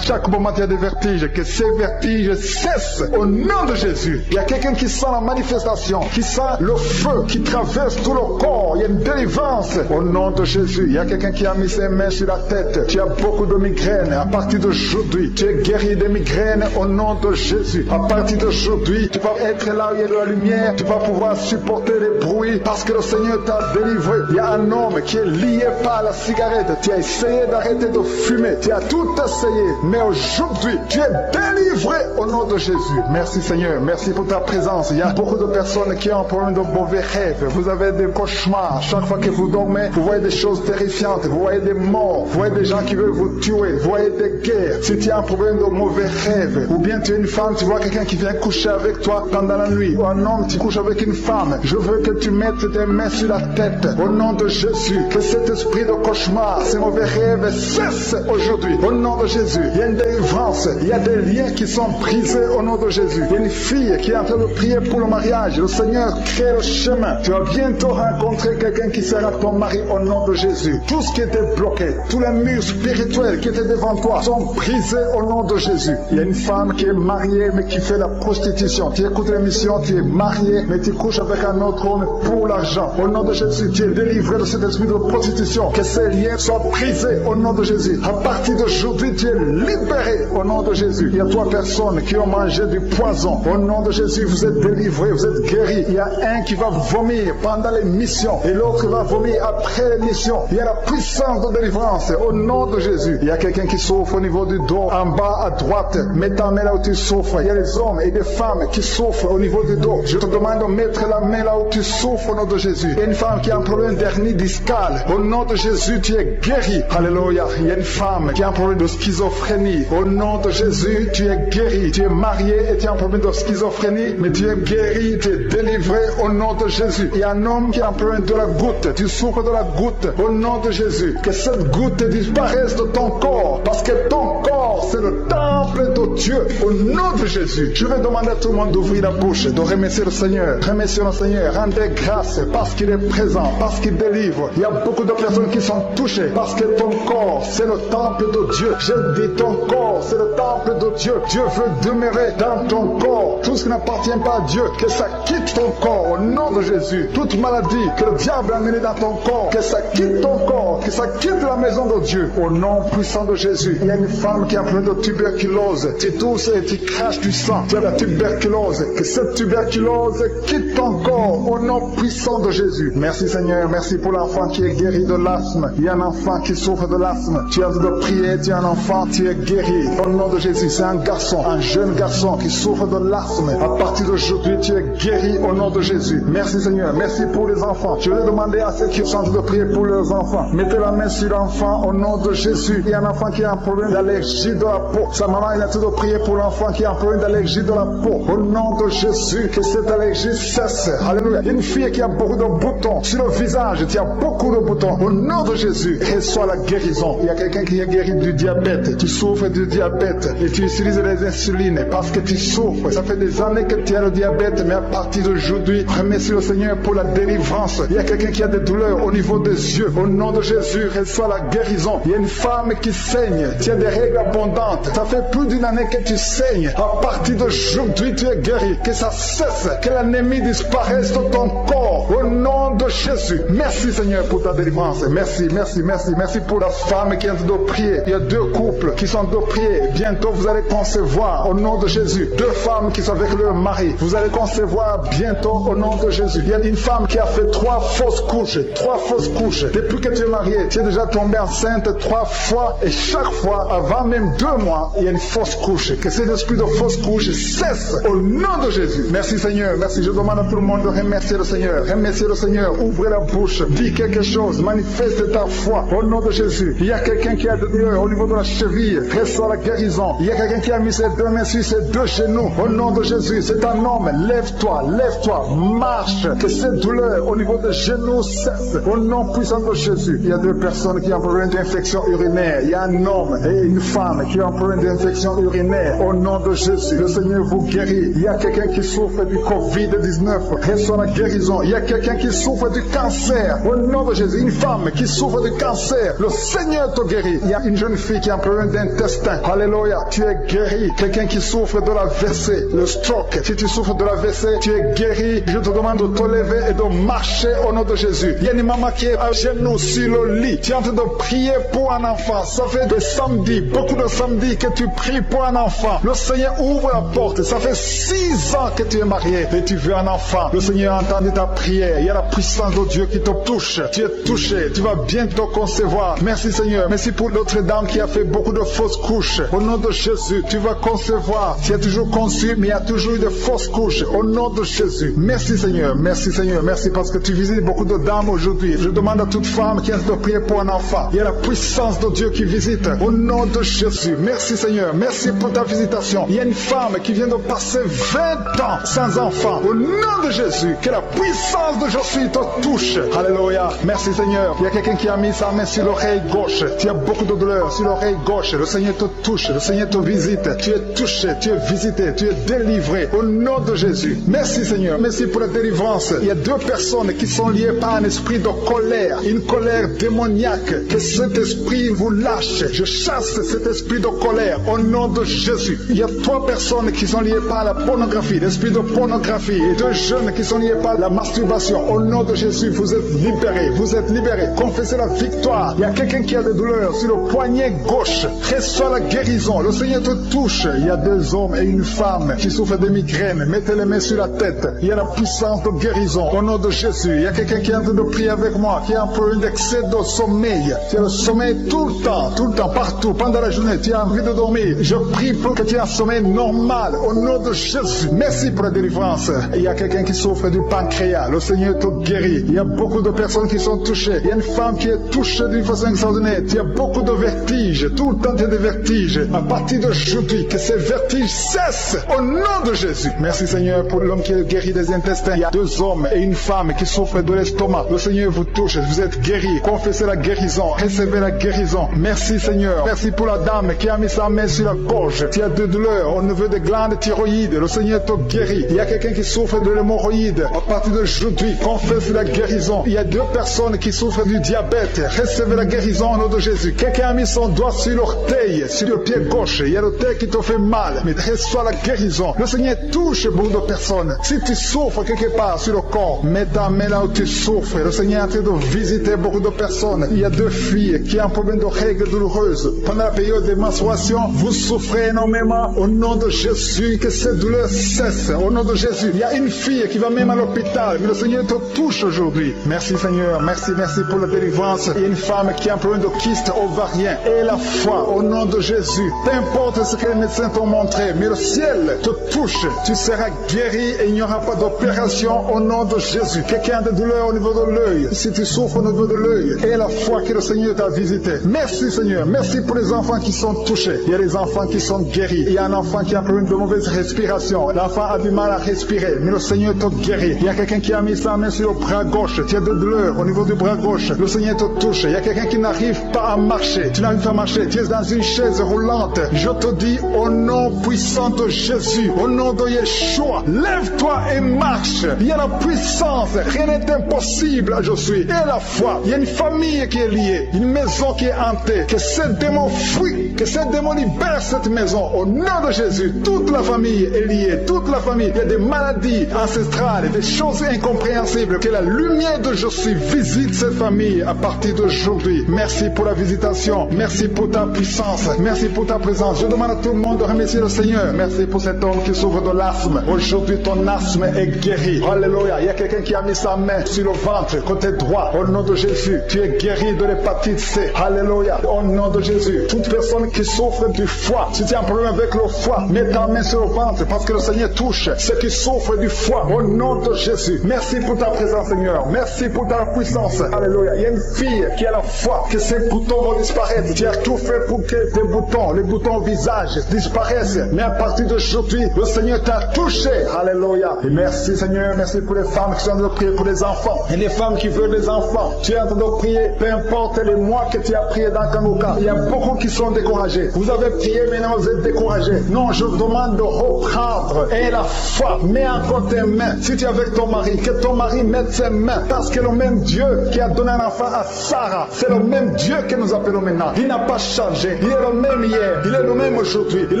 Speaker 2: chaque moment il y a des vertiges. Que ces vertiges cessent au nom de Jésus. Il y a quelqu'un qui sent la manifestation, qui sent le feu qui traverse tout le corps. Il y a une délivrance au nom de Jésus. Il y a quelqu'un qui a mis ses mains sur la tête. Tu as beaucoup de migraines. À partir d'aujourd'hui, tu es guéri des migraines au nom de Jésus. À partir d'aujourd'hui, tu vas être là où il y a de la lumière. Tu vas pouvoir supporter les bruits parce que le Seigneur t'a délivré. Il y a un homme qui est lié par la cigarette. Tu as essayé d'arrêter de fumer. Tu as tout essayé. Mais aujourd'hui, tu es délivré au nom de Jésus. Merci Seigneur. Merci pour ta présence. Il y a beaucoup de personnes qui ont un problème de mauvais rêves. Vous avez des cauchemars. Chaque fois que vous dormez, vous voyez des choses terrifiantes. Vous voyez des morts. Vous voyez des gens qui veulent vous tuer. Vous voyez des guerres. Si tu as un problème de mauvais rêves, ou bien tu es une femme, tu vois quelqu'un qui vient coucher avec toi pendant la nuit, ou un homme qui couche avec une femme, je veux que tu mettes tes mains sur la tête. Au nom de Jésus, que cet esprit de cauchemar, ces mauvais rêves cessent aujourd'hui. Au nom de Jésus, il y a une délivrance. Il y a des liens qui sont brisés au nom de Jésus. Il y a une fille qui est en train de prier pour le mariage. Le Seigneur crée le chemin. Tu vas bientôt rencontrer quelqu'un qui sera ton mari au nom de Jésus. Tout ce qui était bloqué, tous les murs spirituels qui étaient devant toi sont brisés au nom de Jésus. Il y a une femme qui est mariée mais qui fait la prostitution. Tu écoutes l'émission, tu es marié mais tu couches avec un autre homme pour l'argent. Au nom de Jésus, tu es délivré de cet esprit de prostitution. Que ces liens soient brisés au nom de Jésus. À partir d'aujourd'hui, tu es libéré au nom de Jésus. Il y a 3 personnes qui ont mangé du poison. Au nom de Jésus, vous êtes délivrés, vous êtes guéris. Il y a un qui va vomir pendant l'émission et l'autre va vomir après l'émission. Il y a la puissance de délivrance au nom de Jésus. Il y a quelqu'un qui souffre au niveau du dos, en bas à droite. Mets ta main là où tu souffres. Il y a des hommes et des femmes qui souffrent au niveau du dos. Je te demande de mettre la main là où tu souffres au nom de Jésus. Il y a une femme qui a un problème d'hernie discale. Au nom de Jésus, tu es guéri. Alléluia. Il y a une femme qui a un problème de schizophrénie. Au nom de Jésus, tu es guéri. Tu es marié et tu as un problème de schizophrénie, mais tu es guéri, tu es délivré au nom de Jésus. Il y a un homme qui a un problème de la goutte. Tu souffres de la goutte au nom de Jésus. Que cette goutte disparaisse de ton corps, parce que ton corps, c'est le temple de Dieu, au nom de Jésus. Je vais demander à tout le monde d'ouvrir la bouche, de remercier le Seigneur. Remercier le Seigneur, rendez grâce parce qu'il est présent, parce qu'il délivre. Il y a beaucoup de personnes qui sont touchées parce que ton corps, c'est le temple de Dieu. Je dis ton corps, c'est le temple de Dieu. Dieu veut demeurer dans ton corps. Tout ce qui n'appartient pas à Dieu, que ça quitte ton corps au nom de Jésus. Toute maladie que le diable a amenée dans ton corps, que ça quitte ton corps, que ça quitte la maison de Dieu au nom puissant de Jésus. Il y a une femme qui a plein de tuberculose. Tu tousses et tu craches du sang. Tu as la tuberculose. Que cette tuberculose quitte ton corps au nom puissant de Jésus. Merci Seigneur. Merci pour l'enfant qui est guéri de l'asthme. Il y a un enfant qui souffre de l'asthme. Tu as de prier. Tu as un enfant, tu es guéri. Au nom de Jésus, c'est un garçon, un jeune garçon qui souffre de l'asthme. À partir d'aujourd'hui, tu es guéri au nom de Jésus. Merci Seigneur. Merci pour les enfants. Je vais demander à ceux qui sont en train de prier pour leurs enfants. Mettez la main sur l'enfant au nom de Jésus. Il y a un enfant qui a un problème d'allergie de la peau. Sa maman est en train de prier pour l'enfant qui a un problème d'allergie de la peau. Au nom de Jésus, que cette allergie cesse. Alléluia. Une fille qui a beaucoup de boutons sur le visage. Tu as beaucoup de boutons. Au nom de Jésus, reçois la guérison. Il y a quelqu'un qui est guéri du diabète. Tu souffres du diabète et tu utilises les insulines parce que tu souffres. Ça fait des années que tu as le diabète, mais à partir d'aujourd'hui, remercie le Seigneur pour la délivrance. Il y a quelqu'un qui a des douleurs au niveau des yeux. Au nom de Jésus, reçois la guérison. Il y a une femme qui saigne. Tu as des règles abondantes. Ça fait plus d'une année que tu saignes. À partir d'aujourd'hui, tu es guéri. Que ça cesse. Que l'anémie disparaisse de ton corps. Au nom de Jésus. Merci Seigneur pour ta délivrance. Merci, merci, merci. Merci pour la femme qui est en train de prier. Il y a deux couples qui sont en train de prier. Bientôt, vous allez concevoir au nom de Jésus. Deux femmes qui sont avec leur mari. Vous allez concevoir bientôt au nom de Jésus. Il y a une femme qui a fait 3 fausses couches. 3 fausses couches. Depuis que tu es marié, tu es déjà tombé enceinte 3 fois. Et chaque fois, avant même 2 mois, il y a une fausse couche. Que cet esprit de fausse couche cesse au nom de Jésus. Merci Seigneur. Merci. Je demande à tout le monde de remercier le Seigneur. Remercier le Seigneur. Ouvrez la bouche. Dis quelque chose. Manifeste ta foi au nom de Jésus. Il y a quelqu'un qui a de douleur au niveau de la cheville. Reçois la guérison. Il y a quelqu'un qui a mis ses 2 mains sur ses 2 genoux. Au nom de Jésus, c'est un homme. Lève-toi, lève-toi, marche. Que cette douleur au niveau des genoux cesse. Au nom puissant de Jésus. Il y a 2 personnes qui ont un problème d'infection urinaire. Il y a un homme et une femme qui ont un problème d'infection urinaire. Au nom de Jésus, le Seigneur vous guérit. Il y a quelqu'un qui souffre du Covid-19. Reçois la guérison. Il y a quelqu'un qui souffre du cancer. Au nom de Jésus, une femme qui souffre du cancer. Le Seigneur te guérit. Il y a une jeune fille qui a un problème d'intestin. Alléluia, tu es guéri. Quelqu'un qui souffre de l'AVC, le stroke. Si tu souffres de l'AVC, tu es guéri. Je te demande de te lever et de marcher au nom de Jésus. Il y a une maman qui est à genoux sur le lit. Tu es en train de prier pour un enfant. Ça fait des samedis, beaucoup de samedis que tu pries pour un enfant. Le Seigneur ouvre la porte. Ça fait 6 ans que tu es marié et tu veux un enfant. Le Seigneur a entendu ta prière. Il y a la puissance de Dieu qui te touche. Tu es touché. Tu vas bientôt concevoir. Merci Seigneur. Merci pour l'autre dame qui a fait beaucoup de fausses couches. Au nom de Jésus, tu vas concevoir. Tu as toujours conçu, mais il y a toujours eu de fausses couches. Au nom de Jésus. Merci Seigneur. Merci Seigneur. Merci parce que tu visites beaucoup de dames aujourd'hui. Je demande à toute femme qui a de prier pour un enfant. Il y a la puissance de Dieu qui visite. Au nom de Jésus. Merci Seigneur. Merci pour ta visitation. Il y a une femme qui vient de passer 20 ans sans enfant. Au nom de Jésus. Que la puissance de Jésus te touche. Alléluia. Merci Seigneur. Il y a quelqu'un qui a mis sa main sur l'oreille gauche. Tu as beaucoup de douleur sur l'oreille gauche. Le Seigneur te touche. Le Seigneur te visite. Tu es touché. Tu es visité. Tu es délivré. Au nom de Jésus. Merci Seigneur. Merci pour la délivrance. Il y a 2 personnes qui sont liées par un esprit de colère. Une colère démoniaque. Que cet esprit vous lâche. Je chasse cet esprit de colère. Au nom de Jésus. Il y a 3 personnes qui sont liées par la pornographie. L'esprit de pornographie. Et 2 jeunes qui sont liés par la masturbation. Au nom de Jésus, vous êtes libérés. Vous êtes libérés. Confessez la victoire. Il y a quelqu'un qui a des douleurs sur le poignet gauche. Reçois la guérison. Le Seigneur te touche. Il y a 2 hommes et une femme qui souffrent de migraines. Mettez les mains sur la tête. Il y a la puissance de guérison. Au nom de Jésus. Il y a quelqu'un qui est en train de prier avec moi, qui a un problème d'excès de sommeil. Tu as le sommeil tout le temps, partout, pendant la journée. Tu as envie de dormir. Je prie pour que tu aies un sommeil normal. Au nom de Jésus. Merci pour la délivrance. Il y a quelqu'un qui souffre du pancréas. Le Seigneur te guérit. Il y a beaucoup de personnes qui sont touchées. Il y a une femme qui est touchée d'une façon extraordinaire. Tu as beaucoup de vertiges. Tout le temps, tu as des vertiges. À partir d'aujourd'hui, que ces vertiges cessent. Au nom de Jésus. Merci Seigneur pour l'homme qui est guéri des intestins. Il y a 2 hommes et une femme qui souffrent de l'estomac. Le Seigneur vous touche. Vous êtes guéris. Confessez la guérison. Recevez la guérison. Merci Seigneur. Merci pour la dame qui a mis sa main sur la côte. gorge, tu as de douleurs au niveau des glandes thyroïdes, le Seigneur te guérit. Il y a quelqu'un qui souffre de l'hémorroïde. À partir d'aujourd'hui, confesse la guérison. Il y a 2 personnes qui souffrent du diabète. Recevez la guérison au nom de Jésus. Quelqu'un a mis son doigt sur l'orteil, sur le pied gauche. Il y a l'orteil qui te fait mal, mais reçois la guérison. Le Seigneur touche beaucoup de personnes. Si tu souffres quelque part sur le corps, mets ta main là où tu souffres. Le Seigneur est en train de visiter beaucoup de personnes. Il y a 2 filles qui ont un problème de règles douloureuses. Pendant la période de menstruation, vous souffrez énormément. Au nom de Jésus, que cette douleur cesse. Au nom de Jésus, il y a une fille qui va même à l'hôpital, mais le Seigneur te touche aujourd'hui. Merci Seigneur, merci pour la délivrance. Il y a une femme qui a un problème de kyste ovarien. Et la foi, au nom de Jésus. Peu importe ce que les médecins t'ont montré, mais le ciel te touche. Tu seras guéri et il n'y aura pas d'opération au nom de Jésus. Quelqu'un a des douleurs au niveau de l'œil. Si tu souffres au niveau de l'œil, et la foi que le Seigneur t'a visité. Merci Seigneur, merci pour les enfants qui sont touchés. Il y a des enfants qui sont guéris. Il y a un enfant qui a un problème de mauvaise respiration. L'enfant a du mal à respirer, mais le Seigneur te guérit. Il y a quelqu'un qui a mis sa main sur le bras gauche. Tu as de douleurs au niveau du bras gauche. Le Seigneur te touche. Il y a quelqu'un qui n'arrive pas à marcher. Tu n'arrives pas à marcher. Tu es dans une chaise roulante. Je te dis au nom puissant de Jésus, au nom de Yeshua, lève-toi et marche. Il y a la puissance. Rien n'est impossible. Je suis. Et la foi. Il y a une famille qui est liée. Une maison qui est hantée. Que ce démon fuit. Que ce démon libère cette maison. Au nom de Jésus, toute la famille est liée. Toute la famille. Il y a des maladies ancestrales, des choses incompréhensibles. Que la lumière de Jésus visite cette famille à partir d'aujourd'hui. Merci pour la visitation. Merci pour ta puissance. Merci pour ta présence. Je demande à tout le monde de remercier le Seigneur. Merci pour cet homme qui souffre de l'asthme. Aujourd'hui, ton asthme est guéri. Alléluia. Il y a quelqu'un qui a mis sa main sur le ventre, côté droit. Au nom de Jésus, tu es guéri de l'hépatite C. Alléluia. Au nom de Jésus, toute personne qui souffre du foie, si tu as un problème avec le foie, mets ta main sur le ventre parce que le Seigneur touche ceux qui souffrent du foie. Au nom de Jésus, merci pour ta présence, Seigneur. Merci pour ta puissance. Alléluia. Il y a une fille qui a la foi que ses boutons vont disparaître. Tu as tout fait pour que tes boutons, les boutons au visage disparaissent. Mais à partir d'aujourd'hui, le Seigneur t'a touché. Alléluia. Et merci, Seigneur. Merci pour les femmes qui sont en train de prier pour les enfants. Et les femmes qui veulent des enfants. Tu es en train de prier, peu importe les mois que tu as prié dans Kanguka. Il y a beaucoup qui sont découragés. Vous avez prié, maintenant vous êtes découragés. Non, je vous demande de reprendre. Et la foi, mets encore tes mains. Si tu es avec ton mari, que ton mari mette ses mains. Parce que le même Dieu qui a donné un enfant à Sarah, c'est le même Dieu que nous appelons maintenant. Il n'a pas changé. Il est le même hier. Il est le même aujourd'hui. Il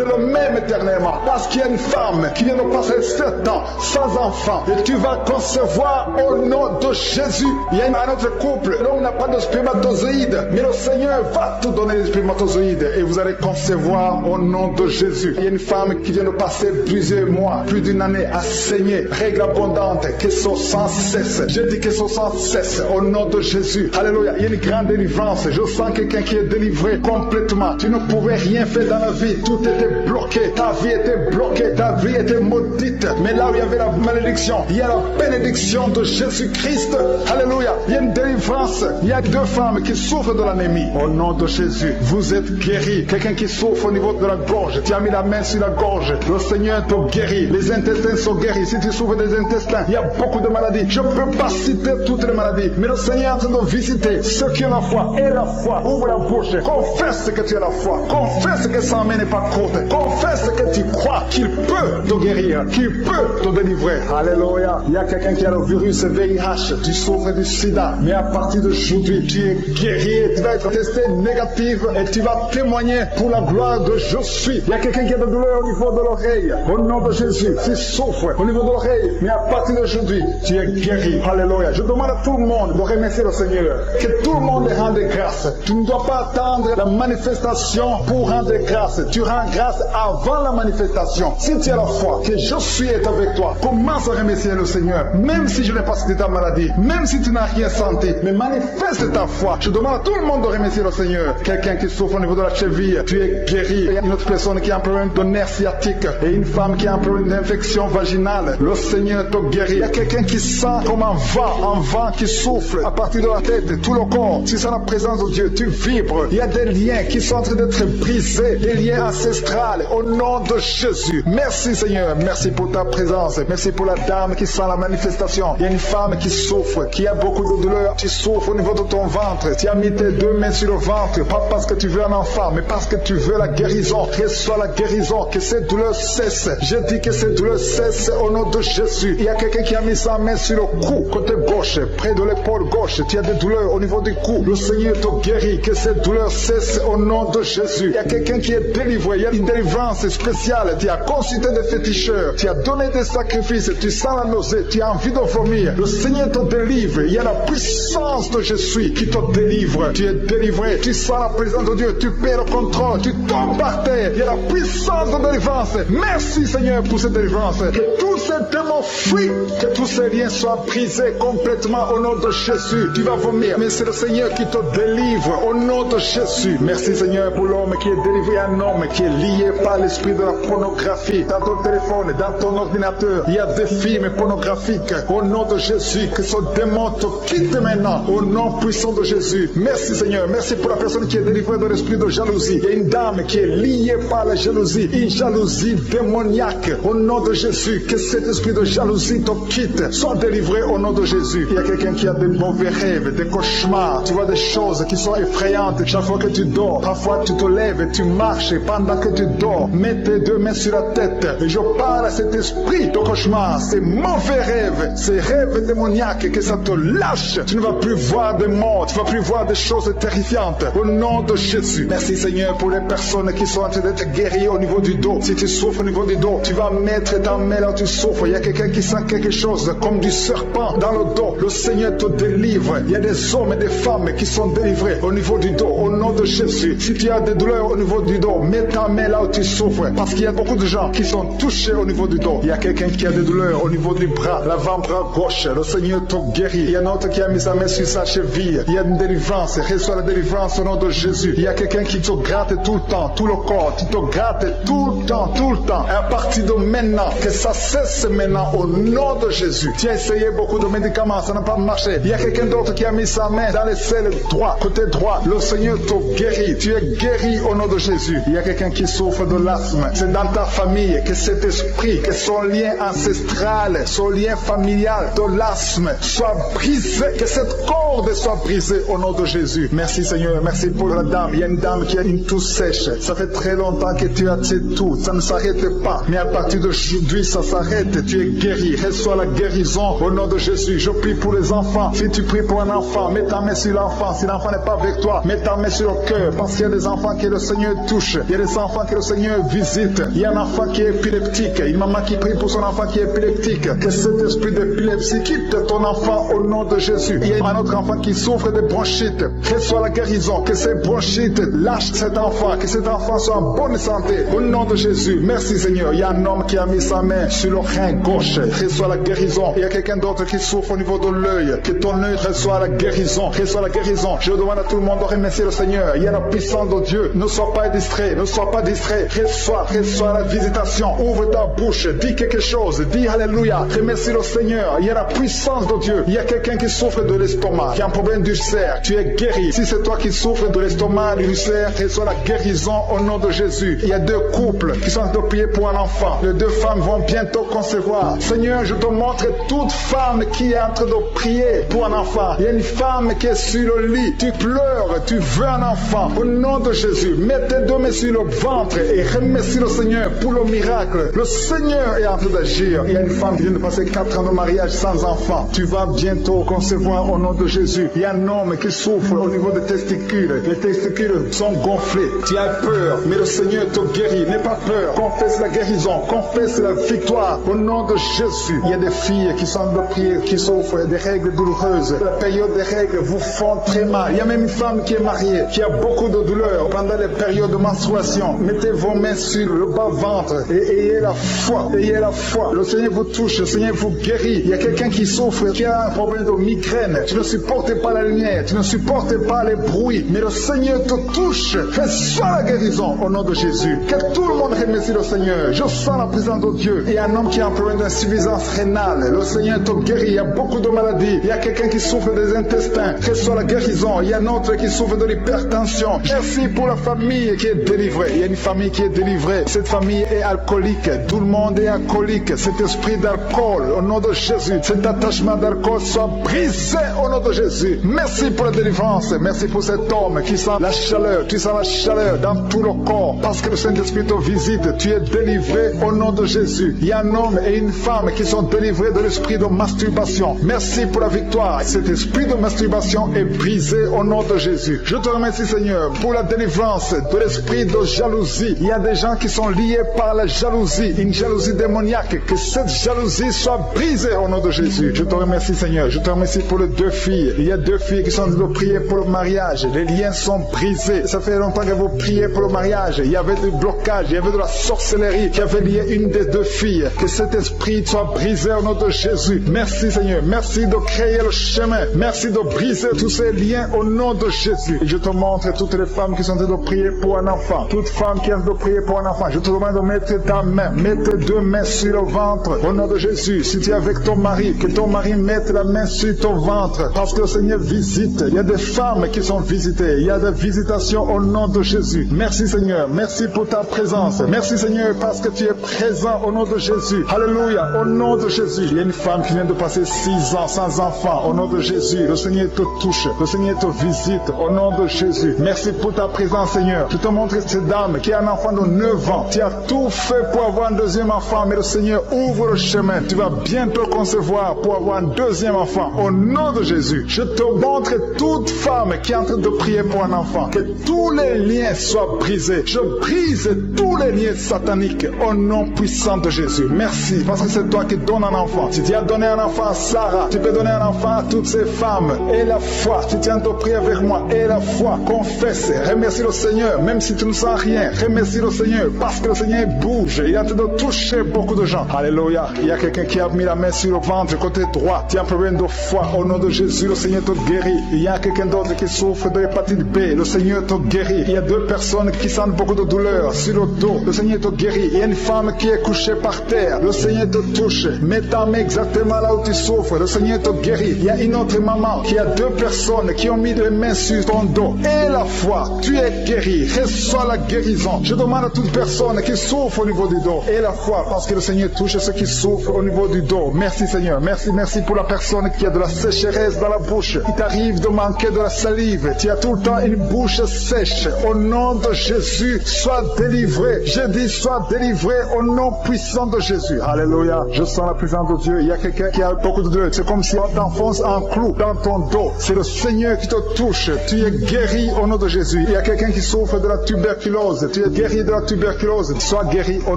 Speaker 2: est le même éternellement. Parce qu'il y a une femme qui vient de passer 7 ans sans enfant. Et tu vas concevoir au nom de Jésus. Il y a un autre couple. L'homme n'a pas de spermatozoïde. Mais le Seigneur va te donner les spermatozoïdes. Et vous allez concevoir au nom de Jésus. Il y a une femme qui vient de passer plusieurs mois, plus d'une année à saigner. Règles abondantes. Que ce sang cesse. Je dis que ce sang cesse au nom de Jésus. Alléluia. Il y a une grande délivrance. Je sens quelqu'un qui est délivré complètement. Tu ne pouvais rien faire dans la vie. Tout était bloqué. Ta vie était bloquée. Ta vie était maudite. Mais là où il y avait la malédiction, il y a la bénédiction de Jésus-Christ. Alléluia. Il y a une délivrance. Il y a 2 femmes qui souffrent de l'anémie. Au nom de Jésus, vous êtes guéris. Quelqu'un qui souffre au niveau de la gorge. Tu as mis la main sur la gorge. Le Seigneur te guérit. Les intestins sont guéris. Si tu souffres des intestins, il y a beaucoup de maladies. Je ne peux pas citer toutes les maladies. Mais le Seigneur est en train de visiter ceux qui ont la foi. Et la foi, ouvre la bouche. Confesse que tu as la foi. Confesse que sa main n'est pas courte. Confesse que tu crois qu'il peut te guérir. Qu'il peut te délivrer. Alléluia. Il y a quelqu'un qui a le virus VIH. Tu souffres du sida. Mais à partir d'aujourd'hui, tu es guéri. Tu vas être testé négatif. Et tu vas témoigner pour la gloire de je suis. Il y a quelqu'un qui a de douleur au niveau de l'oreille. Au nom de Jésus, tu souffres au niveau de l'oreille. Mais à partir d'aujourd'hui, tu es guéri. Alléluia. Je demande à tout le monde de remercier le Seigneur. Que tout le monde rende grâce. Tu ne dois pas attendre la manifestation pour rendre grâce. Tu rends grâce avant la manifestation. Si tu as la foi, que je suis avec toi, commence à remercier le Seigneur. Même si je n'ai pas senti ta maladie, même si tu n'as rien senti, mais manifeste ta foi. Je demande à tout le monde de remercier le Seigneur. Quelqu'un qui souffre au niveau de la cheville, tu es guéri. Il y a une autre personne qui a un problème de nerf sciatique et une femme qui a un problème d'infection vaginale. Le Seigneur te guérit. Il y a quelqu'un qui sent comme un vent qui souffle à partir de la tête, tout le corps. Tu sens la présence de Dieu, tu vibres. Il y a des liens qui sont en train d'être brisés, des liens ancestrales au nom de Jésus. Merci Seigneur, merci pour ta présence. Merci pour la dame qui sent la manifestation. Il y a une femme qui souffre, qui a beaucoup de douleur. Tu souffres au niveau de ton ventre. Tu as mis tes 2 mains sur le ventre, pas parce que tu veux un enfant, mais parce que tu veux la guérison. guérison, reçois la guérison, que cette douleur cesse. Je dis que cette douleur cesse au nom de Jésus. Il y a quelqu'un qui a mis sa main sur le cou, côté gauche, près de l'épaule gauche. Tu as des douleurs au niveau du cou. Le Seigneur te guérit, que cette douleur cesse au nom de Jésus. Il y a quelqu'un qui est délivré, il y a une délivrance spéciale. Tu as consulté des féticheurs, tu as donné des sacrifices, tu sens la nausée, tu as envie de vomir. Le Seigneur te délivre. Il y a la puissance de Jésus qui te délivre. Tu es délivré, tu sens la présence de Dieu, tu perds le contrôle, tu tombes par terre. Il y a la puissance de délivrance. Merci Seigneur pour cette délivrance. Que tous ces démons fuient, que tous ces liens soient brisés complètement au nom de Jésus. Tu vas vomir, mais c'est le Seigneur qui te délivre au nom de Jésus. Merci Seigneur pour l'homme qui est délivré, un homme qui est lié par l'esprit de la pornographie. Dans ton téléphone, dans ton ordinateur, il y a des films pornographiques. Au nom de Jésus, que ce démon te quitte maintenant au nom puissant de Jésus. Merci Seigneur, merci pour la personne qui est délivrée de l'esprit de jalousie. Il y a une dame qui est liée par la jalousie, une jalousie démoniaque. Au nom de Jésus, que cet esprit de jalousie te quitte, sois délivré au nom de Jésus. Il y a quelqu'un qui a des mauvais rêves, des cauchemars. Tu vois des choses qui sont effrayantes chaque fois que tu dors. Parfois tu te lèves et tu marches pendant que tu dors. Mets tes deux mains sur la tête et je parle à cet esprit de cauchemar, ces mauvais rêves, ces rêves démoniaques, que ça te lâche. Tu ne vas plus voir des morts, tu ne vas plus voir des choses terrifiantes. Au nom de Jésus. Merci Seigneur pour les personnes qui sont en train d'être guéries au niveau du dos. Si tu souffres au niveau du dos, tu vas mettre ta main là où tu souffres. Il y a quelqu'un qui sent quelque chose comme du serpent dans le dos. Le Seigneur te délivre. Il y a des hommes et des femmes qui sont délivrés au niveau du dos. Au nom de Jésus. Si tu as des douleurs au niveau du dos, mets ta main là où tu souffres. Parce qu'il y a beaucoup de gens qui sont touchés au niveau du dos. Il y a quelqu'un qui a des douleurs au niveau du bras, l'avant-bras gauche. Le Seigneur te guérit. Il y a un autre qui a mis sa main sur sa cheville. Il y a une délivrance. Reçois la délivrance au nom de Jésus. Il y a quelqu'un qui te gratte tout le temps, tout le corps. Tu te grattes tout le temps, tout le temps. Et à partir de maintenant, que ça cesse maintenant au nom de Jésus. Tu as essayé beaucoup de médicaments, ça n'a pas marché. Il y a quelqu'un d'autre qui a mis sa main dans les selles droit, côté droit. Le Seigneur te guérit. Tu es guéri au nom de Jésus. Il y a quelqu'un qui souffre de l'asthme. C'est dans ta famille que cet esprit, que son lien ancestral, son lien familial de l'asthme soit brisé, que cette corde soit brisée au nom de Jésus. Merci Seigneur, merci pour la dame. Il y a une dame qui a une toux sèche. Ça fait très longtemps que tu as cette toux. Ça ne s'arrête pas. Mais à partir d'aujourd'hui, ça s'arrête. Tu es guéri. Reçois la guérison au nom de Jésus. Je prie pour les enfants. Si tu pries pour un enfant, mets ta main sur l'enfant. Si l'enfant n'est pas avec toi, mets ta main sur le cœur. Parce qu'il y a des enfants que le Seigneur touche. Il y a des enfants que le Seigneur visite. Il y a un enfant qui est épileptique. Une maman qui prie pour son enfant qui est épileptique. Que cet esprit d'épilepsie quitte ton enfant au nom de Jésus. Il y a un autre enfant qui souffre de bronchite. Reçois la guérison. Que ces bronchites lâchent cet enfant. Que cet enfant soit en bonne santé. Au nom de Jésus. Merci Seigneur. Il y a un homme qui a mis sa main sur le rein gauche. Reçois la guérison. Il y a quelqu'un d'autre qui souffre au niveau de l'œil. Que ton œil reçoit la guérison. Reçois la guérison. Je demande à tout le monde de remercier le Seigneur. Il y a la puissance de Dieu. Ne sois pas distrait. Ne sois pas distrait. Reçois la visitation. Ouvre ta bouche. Dis quelque chose. Dis Alléluia. Remercie le Seigneur. Il y a la puissance de Dieu. Il y a quelqu'un qui souffre de l'estomac, qui a un problème d'ulcère. Tu es guéri. Si c'est toi qui souffres de l'estomac, de l'ulcère, reçois la guérison au nom de Jésus. Il y a deux couples qui sont en train de prier pour un enfant. Les deux femmes vont bientôt concevoir. Seigneur, je te montre toute femme qui est en train de prier pour un enfant. Il y a une femme qui est sur le lit. Tu pleures, tu veux un enfant. Au nom de Jésus, mets tes deux mains sur le ventre et remercie le Seigneur pour le miracle. Le Seigneur est en train d'agir. Il y a une femme qui vient de passer 4 ans de mariage sans enfant. Tu vas bientôt concevoir au nom de Jésus. Il y a un homme qui souffre au niveau des testicules. Les testicules sont gonflés. Tu as peur, mais le Seigneur te guérit. N'aie pas peur. Confesse la guérison. Confesse la victoire au nom de Jésus. Il y a des filles qui sont de prier, qui souffrent des règles douloureuses. La période des règles vous font très mal. Il y a même une femme qui est mariée, qui a beaucoup de douleurs pendant les périodes de menstruation. Mettez vos mains sur le bas-ventre et ayez la foi. Ayez la foi. Le Seigneur vous touche. Le Seigneur vous guérit. Il y a quelqu'un qui souffre, qui a un problème de migraine. Tu ne supportes pas la lumière. Tu ne supportes pas les bruits. Mais le Seigneur te touche. Reçois la guérison au nom de Jésus. Que tout le monde remercie le Seigneur. Je sens la présence de Dieu. Il y a un homme qui a un problème d'insuffisance rénale. Le Seigneur te guérit. Il y a beaucoup de maladies. Il y a quelqu'un qui souffre des intestins. Reçois la guérison. Il y a un autre qui souffre de l'hypertension. Merci pour la famille qui est délivrée. Il y a une famille qui est délivrée. Cette famille est alcoolique. Tout le monde est alcoolique. Cet esprit d'alcool, au nom de Jésus, cet attachement d'alcool soit brisé au nom de Jésus. Merci pour la délivrance. Merci pour cet homme qui sent la chaleur. Tu sens la chaleur dans tout le corps. Parce que le Saint-Esprit te visite, tu es délivré au nom de Jésus. Il y a un homme et une femme qui sont délivrés de l'esprit de masturbation. Merci pour la victoire. Cet esprit de masturbation est brisé au nom de Jésus. Je te remercie, Seigneur, pour la délivrance de l'esprit de jalousie. Il y a des gens qui sont liés par la jalousie, une jalousie démoniaque. Que cette jalousie soit brisée au nom de Jésus. Je te remercie, Seigneur. Je te remercie pour les 2 filles. Il y a 2 filles qui sont en train de prier pour le mariage. Les liens sont brisés. Ça fait longtemps que vous priez pour le mariage. Il y avait du blocage, il y avait de la sorcellerie qui avait lié une des 2 filles. Que cet esprit soit brisé au nom de Jésus. Merci, Seigneur. Merci de créer le chemin. Merci de briser tous ces liens au nom de Jésus. Et je te montre toutes les femmes qui sont en train de prier pour un enfant. Toute femme qui est en train de prier pour un enfant. Je te demande de mettre ta main. Mets tes 2 mains sur le ventre au nom de Jésus. Si tu es avec ton mari, que ton mari mette la main sur ton ventre. Parce que le Seigneur visite. Il y a des femmes qui sont visitées. Il y a des visitations au nom de Jésus. Merci, Seigneur. Merci pour ta présence. Merci, Seigneur, parce que tu es présent au nom de Jésus. Alléluia. Au nom de Jésus. Il y a une femme qui vient de passer 6 ans sans enfant. Au nom de Jésus. Le Seigneur te touche. Le Seigneur te visite. Au nom de Jésus. Merci pour ta présence, Seigneur. Je te montre cette dame qui a un enfant de 9 ans. Tu as tout fait pour avoir un 2e enfant, mais le Seigneur ouvre le chemin. Tu vas bientôt concevoir pour avoir un 2e enfant. Au nom de Jésus. Je te montre toute femme qui est en train de prier pour un enfant. Que tous les liens soient brisés. Je brise tous les liens sataniques au nom puissant de Jésus. Merci, parce que c'est toi qui donnes un enfant. Si tu as donné un enfant à Sarah, tu peux donner un enfant à toutes ces femmes. Et la foi, tu tiens de prier avec moi. Et la foi, confesse, remercie le Seigneur, même si tu ne sens rien. Remercie le Seigneur, parce que le Seigneur bouge. Il est en train de toucher beaucoup de gens. Alléluia. Il y a quelqu'un qui a mis la main sur le ventre, côté droit. Tu as un problème de foi. Au nom de Jésus, le Seigneur te guérit. Il y a quelqu'un d'autre qui souffre de l'hépatite B. Le Seigneur te guérit. Il y a 2 personnes qui sentent beaucoup de douleur sur le dos. Le Seigneur te guérit. Il y a une femme qui est couchée par terre. Le Seigneur te touche. Mets ta main exactement là où tu souffres. Le Seigneur te guérit. Il y a une autre maman qui a 2 personnes qui ont mis les mains sur ton dos. Et la foi, tu es guéri. Reçois la guérison. Je demande à toute personne qui souffre au niveau du dos. Et la foi, parce que le Seigneur touche ceux qui souffrent au niveau du dos. Merci, Seigneur. Merci, merci pour la personne qui a de la sécheresse dans la bouche. Il t'arrive de manquer de la salive. Tu as tout le temps une bouche sèche. Au nom de Jésus, sois délivré. Je dis, sois délivré au nom puissant de Jésus. Alléluia. Je sens la présence de Dieu. Il y a quelqu'un qui a beaucoup de douleur. C'est comme si on t'enfonce un clou dans ton dos. C'est le Seigneur qui te touche. Tu es guéri au nom de Jésus. Il y a quelqu'un qui souffre de la tuberculose. Tu es guéri de la tuberculose. Sois guéri au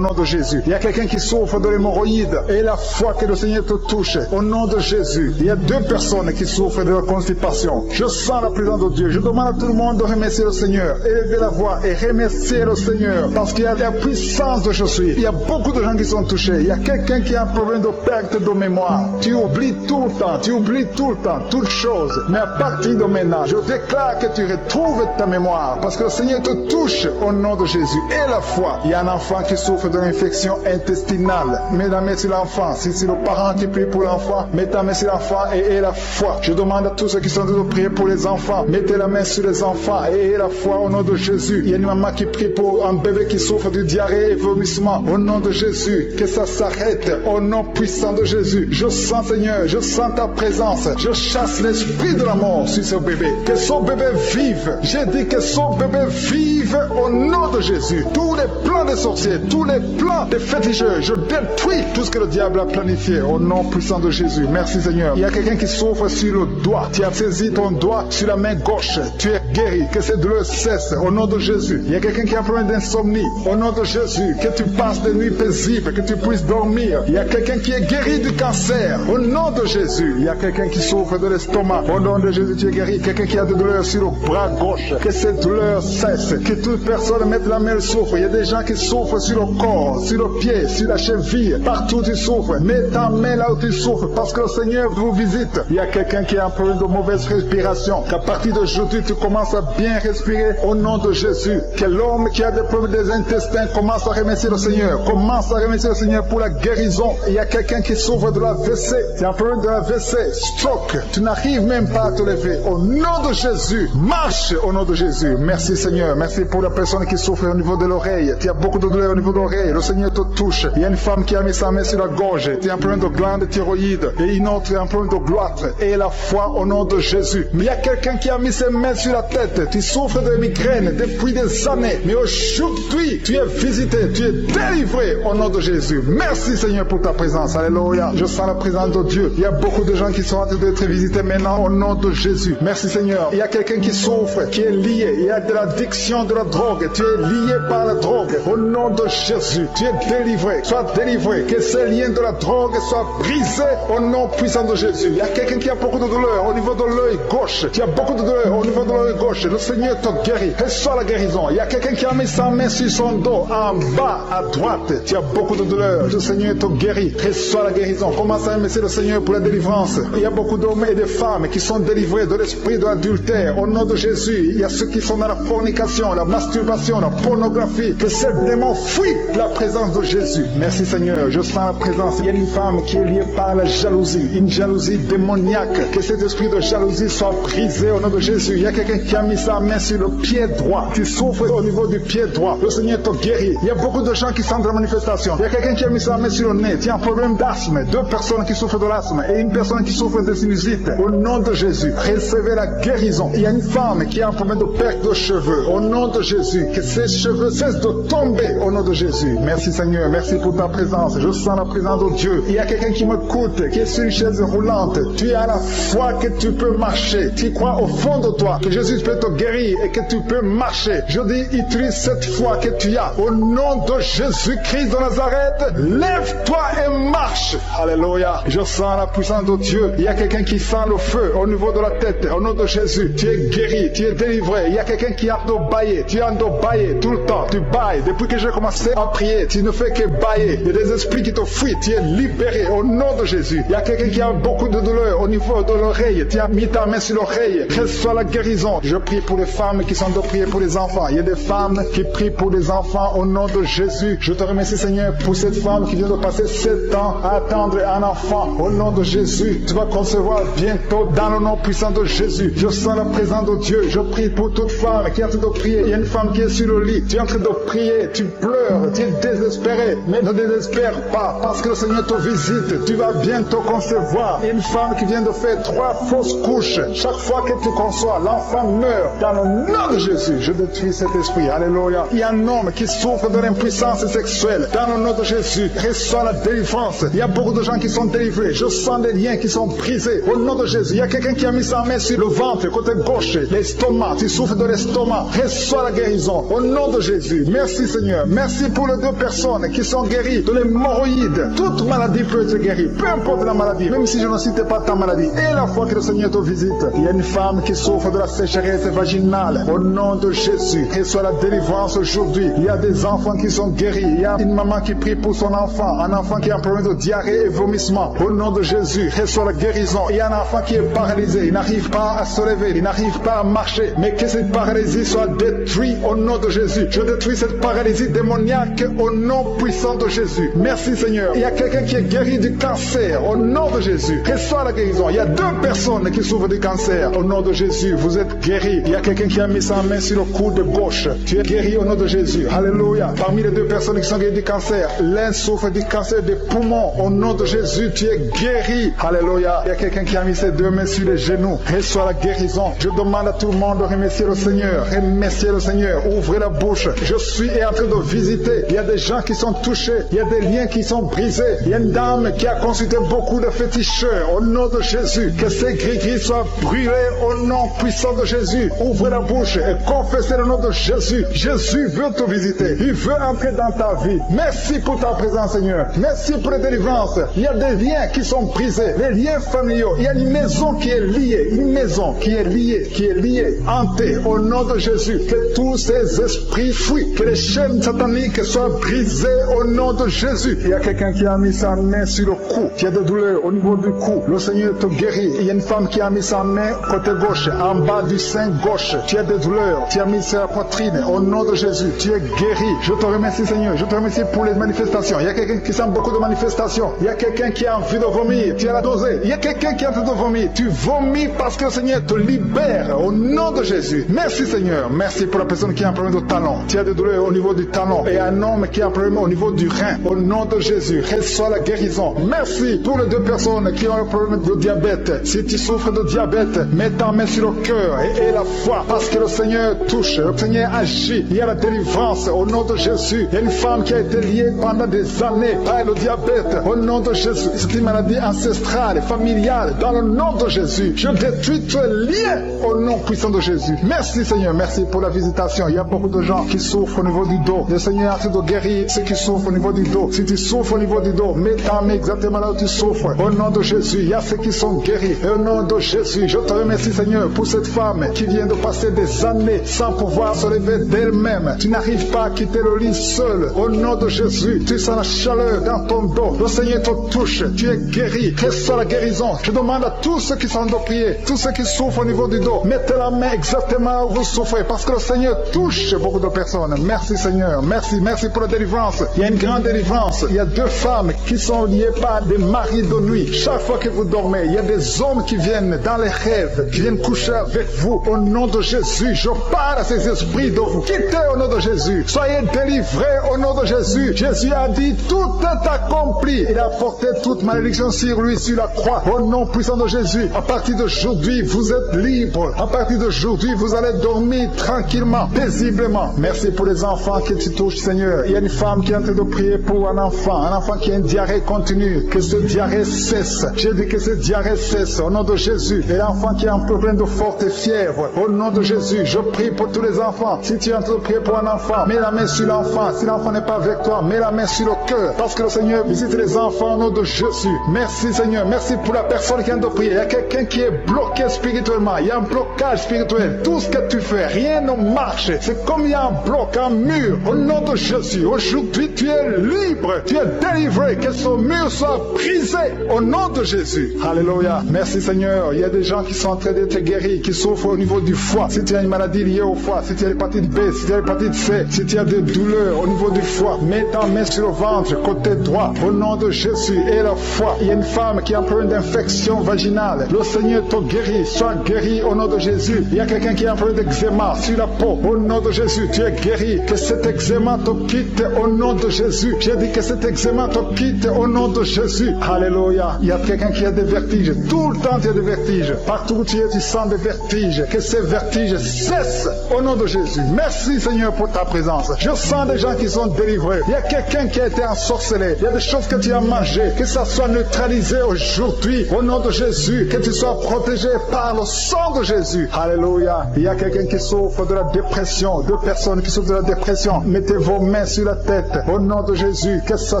Speaker 2: nom de Jésus. Il y a quelqu'un qui souffre de l'hémorroïde. Et la foi que le Seigneur te touche au nom de Jésus. Il y a 2 personnes qui souffrent de la constipation. Je sens la présence de Dieu. Je demande à tout le monde de remercier le Seigneur. Élevez la voix et remercier le Seigneur. Parce qu'il y a la puissance de je suis. Il y a beaucoup de gens qui sont touchés. Il y a quelqu'un qui a un problème de perte de mémoire. Tu oublies tout le temps. Tu oublies tout le temps. Toutes choses. Mais à partir de maintenant, je déclare que tu retrouves ta mémoire. Parce que le Seigneur te touche au nom de Jésus. Et la foi. Il y a un enfant qui souffre de l'infection intestinale. Mets la main sur l'enfant. Si c'est le parent qui prie pour l'enfant, mets ta main sur l'enfant et aie la foi. Je demande à tous ceux qui sont en train de prier pour les enfants, mettez la main sur les enfants et ayez la foi au nom de Jésus. Il y a une maman qui prie pour un bébé qui souffre de diarrhée et vomissement. Au nom de Jésus, que ça s'arrête au nom puissant de Jésus. Je sens, Seigneur, je sens ta présence. Je chasse l'esprit de la mort sur ce bébé. Que son bébé vive. J'ai dit que son bébé vive au nom de Jésus. Tous les plans des sorciers, tous les plans des féticheurs, je détruis tout ce que le diable a planifié au nom puissant de Jésus. Merci, Seigneur. Il y a quelqu'un qui souffre sur le doigt. Tu as saisi ton doigt sur la main gauche. Tu es guéri. Que cette douleur cesse au nom de Jésus. Il y a quelqu'un qui a un problème d'insomnie. Au nom de Jésus. Que tu passes des nuits paisibles. Que tu puisses dormir. Il y a quelqu'un qui est guéri du cancer. Au nom de Jésus. Il y a quelqu'un qui souffre de l'estomac. Au nom de Jésus, tu es guéri. Quelqu'un qui a des douleurs sur le bras gauche. Que cette douleur cesse. Que toute personne mette la main et souffre. Il y a des gens qui souffrent sur le corps, sur le pied, sur la cheville. Partout tu souffres. Mets ta main là où tu souffres. Parce que le Seigneur vous visite. Il y a quelqu'un qui a un problème de mauvaise respiration. Qu'à partir d'aujourd'hui, tu commences à bien respirer au nom de Jésus. Que l'homme qui a des problèmes des intestins commence à remercier le Seigneur. Commence à remercier le Seigneur pour la guérison. Il y a quelqu'un qui souffre de la WC. Tu as un problème de la WC, stroke. Tu n'arrives même pas à te lever. Au nom de Jésus, marche au nom de Jésus. Merci Seigneur. Merci pour la personne qui souffre au niveau de l'oreille. Tu as beaucoup de douleur au niveau de l'oreille. Le Seigneur te touche. Il y a une femme qui a mis sa main sur la gorge. Tu as un problème de glande thyroïde. Et une autre a un problème de gloître. Et la foi au nom de Jésus. Mais il y a quelqu'un qui a mis ses mains sur la tête. Tu souffres de migraine depuis des années. condamné. Mais aujourd'hui, tu es visité, tu es délivré au nom de Jésus. Merci Seigneur pour ta présence. Alléluia. Je sens la présence de Dieu. Il y a beaucoup de gens qui sont en train d'être visités maintenant au nom de Jésus. Merci Seigneur. Il y a quelqu'un qui souffre, qui est lié. Il y a de l'addiction de la drogue. Tu es lié par la drogue. Au nom de Jésus, tu es délivré. Sois délivré. Que ces liens de la drogue soient brisés au nom puissant de Jésus. Il y a quelqu'un qui a beaucoup de douleur au niveau de l'œil gauche. Tu as beaucoup de douleur au niveau de l'œil gauche. Le Seigneur te guérit. Reçois la guérison. Il y a quelqu'un qui a mis sa main sur son dos, en bas, à droite. Tu as beaucoup de douleur. Le Seigneur te guérit. Reçois la guérison. Commence à remercier le Seigneur pour la délivrance. Il y a beaucoup d'hommes et de femmes qui sont délivrés de l'esprit de l'adultère. Au nom de Jésus, il y a ceux qui sont dans la fornication, la masturbation, la pornographie. Que ces démons fuient la présence de Jésus. Merci Seigneur. Je sens la présence. Il y a une femme qui est liée par la jalousie. Une jalousie démoniaque. Que cet esprit de jalousie soit brisé au nom de Jésus. Il y a quelqu'un qui a mis sa main sur le pied droit. Tu souffres au niveau du pied droit. Le Seigneur te guérit. Il y a beaucoup de gens qui sont dans la manifestation. Il y a quelqu'un qui a mis sa main sur le nez. Tu as un problème d'asthme. 2 personnes qui souffrent de l'asthme et une personne qui souffre de sinusite. Au nom de Jésus, recevez la guérison. Il y a une femme qui a un problème de perte de cheveux. Au nom de Jésus, que ses cheveux cessent de tomber au nom de Jésus. Merci Seigneur. Merci pour ta présence. Je sens la présence de Dieu. Il y a quelqu'un qui m'écoute, qui est sur une chaise roulante. Tu as la foi que tu peux marcher. Tu crois au fond de toi que Jésus peut te guérir et que tu peux marcher. Je dis, utilise cette foi que tu as. Au nom de Jésus-Christ de Nazareth, lève-toi et marche. Alléluia. Je sens la puissance de Dieu. Il y a quelqu'un qui sent le feu au niveau de la tête. Au nom de Jésus, tu es guéri, tu es délivré. Il y a quelqu'un qui a de bailler. Tu as de bailler tout le temps. Tu bailles. Depuis que j'ai commencé à prier, tu ne fais que bailler. Il y a des esprits qui te fuient. Tu es libéré au nom de Jésus. Il y a quelqu'un qui a beaucoup de douleur au niveau de l'oreille. Tu as mis ta main sur l'oreille. Reçois la guérison. Je prie pour les femmes qui sont de prier pour les enfants. Il y a des femmes qui prient pour les enfants au nom de Jésus. Je te remercie Seigneur pour cette femme qui vient de passer 7 ans à attendre un enfant. Au nom de Jésus, tu vas concevoir bientôt dans le nom puissant de Jésus. Je sens la présence de Dieu. Je prie pour toute femme qui est en train de prier. Il y a une femme qui est sur le lit. Tu es en train de prier. Tu pleures. Tu es désespéré. Mais ne désespère pas parce que le Seigneur te visite. Tu vas bientôt concevoir. Il y a une femme qui vient de faire 3 fausses couches. Chaque fois que tu conçois, l'enfant meurt. Dans le nom de Jésus, je détruis cet esprit. Alléluia. Il y a un homme qui souffre de l'impuissance sexuelle. Dans le nom de Jésus, reçois la délivrance. Il y a beaucoup de gens qui sont délivrés. Je sens des liens qui sont brisés. Au nom de Jésus, il y a quelqu'un qui a mis sa main sur le ventre, côté gauche, l'estomac. Tu souffres de l'estomac. Reçois la guérison. Au nom de Jésus. Merci Seigneur. Merci pour les 2 personnes qui sont guéries de l'hémorroïde. Toute maladie peut être guérie. Peu importe la maladie. Même si je ne cite pas ta maladie. Et la fois que le Seigneur te visite. Il y a une femme qui souffre de la sécheresse vaginale. Au nom de Jésus. Reçois la délivrance aujourd'hui. Il y a des enfants qui sont guéris. Il y a une maman qui prie pour son enfant. Un enfant qui a un problème de diarrhée et vomissement. Au nom de Jésus, reçois la guérison. Il y a un enfant qui est paralysé. Il n'arrive pas à se lever. Il n'arrive pas à marcher. Mais que cette paralysie soit détruite au nom de Jésus. Je détruis cette paralysie démoniaque au nom puissant de Jésus. Merci Seigneur. Il y a quelqu'un qui est guéri du cancer. Au nom de Jésus. Reçois la guérison. Il y a 2 personnes qui souffrent du cancer. Au nom de Jésus, vous êtes guéris. Il y a quelqu'un qui a mis sa main sur le coude gauche. Tu es guéri au nom de Jésus. Alléluia. Parmi les 2 personnes qui sont guéries du cancer, l'un souffre du cancer des poumons. Au nom de Jésus, tu es guéri. Alléluia. Il y a quelqu'un qui a mis ses 2 mains sur les genoux. Reçois la guérison. Je demande à tout le monde de remercier le Seigneur. Remercier le Seigneur. Ouvrez la bouche. Je suis en train de visiter. Il y a des gens qui sont touchés. Il y a des liens qui sont brisés. Il y a une dame qui a consulté beaucoup de féticheurs. Au nom de Jésus, que ces gris-gris soient brûlés au nom puissant de Jésus. Ouvrez la bouche et confessez le nom de Jésus. Jésus veut te visiter. Il veut entrer dans ta vie. Merci pour ta présence, Seigneur. Merci pour les délivrances. Il y a des liens qui sont brisés. Les liens familiaux. Il y a une maison qui est liée. Une maison qui est liée. Hantée au nom de Jésus. Que tous ces esprits fuient. Que les chaînes sataniques soient brisées au nom de Jésus. Il y a quelqu'un qui a mis sa main sur le cou. Qui a des douleurs au niveau du cou. Le Seigneur te guérit. Il y a une femme qui a mis sa main côté gauche, en bas du sein gauche. Tu as des douleurs. Tu as mis sur la poitrine. Au nom de Jésus, tu es guéri. Je te remercie, Seigneur. Je te remercie pour les manifestations. Il y a quelqu'un qui sent beaucoup de manifestations. Il y a quelqu'un qui a envie de vomir. Tu as la dosée. Il y a quelqu'un qui a envie de vomir. Tu vomis parce que le Seigneur te libère. Au nom de Jésus. Merci, Seigneur. Merci pour la personne qui a un problème de talon. Tu as des douleurs au niveau du talon. Et un homme qui a un problème au niveau du rein. Au nom de Jésus. Reçois la guérison. Merci pour les 2 personnes qui ont un problème de diabète. Si tu souffres de diabète, mets ta main sur le cœur et la foi. Parce que le Seigneur touche. Le Seigneur Seigneur, agis. Il y a la délivrance au nom de Jésus. Il y a une femme qui a été liée pendant des années par le diabète. Au nom de Jésus. C'est une maladie ancestrale, familiale. Dans le nom de Jésus. Je détruis tous les liens au nom puissant de Jésus. Merci Seigneur. Merci pour la visitation. Il y a beaucoup de gens qui souffrent au niveau du dos. Le Seigneur a de guérir ceux qui souffrent au niveau du dos. Si tu souffres au niveau du dos, mets ta main exactement là où tu souffres. Au nom de Jésus, il y a ceux qui sont guéris. Et au nom de Jésus, je te remercie Seigneur pour cette femme qui vient de passer des années sans pouvoir se lever d'elle-même. Tu n'arrives pas à quitter le lit seul. Au nom de Jésus, tu sens la chaleur dans ton dos. Le Seigneur te touche. Tu es guéri. Reçois la guérison. Je demande à tous ceux qui sont de prier, tous ceux qui souffrent au niveau du dos, mettez la main exactement où vous souffrez parce que le Seigneur touche beaucoup de personnes. Merci Seigneur. Merci. Merci pour la délivrance. Il y a une grande délivrance. Il y a 2 femmes qui sont liées par des maris de nuit. Chaque fois que vous dormez, il y a des hommes qui viennent dans les rêves, qui viennent coucher avec vous. Au nom de Jésus, je parle à ces esprits de vous. Quittez au nom de Jésus. Soyez délivrés au nom de Jésus. Jésus a dit, tout est accompli. Il a porté toute malédiction sur lui, sur la croix. Au nom puissant de Jésus, à partir d'aujourd'hui, vous êtes libres. À partir d'aujourd'hui, vous allez dormir tranquillement, paisiblement. Merci pour les enfants que tu touches, Seigneur. Il y a une femme qui est en train de prier pour un enfant qui a une diarrhée continue. Que ce diarrhée cesse. J'ai dit que cette diarrhée cesse au nom de Jésus. Et l'enfant qui est en problème de forte fièvre, au nom de Jésus, je prie pour tous les enfants. Si tu es en train de prier pour un enfant, mets la main sur l'enfant. Si l'enfant n'est pas avec toi, mets la main sur le cœur. Parce que le Seigneur visite les enfants au nom de Jésus. Merci Seigneur. Merci pour la personne qui est en train de prier. Il y a quelqu'un qui est bloqué spirituellement. Il y a un blocage spirituel. Tout ce que tu fais, rien ne marche. C'est comme il y a un bloc, un mur. Au nom de Jésus, aujourd'hui tu es libre. Tu es délivré. Que ce mur soit brisé au nom de Jésus. Alléluia. Merci Seigneur. Il y a des gens qui sont en train d'être guéris, qui souffrent au niveau du foie. Si tu as une maladie liée au foie, si tu as l'hépatite B, si tu as l'hépatite C, si tu as des douleurs au niveau du foie, mets ta main sur le ventre, côté droit, au nom de Jésus et le foie. Il y a une femme qui a un problème d'infection vaginale. Le Seigneur te guérit. Sois guéri au nom de Jésus. Il y a quelqu'un qui a un problème d'eczéma sur la peau. Au nom de Jésus, tu es guéri. Que cet eczéma te quitte au nom de Jésus. J'ai dit que cet eczéma te quitte au nom de Jésus. Alléluia. Il y a quelqu'un qui a des vertiges. Tout le temps tu as des vertiges. Partout où tu es, tu sens des vertiges. Que ces vertiges cessent au nom de Jésus. Merci Seigneur pour ta présence. Je sens des gens qui sont délivrés. Il y a quelqu'un qui a été ensorcelé. Il y a des choses que tu as mangées. Que ça soit neutralisé aujourd'hui au nom de Jésus. Que tu sois protégé par le sang de Jésus. Alléluia. Il y a quelqu'un qui souffre de la dépression. 2 personnes qui souffrent de la dépression. Mettez vos mains sur la tête au nom de Jésus. Que ça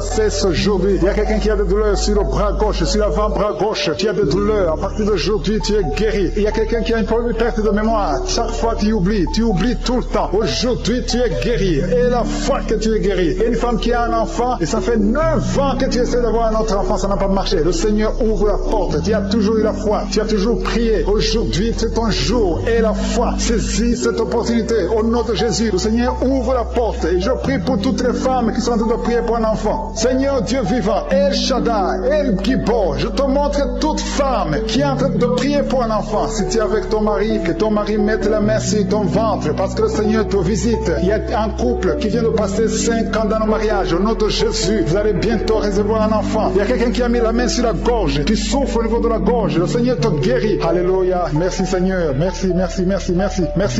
Speaker 2: cesse aujourd'hui. Il y a quelqu'un qui a des douleurs sur le bras gauche, sur l'avant-bras gauche. Tu as des douleurs. À partir d'aujourd'hui, tu es guéri. Il y a quelqu'un qui a une problème de perte de mémoire. Chaque fois tu oublies tout le temps. Aujourd'hui, tu es guéri. Et la fois que tu es guéri. Et une femme qui a un enfant, et ça fait 9 ans que tu essaies d'avoir un autre enfant, ça n'a pas marché. Le Seigneur ouvre la porte. Tu as toujours eu la foi. Tu as toujours prié. Aujourd'hui, c'est ton jour. Et la foi. Saisis cette opportunité. Au nom de Jésus, le Seigneur ouvre la porte. Et je prie pour toutes les femmes qui sont en train de prier pour un enfant. Seigneur Dieu vivant, El Shaddai, El Gibor, je te montre toute femme qui est en train de prier pour un enfant. Si tu es avec ton mari, que ton mari mette la main sur ton ventre, parce que le Seigneur te visite. Il y a un couple qui vient de passer 5 ans dans le mariage. Au nom de Jésus, vous allez bientôt recevoir un enfant. Il y a quelqu'un qui a mis la main sur la gorge, qui souffre au niveau de la gorge. Le Seigneur te guérit. Alléluia. Merci Seigneur. Merci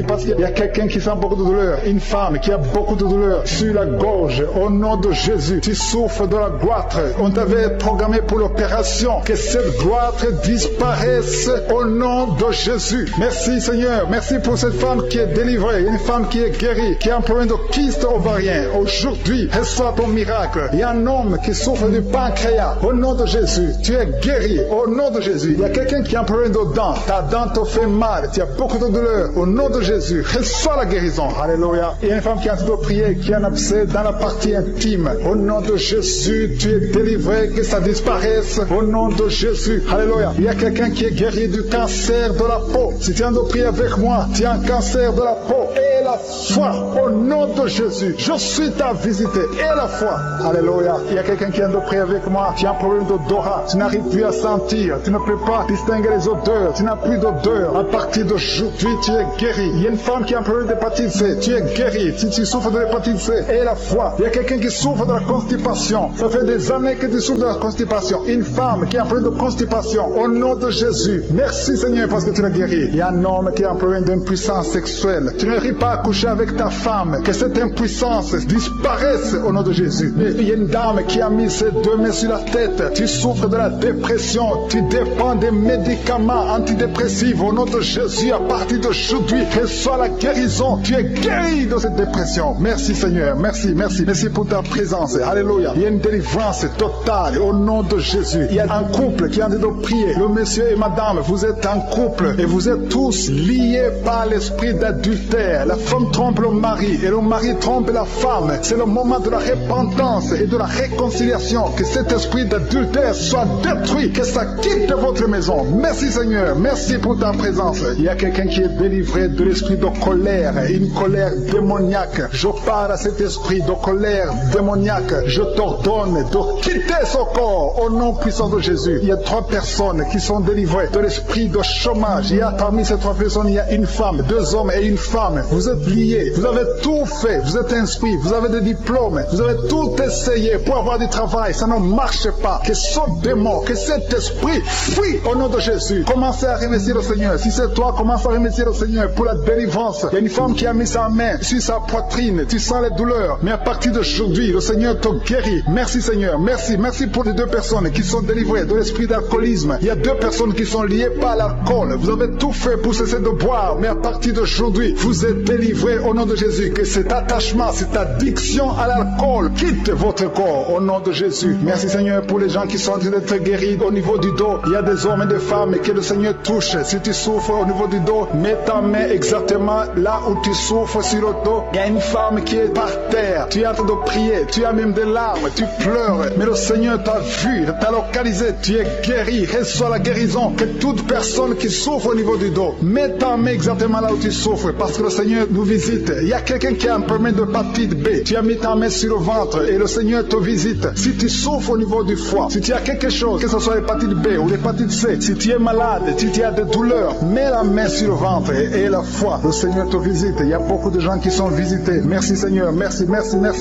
Speaker 2: parce qu'il y a quelqu'un qui sent beaucoup de douleur. Une femme qui a beaucoup de douleur sur la gorge. Au nom de Jésus, tu souffres de la goitre. On t'avait programmé pour l'opération. Que cette goitre disparaisse au nom de Jésus. Merci Seigneur. Merci pour cette femme qui est délivrée. Une femme qui est guérie, qui a un problème de kyste ovarien. Aujourd'hui, reçois ton miracle. Il y a un homme qui souffre du pancréas. Au nom de Jésus, tu es guéri. Au nom de Jésus. Il y a quelqu'un qui a un problème de dents. Ta dent te fait mal. Tu as beaucoup de douleur. Au nom de Jésus, reçois la guérison. Alléluia. Il y a une femme qui est en train de prier, qui a un abcès dans la partie intime. Au nom de Jésus, tu es délivré, que ça disparaisse. Au nom de Jésus. Alléluia. Il y a quelqu'un qui est guéri du cancer de la peau. Si tu es en train de prier avec moi, tu as un cancer de la peau. Et la foi. Au nom de Jésus. Je suis ta visité. Et la foi. Alléluia. Il y a quelqu'un qui est en train de prier avec moi. Tu as un problème d'odorat. Tu n'arrives plus à sentir. Tu ne peux pas distinguer les odeurs. Tu n'as plus d'odeur. À partir d'aujourd'hui, tu es guéri. Il y a une femme qui a un problème d'hépatite C. Tu es guéri. Si tu souffres de l'hépatite C, et la foi. Il y a quelqu'un qui souffre de la constipation. Ça fait des années que tu souffres de la constipation. Une femme qui a un problème de constipation. Au nom de Jésus. Merci Seigneur parce que tu l'as guéri. Il y a un homme qui a un problème d'impuissance sexuelle. Tu n'arrives pas à coucher avec ta femme, que cette impuissance disparaisse au nom de Jésus. Il y a une dame qui a mis ses 2 mains sur la tête. Tu souffres de la dépression, tu dépends des médicaments antidépressifs. Au nom de Jésus, à partir d'aujourd'hui, reçois la guérison. Tu es guéri de cette dépression. Merci Seigneur, merci pour ta présence. Alléluia. Il y a une délivrance totale au nom de Jésus. Il y a un couple qui est en train de prier. Le monsieur et madame, vous êtes en couple et vous êtes tous liés par l'esprit d'adultère. La femme trompe le mari et le mari trompe la femme. C'est le moment de la repentance et de la réconciliation. Que cet esprit d'adultère soit détruit, que ça quitte votre maison. Merci Seigneur, merci pour ta présence. Il y a quelqu'un qui est délivré de l'esprit de colère, une colère démoniaque. Je parle à cet esprit de colère démoniaque. Je t'ordonne de quitter son corps au nom puissant de Jésus. Il y a 3 personnes qui sont délivrées de l'esprit de chômage. Il y a parmi ces 3 personnes, il y a une femme, 2 hommes et une femme. Vous êtes liés, vous avez tout fait, vous êtes inscrits, vous avez des diplômes, vous avez tout essayé pour avoir du travail, ça ne marche pas. Que ce démon, que cet esprit fuit au nom de Jésus. Commencez à remercier le Seigneur. Si c'est toi, commence à remercier le Seigneur pour la délivrance. Il y a une femme qui a mis sa main sur sa poitrine, tu sens les douleurs, mais à partir d'aujourd'hui, le Seigneur te guérit. Merci Seigneur, merci pour les 2 personnes qui sont délivrées de l'esprit d'alcoolisme. Il y a 2 personnes qui sont liées par l'alcool. Vous avez tout fait pour cesser de boire, mais à partir d'aujourd'hui, vous êtes délivrés au nom de Jésus. Que cet attachement, cette addiction à l'alcool quitte votre corps au nom de Jésus. Merci Seigneur pour les gens qui sont en train d'être guéris au niveau du dos. Il y a des hommes et des femmes que le Seigneur touche. Si tu souffres au niveau du dos, mets ta main exactement là où tu souffres sur le dos. Il y a une femme qui est par terre. Tu es en train de prier, tu as même des larmes, tu pleures, mais le Seigneur t'a vu, t'a localisé, tu es guéri. Reçois la guérison. Que toute personne qui souffre au niveau du dos, mets ta main exactement là où tu souffres, parce que le Seigneur nous visite. Il y a quelqu'un qui a un problème de hépatite B. Tu as mis ta main sur le ventre et le Seigneur te visite. Si tu souffres au niveau du foie, si tu as quelque chose, que ce soit l'hépatite B ou l'hépatite C, si tu es malade, si tu as des douleurs, mets la main sur le ventre et la foi. Le Seigneur te visite. Il y a beaucoup de gens qui sont visités. Merci Seigneur, merci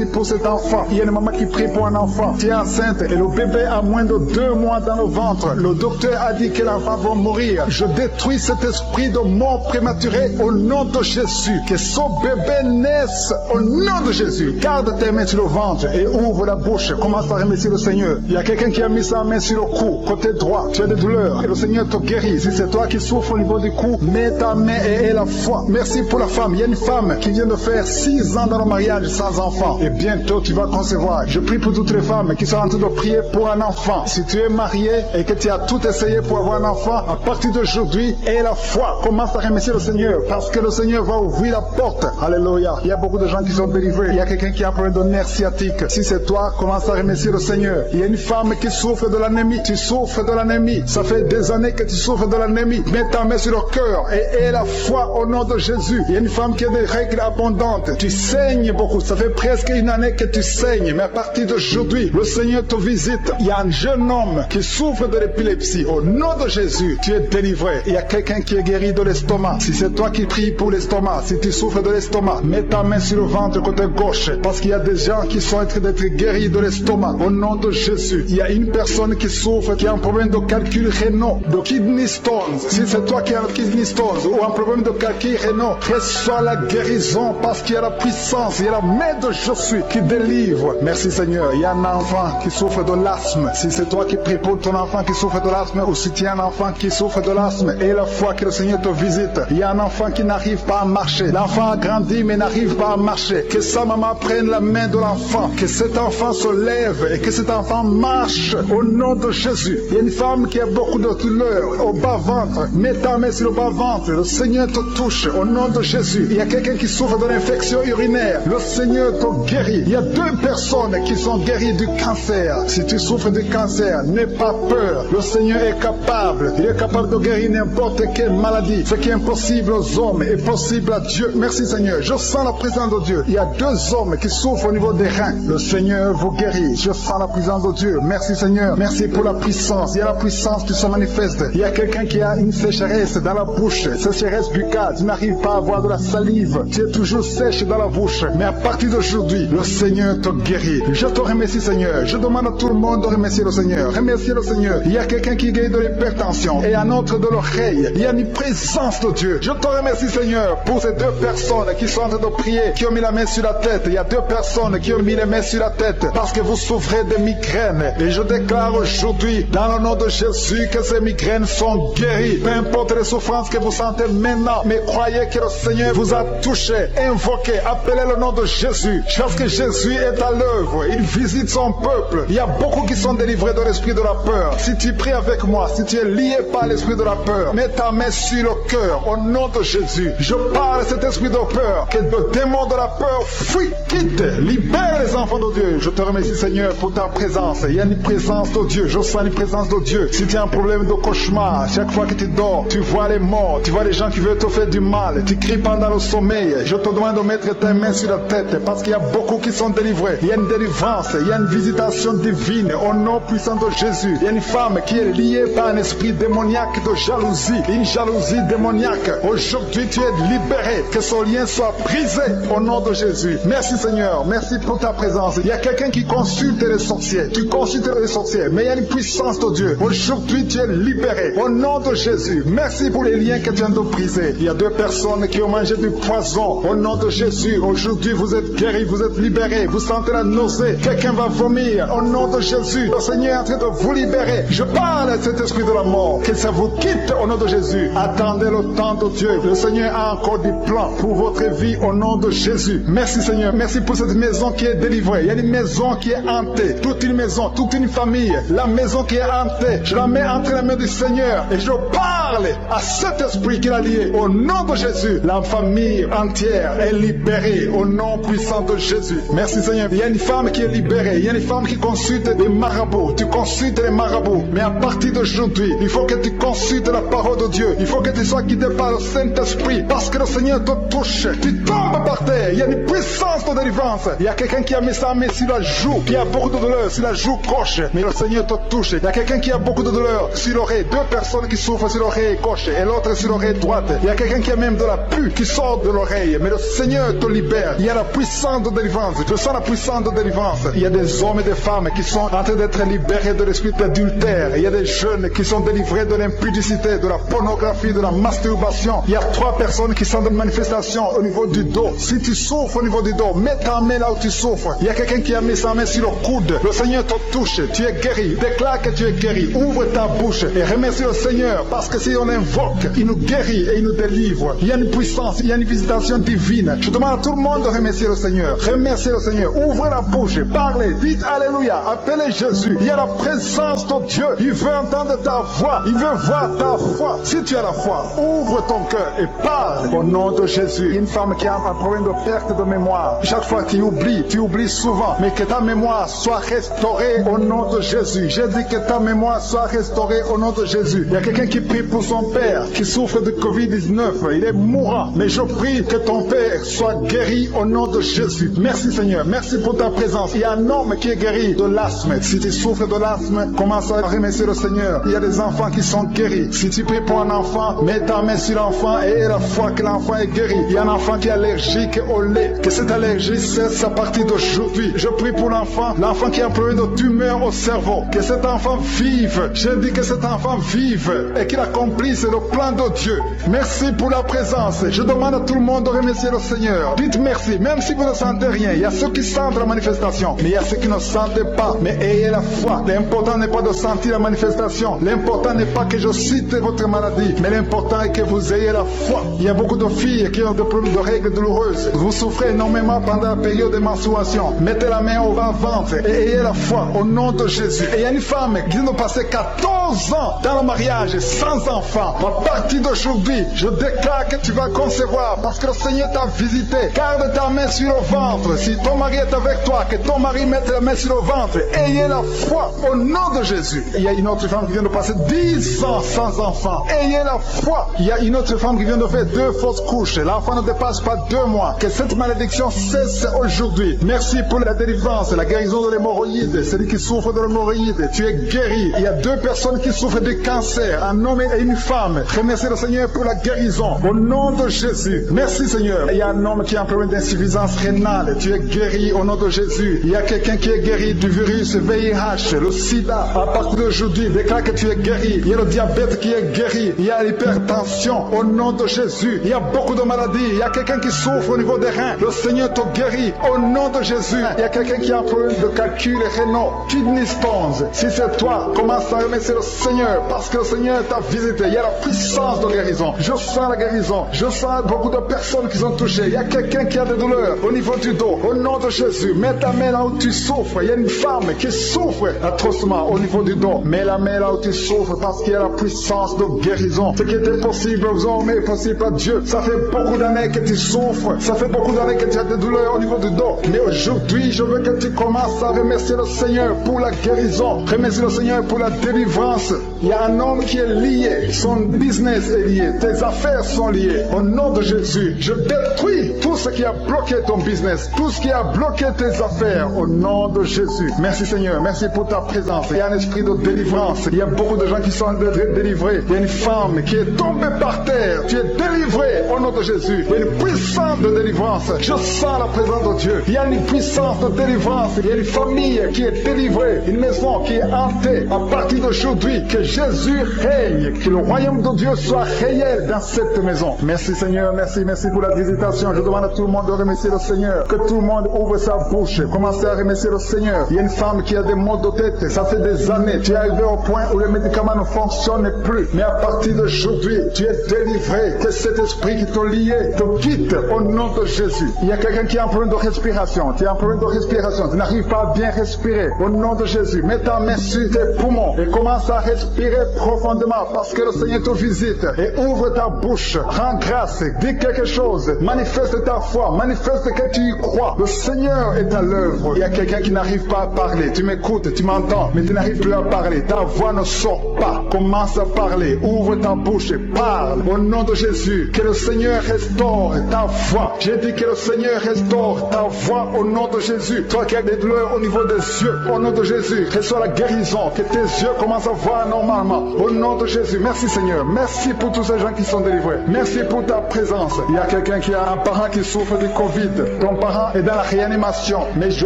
Speaker 2: pour cet enfant. Il y a une maman qui prie pour un enfant. Tu es enceinte et le bébé a moins de 2 mois dans le ventre. Le docteur a dit que l'enfant va mourir. Je détruis cet esprit de mort prématurée au nom de Jésus. Que son bébé naisse au nom de Jésus. Garde tes mains sur le ventre et ouvre la bouche. Commence à remercier le Seigneur. Il y a quelqu'un qui a mis sa main sur le cou, côté droit. Tu as des douleurs et le Seigneur te guérit. Si c'est toi qui souffres au niveau du cou, mets ta main et la foi. Merci pour la femme. Il y a une femme qui vient de faire 6 ans dans le mariage sans enfant. Et bientôt tu vas concevoir. Je prie pour toutes les femmes qui sont en train de prier pour un enfant. Si tu es marié et que tu as tout essayé pour avoir un enfant, à partir d'aujourd'hui, aie la foi. Commence à remercier le Seigneur, parce que le Seigneur va ouvrir la porte. Alléluia. Il y a beaucoup de gens qui sont délivrés. Il y a quelqu'un qui a un problème de nerf sciatique. Si c'est toi, commence à remercier le Seigneur. Il y a une femme qui souffre de l'anémie. Tu souffres de l'anémie. Ça fait des années que tu souffres de l'anémie. Mets ta main sur le cœur et aie la foi au nom de Jésus. Il y a une femme qui a des règles abondantes. Tu saignes beaucoup. Ça fait presque une année que tu saignes. Mais à partir d'aujourd'hui, le Seigneur te visite. Il y a un jeune homme qui souffre de l'épilepsie. Au nom de Jésus, tu es délivré. Il y a quelqu'un qui est guéri de l'estomac. Si c'est toi qui pries pour l'estomac, si tu souffres de l'estomac, mets ta main sur le ventre côté gauche. Parce qu'il y a des gens qui sont en train d'être guéris de l'estomac. Au nom de Jésus. Il y a une personne qui souffre, qui a un problème de calcul rénal, de kidney stones. Si c'est toi qui as un kidney stones ou un problème de calcul rénal, reçois la guérison, parce qu'il y a la puissance, il y a la main de Jésus qui délivre. Merci Seigneur. Il y a un enfant qui souffre de l'asthme. Si c'est toi qui pries pour ton enfant qui souffre de l'asthme, ou si tu as un enfant qui souffre de l'asthme, et la fois que le Seigneur te visite, il y a un enfant qui n'arrive pas à marcher. L'enfant a grandi mais n'arrive pas à marcher. Que sa maman prenne la main de l'enfant, que cet enfant se lève et que cet enfant marche au nom de Jésus. Il y a une femme qui a beaucoup de douleurs au bas-ventre. Mets ta main sur le bas-ventre. Le Seigneur te touche au nom de Jésus. Il y a quelqu'un qui souffre de l'infection urinaire. Le Seigneur te guérit. Il y a 2 personnes qui sont guéries du cancer. Si tu souffres du cancer, n'aie pas peur. Le Seigneur est capable. Il est capable de guérir n'importe quelle maladie. Ce qui est impossible aux hommes est possible à Dieu. Merci Seigneur. Je sens la présence de Dieu. Il y a 2 hommes qui souffrent au niveau des reins. Le Seigneur vous guérit. Je sens la présence de Dieu. Merci Seigneur. Merci pour la puissance. Il y a la puissance qui se manifeste. Il y a quelqu'un qui a une sécheresse dans la bouche. Sécheresse buccale. Tu n'arrives pas à avoir de la salive. Tu es toujours sèche dans la bouche. Mais à partir d'aujourd'hui, le Seigneur te guérit. Je te remercie Seigneur. Je demande à tout le monde de remercier le Seigneur. Remercier le Seigneur. Il y a quelqu'un qui guérit de l'hypertension et un autre de l'oreille. Il y a une présence de Dieu. Je te remercie Seigneur pour ces 2 personnes personnes qui sont en train de prier, qui ont mis la main sur la tête. Il y a 2 personnes qui ont mis les mains sur la tête parce que vous souffrez de migraines. Et je déclare aujourd'hui, dans le nom de Jésus, que ces migraines sont guéries. Peu importe les souffrances que vous sentez maintenant, mais croyez que le Seigneur vous a touché. Invoquez, appelez le nom de Jésus. Parce que Jésus est à l'œuvre. Il visite son peuple. Il y a beaucoup qui sont délivrés de l'esprit de la peur. Si tu pries avec moi, si tu es lié par l'esprit de la peur, mets ta main sur le cœur au nom de Jésus. Je parle de cet esprit de peur, que le démon de la peur fuit, quitte, libère les enfants de Dieu. Je te remercie Seigneur pour ta présence. Il y a une présence de Dieu, je sens une présence de Dieu. Si tu as un problème de cauchemar, chaque fois que tu dors, tu vois les morts, tu vois les gens qui veulent te faire du mal, tu cries pendant le sommeil, je te demande de mettre ta main sur la tête parce qu'il y a beaucoup qui sont délivrés. Il y a une délivrance, il y a une visitation divine au nom puissant de Jésus. Il y a une femme qui est liée par un esprit démoniaque de jalousie, une jalousie démoniaque. Aujourd'hui tu es libéré, que ce lien soit brisé au nom de Jésus. Merci Seigneur, merci pour ta présence. Il y a quelqu'un qui consulte les sorciers, tu consultes les sorciers, mais il y a une puissance de Dieu. Aujourd'hui tu es libéré au nom de Jésus. Merci pour les liens que tu viens de briser. Il y a 2 personnes qui ont mangé du poison au nom de Jésus. Aujourd'hui vous êtes guéris, vous êtes libérés, vous sentez la nausée, quelqu'un va vomir au nom de Jésus. Le Seigneur est en train de vous libérer. Je parle à cet esprit de la mort, que ça vous quitte au nom de Jésus. Attendez le temps de Dieu. Le Seigneur a encore des plans pour votre vie au nom de Jésus. Merci Seigneur, merci pour cette maison qui est délivrée. Il y a une maison qui est hantée, toute une maison, toute une famille. La maison qui est hantée, je la mets entre les mains du Seigneur et je parle à cet esprit qui l'a lié au nom de Jésus. La famille entière est libérée au nom puissant de Jésus. Merci Seigneur. Il y a une femme qui est libérée, il y a une femme qui consulte des marabouts. Tu consultes les marabouts, mais à partir d'aujourd'hui, il faut que tu consultes la parole de Dieu. Il faut que tu sois guidé par le Saint-Esprit parce que le Seigneur te touche. Tu tombes par terre, il y a une puissance de délivrance. Il y a quelqu'un qui a mis sa main sur la joue, qui a beaucoup de douleur sur la joue gauche, mais le Seigneur te touche. Il y a quelqu'un qui a beaucoup de douleur sur l'oreille, 2 personnes qui souffrent sur l'oreille gauche et l'autre sur l'oreille droite. Il y a quelqu'un qui a même de la pus qui sort de l'oreille, mais le Seigneur te libère. Il y a la puissance de délivrance. Je sens la puissance de délivrance. Il y a des hommes et des femmes qui sont en train d'être libérés de l'esprit d'adultère. Il y a des jeunes qui sont délivrés de l'impudicité, de la pornographie, de la masturbation. Il y a 3 personnes qui sont de manifestation au niveau du dos. Si tu souffres au niveau du dos, mets ta main là où tu souffres. Il y a quelqu'un qui a mis sa main sur le coude. Le Seigneur te touche. Tu es guéri. Déclare que tu es guéri. Ouvre ta bouche et remercie le Seigneur parce que si on invoque, il nous guérit et il nous délivre. Il y a une puissance, il y a une visitation divine. Je demande à tout le monde de remercier le Seigneur. Remerciez le Seigneur. Ouvrez la bouche. Parlez. Dites Alléluia. Appelez Jésus. Il y a la présence de Dieu. Il veut entendre ta voix. Il veut voir ta foi. Si tu as la foi, ouvre ton cœur et parle au nom de Jésus. Une femme qui a un problème de perte de mémoire. Chaque fois tu oublies souvent, mais que ta mémoire soit restaurée au nom de Jésus. J'ai dit que ta mémoire soit restaurée au nom de Jésus. Il y a quelqu'un qui prie pour son père qui souffre de Covid-19. Il est mourant, mais je prie que ton père soit guéri au nom de Jésus. Merci Seigneur, merci pour ta présence. Il y a un homme qui est guéri de l'asthme. Si tu souffres de l'asthme, commence à remercier le Seigneur. Il y a des enfants qui sont guéris. Si tu pries pour un enfant, mets ta main sur l'enfant et aie la foi que l'enfant est guéri. Il y a un enfant qui est allergique au lait, que cette allergie cesse à partir d'aujourd'hui. Je prie pour l'enfant qui a un problème de tumeur au cerveau, que cet enfant vive. Je dis que cet enfant vive et qu'il accomplisse le plan de Dieu. Merci pour la présence. Je demande à tout le monde de remercier le Seigneur. Dites merci, même si vous ne sentez rien. Il y a ceux qui sentent la manifestation, mais il y a ceux qui ne sentent pas. Mais ayez la foi. L'important n'est pas de sentir la manifestation. L'important n'est pas que je cite votre maladie, mais l'important est que vous ayez la foi. Il y a beaucoup de filles qui ont des problèmes de règles douloureuses. Vous souffrez énormément pendant la période de menstruation. Mettez la main au bas-ventre et ayez la foi au nom de Jésus. Et il y a une femme qui vient de passer 14 ans dans le mariage sans enfant. À partir d'aujourd'hui, je déclare que tu vas concevoir parce que le Seigneur t'a visité. Garde ta main sur le ventre. Si ton mari est avec toi, que ton mari mette la main sur le ventre. Ayez la foi au nom de Jésus. Il y a une autre femme qui vient de passer 10 ans sans enfant. Ayez la foi. Il y a une autre femme qui vient de faire 2 fausses couches. L'enfant ne dépasse pas 2 mois. Que cette malédiction cesse aujourd'hui. Merci pour la délivrance, la guérison de l'hémorroïde. Celui qui souffre de l'hémorroïde, tu es guéri. Il y a 2 personnes qui souffrent de cancer, un homme et une femme. Remerciez le Seigneur pour la guérison. Au nom de Jésus. Merci Seigneur. Il y a un homme qui a un problème d'insuffisance rénale. Tu es guéri au nom de Jésus. Il y a quelqu'un qui est guéri du virus VIH, le sida. À partir d'aujourd'hui, déclare que tu es guéri. Il y a le diabète qui est guéri. Il y a l'hypertension au nom de Jésus. Il y a beaucoup de maladies maladie. Il y a quelqu'un qui souffre au niveau des reins. Le Seigneur te guérit au nom de Jésus. Il y a quelqu'un qui a un problème de calcul rénal, kidney stones. Si c'est toi, commence à remercier le Seigneur parce que le Seigneur t'a visité. Il y a la puissance de guérison. Je sens la guérison. Je sens beaucoup de personnes qui sont touchées. Il y a quelqu'un qui a des douleurs au niveau du dos. Au nom de Jésus, mets ta main là où tu souffres. Il y a une femme qui souffre atrocement au niveau du dos. Mets la main là où tu souffres parce qu'il y a la puissance de guérison. Ce qui était possible aux hommes est possible à Dieu. Ça fait beaucoup d'années que tu souffres. Ça fait beaucoup d'années que tu as des douleurs au niveau du dos. Mais aujourd'hui, je veux que tu commences à remercier le Seigneur pour la guérison. Remercie le Seigneur pour la délivrance. Il y a un homme qui est lié. Son business est lié. Tes affaires sont liées. Au nom de Jésus, je détruis tout ce qui a bloqué ton business. Tout ce qui a bloqué tes affaires. Au nom de Jésus. Merci Seigneur. Merci pour ta présence. Il y a un esprit de délivrance. Il y a beaucoup de gens qui sont délivrés. Il y a une femme qui est tombée par terre. Tu es délivré au nom de Jésus. Il y a une puissance de délivrance. Je sens la présence de Dieu. Il y a une puissance de délivrance. Il y a une famille qui est délivrée. Une maison qui est hantée. À partir d'aujourd'hui, que Jésus règne. Que le royaume de Dieu soit réel dans cette maison. Merci Seigneur. Merci pour la visitation. Je demande à tout le monde de remercier le Seigneur. Que tout le monde ouvre sa bouche. Commencez à remercier le Seigneur. Il y a une femme qui a des maux de tête. Ça fait des années. Tu es arrivé au point où les médicaments ne fonctionnent plus. Mais à partir d'aujourd'hui, tu es délivré. Que cet esprit qui t'a lié te quitte au nom de Jésus. Il y a quelqu'un qui a un problème de respiration. Tu as un problème de respiration. Tu n'arrives pas à bien respirer. Au nom de Jésus, mets ta main sur tes poumons et commence à respirer profondément parce que le Seigneur te visite. Et ouvre ta bouche. Rends grâce. Dis quelque chose. Manifeste ta foi. Manifeste que tu y crois. Le Seigneur est à l'œuvre. Il y a quelqu'un qui n'arrive pas à parler. Tu m'écoutes, tu m'entends, mais tu n'arrives plus à parler. Ta voix ne sort pas. Commence à parler. Ouvre ta bouche et parle. Au nom de Jésus, que le Seigneur restaure ta voix. J'ai dit que le Seigneur restaure ta voix au nom de Jésus. Toi qui as des douleurs au niveau des yeux, au nom de Jésus, reçois la guérison. Que tes yeux commencent à voir normalement. Au nom de Jésus, merci Seigneur. Merci pour tous ces gens qui sont délivrés. Merci pour ta présence. Il y a quelqu'un qui a un parent qui souffre du Covid. Ton parent est dans la réanimation. Mais je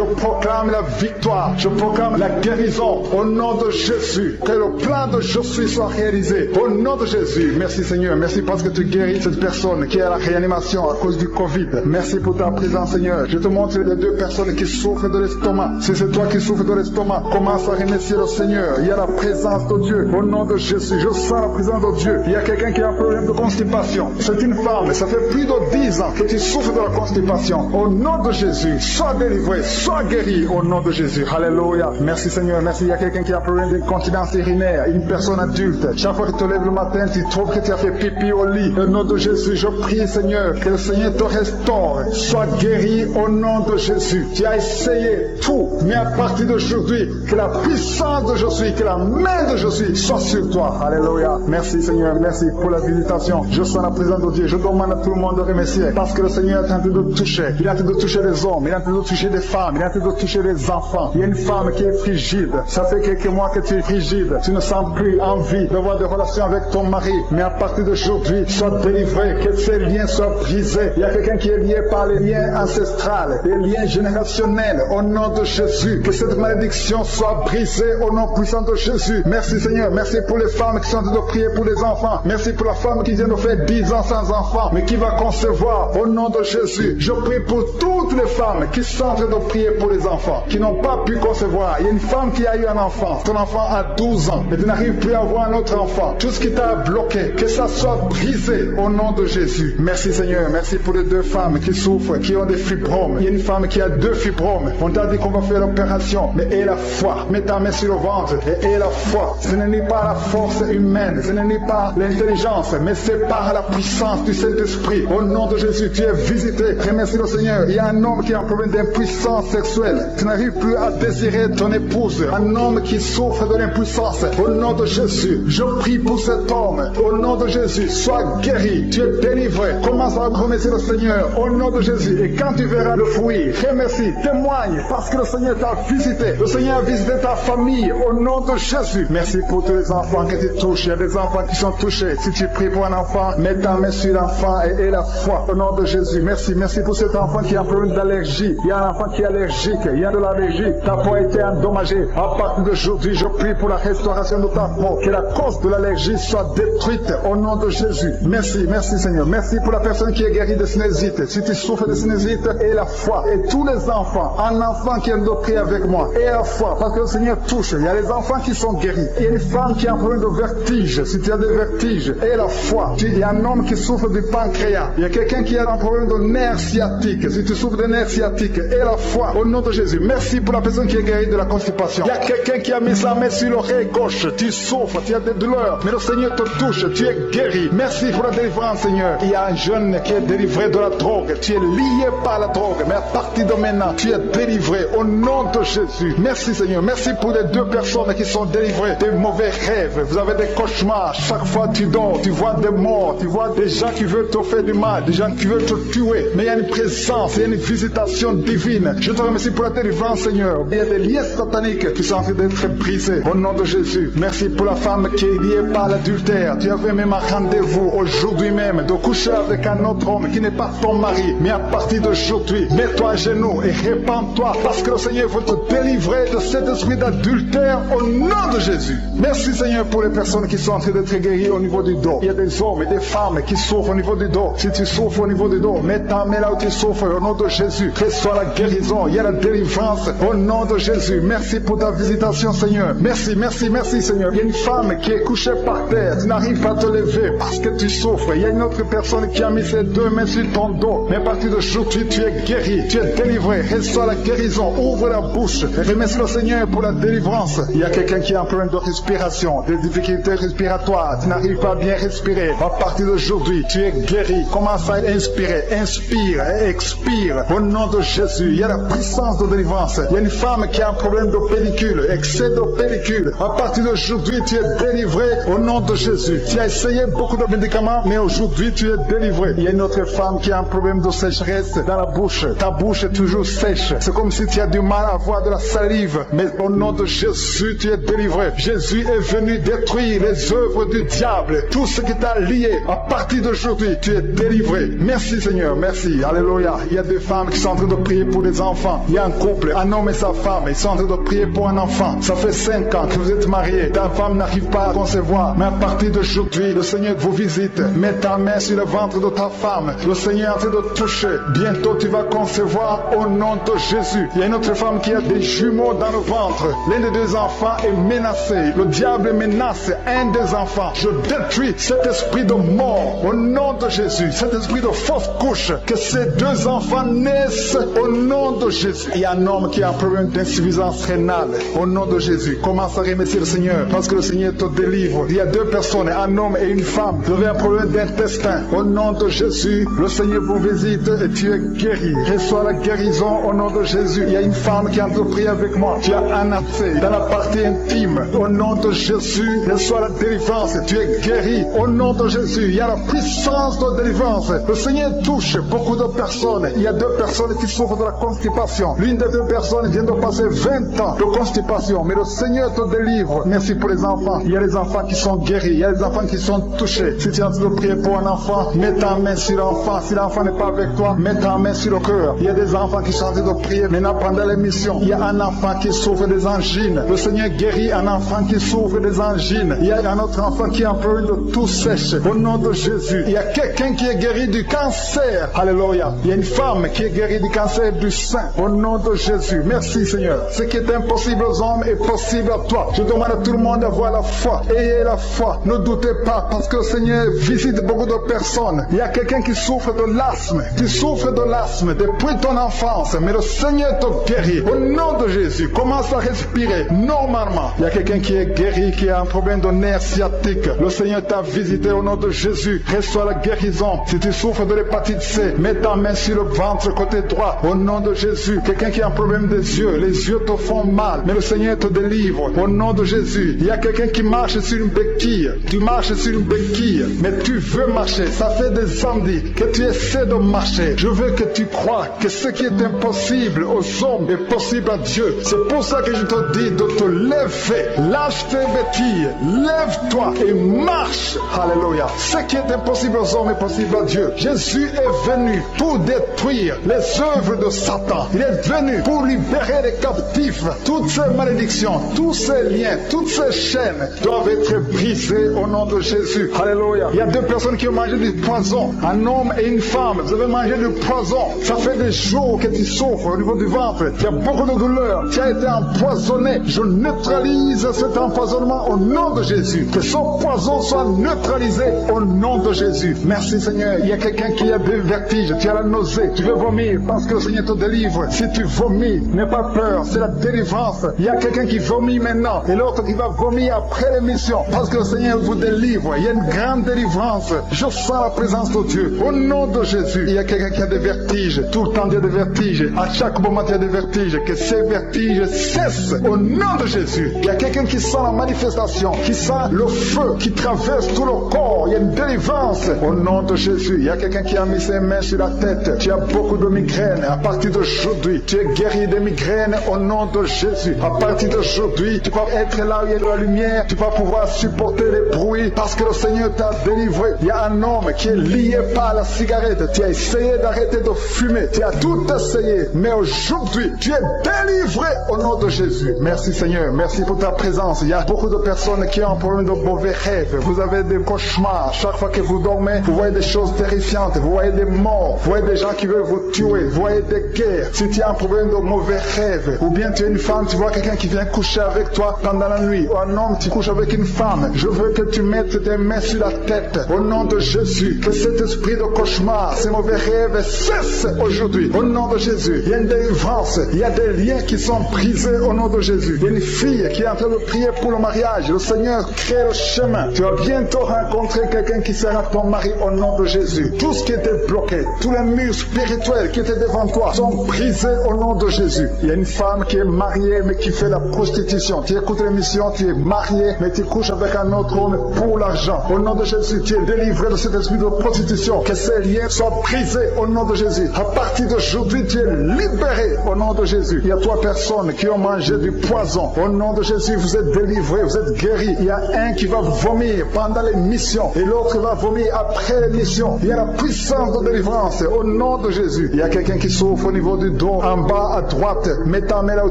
Speaker 2: proclame la victoire. Je proclame la guérison au nom de Jésus. Que le plan de Jésus soit réalisé. Au nom de Jésus. Merci Seigneur. Merci parce que tu guéris cette personne qui est à la réanimation à cause du Covid. Merci pour ta présence Seigneur. Je te montre les deux personnes qui souffrent de l'estomac. Si c'est toi qui souffres de l'estomac, commence à remercier le Seigneur. Il y a la présence de Dieu. Au nom de Jésus. Je sens la présence de Dieu. Il y a quelqu'un qui a un problème de constipation. C'est une femme. Ça fait plus de 10 ans que tu souffres de la constipation. Au nom de Jésus. Sois délivré. Sois guéri. Au nom de Jésus. Alléluia. Merci Seigneur. Merci. Il y a quelqu'un qui a un problème d'incontinence urinaire. Une personne adulte. Chaque fois que tu te lèves le matin, tu trouves que tu as fait pipi au lit. Au nom de Jésus, je prie Seigneur, que le Seigneur te restaure. Sois guéri au nom de Jésus. Tu as essayé tout, mais à partir d'aujourd'hui, que la puissance de Jésus, que la main de Jésus soit sur toi. Alléluia. Merci Seigneur. Merci pour la visitation. Je sens la présence de Dieu. Je demande à tout le monde de remercier parce que le Seigneur est en train de toucher. Il est en train de toucher les hommes. Il est en train de toucher des femmes. Il est en train de toucher les enfants. Il y a une femme qui est frigide. Ça fait quelques mois que tu es frigide. Tu ne sens plus envie d'avoir des relations avec ton mari. Mais à partir d'aujourd'hui, sois délivré. Que ces liens soient brisés. Il y a quelqu'un qui est lié par les liens ancestrales, les liens générationnels. Au nom de Jésus, que cette malédiction soit brisée au nom puissant de Jésus. Merci Seigneur. Merci pour les femmes qui sont en train de prier pour les enfants. Merci pour la femme qui vient de faire 10 ans sans enfant, mais qui va concevoir. Au nom de Jésus, je prie pour toutes les femmes qui sont en train de prier pour les enfants, qui n'ont pas pu concevoir. Il y a une femme qui a eu un enfant. Ton enfant a 12 ans, mais tu n'arrives plus à avoir un autre enfant. Tout ce qui t'a bloqué, que ça soit brisé au nom de Jésus. Merci Seigneur. Merci pour les deux femmes qui souffrent, qui ont des fibromes. Il y a une femme qui a 2 fibromes. On t'a dit qu'on va faire l'opération, mais aie la foi. Mets ta main sur le ventre et aie la foi. Ce n'est pas la force humaine, ce n'est pas l'intelligence, mais c'est par la puissance du Saint-Esprit. Au nom de Jésus, tu es visité. Remercie le Seigneur. Il y a un homme qui a un problème d'impuissance sexuelle. Tu n'arrives plus à désirer ton épouse. Un homme qui souffre de l'impuissance. Au nom de Jésus, je prie pour cet homme. Au nom de Jésus, sois guéri. Tu es délivré. Commence à remercier le Seigneur. Au nom de Jésus. Et quand tu verras le fruit, remercie, témoigne, parce que le Seigneur t'a visité. Le Seigneur a visité ta famille. Au nom de Jésus. Merci pour tous les enfants que tu touches. Il y a des enfants qui sont touchés. Si tu pries pour un enfant, mets ta main sur l'enfant et aie la foi. Au nom de Jésus. Merci. Merci pour cet enfant qui a un problème d'allergie. Il y a un enfant qui est allergique. Il y a de l'allergie. Ta peau a été endommagée. À partir d'aujourd'hui, je prie pour la restauration de ta peau. Que la cause de l'allergie soit détruite au nom de Jésus. Merci. Merci Seigneur. Merci pour la personne qui est guérie de sinusite. Si tu souffres de sinusite, et la foi. Et tous les enfants, un enfant qui aime de prier avec moi, et la foi, parce que le Seigneur touche. Il y a les enfants qui sont guéris. Il y a une femme qui a un problème de vertige. Si tu as des vertiges, et la foi. Il y a un homme qui souffre du pancréas. Il y a quelqu'un qui a un problème de nerf sciatique. Si tu souffres de nerf sciatique, et la foi, au nom de Jésus. Merci pour la personne qui est guérie de la constipation. Il y a quelqu'un qui a mis sa main sur l'oreille gauche. Tu souffres, tu as des douleurs, mais le Seigneur te touche, tu es guéri. Merci pour la délivrance, Seigneur. Il y a un jeune qui est délivré de la drogue. Tu es lié par la drogue, mais à partir de maintenant, tu es délivré au nom de Jésus. Merci, Seigneur. Merci pour les deux personnes qui sont délivrées des mauvais rêves. Vous avez des cauchemars. Chaque fois que tu dors, tu vois des morts, tu vois des gens qui veulent te faire du mal, des gens qui veulent te tuer. Mais il y a une présence, il y a une visitation divine. Je te remercie pour la délivrance, Seigneur. Il y a des liens sataniques qui sont en train d'être brisés au nom de Jésus. Merci pour la femme qui est liée par l'adultère. Tu avais même un rendez-vous aujourd'hui même de coucher avec un autre homme qui n'est pas ton mari. Mais à partir d'aujourd'hui, mets-toi à genoux et répands-toi parce que le Seigneur veut te délivrer de cet esprit d'adultère au nom de Jésus. Merci, Seigneur, pour les personnes qui sont en train d'être guéries au niveau du dos. Il y a des hommes et des femmes qui souffrent au niveau du dos. Si tu souffres au niveau du dos, mets ta main là où tu souffres au nom de Jésus. Reçois la guérison. Il y a la délivrance au nom de Jésus. Merci pour ta visitation, Seigneur. Merci, merci, merci, Seigneur. Il y a une femme qui est couchée par terre. Tu n'arrives pas à te lever parce que tu souffres. Il y a une autre personne qui a mis ses deux mains sur ton dos. Mais à partir d'aujourd'hui, tu es guéri. Tu es délivré. Reçois la guérison. Ouvre la bouche. Et remercie le Seigneur pour la délivrance. Il y a quelqu'un qui a un problème de respiration, des difficultés respiratoires. Tu n'arrives pas à bien respirer. À partir d'aujourd'hui, tu es guéri. Commence à inspirer. Inspire et expire. Au nom de Jésus, il y a la puissance de délivrance. Il y a une femme qui a un problème de pellicule, excès de pellicule. À partir d'aujourd'hui, tu es délivré au nom de Jésus. Tu as essayé beaucoup de médicaments, mais aujourd'hui, tu es délivré. Il y a une autre femme qui a un problème de sécheresse dans la bouche. Ta bouche est toujours sèche. C'est comme si tu as du mal à avoir de la salive. Mais au nom de Jésus, tu es délivré. Jésus est venu détruire les œuvres du diable. Tout ce qui t'a lié, à partir d'aujourd'hui, tu es délivré. Merci, Seigneur. Merci. Alléluia. Il y a des femmes qui sont en train de prier pour des enfants. Il y a un couple, un homme et sa femme. Ils sont en train de prier pour un enfant. Ça fait 5 ans que vous êtes mariés. Ta femme n'arrive pas à concevoir. Mais à partir d'aujourd'hui, le Seigneur vous visite. Mets ta main sur le ventre de ta femme. Le Seigneur est en train de toucher. Bientôt, tu vas concevoir au nom de Jésus. Il y a une autre femme qui a des jumeaux dans le ventre. L'un des deux enfants est menacé. Le diable menace un des enfants. Je détruis cet esprit de mort au nom de Jésus. Cet esprit de fausse couche. Que ces deux enfants naissent au nom de Jésus. Il y a un homme qui a un problème d'insuffisance rénale. Au nom de Jésus, commence à remercier le Seigneur parce que le Seigneur te délivre. Il y a deux personnes, un homme et une femme. Vous avez un problème d'intestin. Au nom de Jésus, le Seigneur vous visite et tu es guéri. Reçois la guérison au nom de Jésus. Il y a une femme qui a prié avec moi. Tu as un abcès dans la partie intime. Au nom de Jésus, reçois la délivrance. Tu es guéri. Au nom de Jésus, il y a la puissance de délivrance. Le Seigneur touche beaucoup de personnes. Il y a deux personnes qui souffrent de la constipation. L'une des deux personnes vient de passer 20 ans de constipation. Mais le Seigneur te délivre. Merci pour les enfants. Il y a les enfants qui sont guéris. Il y a les enfants qui sont touchés. Si tu es en train de prier pour un enfant, mets ta main sur l'enfant. Si l'enfant n'est pas avec toi, mets ta main sur le cœur. Il y a des enfants qui sont en train de prier. Maintenant, pendant l'émission, il y a un enfant qui souffre des angines. Le Seigneur guérit un enfant qui souffre des angines. Il y a un autre enfant qui a un problème de tout sèche. Au nom de Jésus, il y a quelqu'un qui est guéri du cancer. Alléluia. Il y a une femme qui est guérie du cancer du sein. Au nom de Jésus. Merci, Seigneur. Ce qui est impossible aux hommes est possible à toi. Je demande à tout le monde d'avoir la foi. Ayez la foi. Ne doutez pas parce que le Seigneur visite beaucoup de personnes. Il y a quelqu'un qui souffre de l'asthme. Tu souffres de l'asthme depuis ton enfance. Mais le Seigneur te guérit. Au nom de Jésus, commence à respirer normalement. Il y a quelqu'un qui est guéri, qui a un problème de nerf sciatique. Le Seigneur t'a visité au nom de Jésus. Reçois la guérison. Si tu souffres de l'hépatite C, mets ta main sur le ventre côté droit. Au nom de Jésus. Quelqu'un qui a un problème des yeux. Les yeux te font mal. Mais le Seigneur te délivre. Au nom de Jésus. Il y a quelqu'un qui marche sur une béquille. Tu marches sur une béquille. Mais tu veux marcher. Ça fait des samedis que tu essaies de marcher. Je veux que tu crois que ce qui est impossible aux hommes est possible à Dieu. C'est pour ça que je te dis de te lever. Lâche tes béquilles. Lève-toi et marche. Alléluia. Ce qui est impossible aux hommes est possible à Dieu. Jésus est venu pour détruire les œuvres de Satan. Il est venu pour libérer les captifs. Toutes ces malédictions, tous ces liens, toutes ces chaînes doivent être brisées au nom de Jésus. Alléluia. Il y a deux personnes qui ont mangé du poison. Un homme et une femme, vous avez mangé du poison. Ça fait des jours que tu souffres au niveau du ventre. Tu as beaucoup de douleur. Tu as été empoisonné. Je neutralise cet empoisonnement au nom de Jésus. Que ce poison soit neutralisé au nom de Jésus. Merci Seigneur. Il y a quelqu'un qui a des vertiges. Tu as la nausée. Tu veux vomir parce que le Seigneur te délivre. Si tu vomis, n'aie pas peur. C'est la délivrance. Il y a quelqu'un qui vomit maintenant et l'autre qui va vomir après l'émission parce que le Seigneur vous délivre. Il y a une grande délivrance. Je sens la présence de Dieu. Au nom de Jésus, il y a quelqu'un qui a des vertiges. Tout le temps, il y a des vertiges. À chaque moment, il y a des vertiges. Que ces vertiges cessent au nom de Jésus. Il y a quelqu'un qui sent la manifestation, qui sent le feu qui traverse tout le corps. Il y a une délivrance au nom de Jésus. Il y a quelqu'un qui a mis ses mains sur la tête. Tu as beaucoup de migraines. À partir d'aujourd'hui, tu es guéri des migraines au nom de Jésus. À partir d'aujourd'hui, tu vas être là où il y a de la lumière. Tu vas pouvoir supporter les bruits parce que le Seigneur t'a délivré. Il y a un homme qui est lié par la cigarette. Tu as essayé d'arrêter de fumer. Tu as tout essayé. Mais aujourd'hui, tu es délivré au nom de Jésus. Merci Seigneur. Merci pour ta présence. Il y a beaucoup de personnes qui ont un problème de mauvais rêves. Vous avez des cauchemars. Chaque fois que vous dormez, vous voyez des choses terrifiantes. Vous voyez des morts. Vous voyez des gens qui veulent vous tuer. Vous voyez des guerres. Si tu as un problème de mauvais rêves, ou bien tu es une femme, tu vois quelqu'un qui vient coucher avec toi pendant la nuit, ou un homme qui couche avec une femme, je veux que tu mettes tes mains sur la tête au nom de Jésus. Que cet esprit de cauchemar, ces mauvais rêves cessent aujourd'hui au nom de Jésus. Il y a une délivrance. Il y a des liens qui sont brisés au nom de Jésus. Il y a une fille qui est en train de prier pour le mariage. Le Seigneur crée le chemin. Tu vas bientôt rencontrer quelqu'un qui sera ton mari au nom de Jésus. Tout ce qui était bloqué, tous les murs spirituels qui étaient devant toi sont brisés au nom de Jésus. Il y a une femme qui est mariée mais qui fait la prostitution. Tu écoutes l'émission, tu es marié mais tu couches avec un autre homme pour l'argent. Au nom de Jésus, tu es délivré de cet esprit de prostitution. Que ces liens soient brisés au nom de Jésus. À partir d'aujourd'hui, tu es libéré au nom de Jésus. Il y a 3 personnes qui ont mangé du poison. Au nom de Jésus, vous êtes délivrés, vous êtes guéris. Il y a un qui va vomir pendant l'émission et l'autre va vomir après l'émission. Il y a la puissance de délivrance au nom de Jésus. Il y a quelqu'un qui souffre au niveau du dos, en bas à droite. Mets ta main là où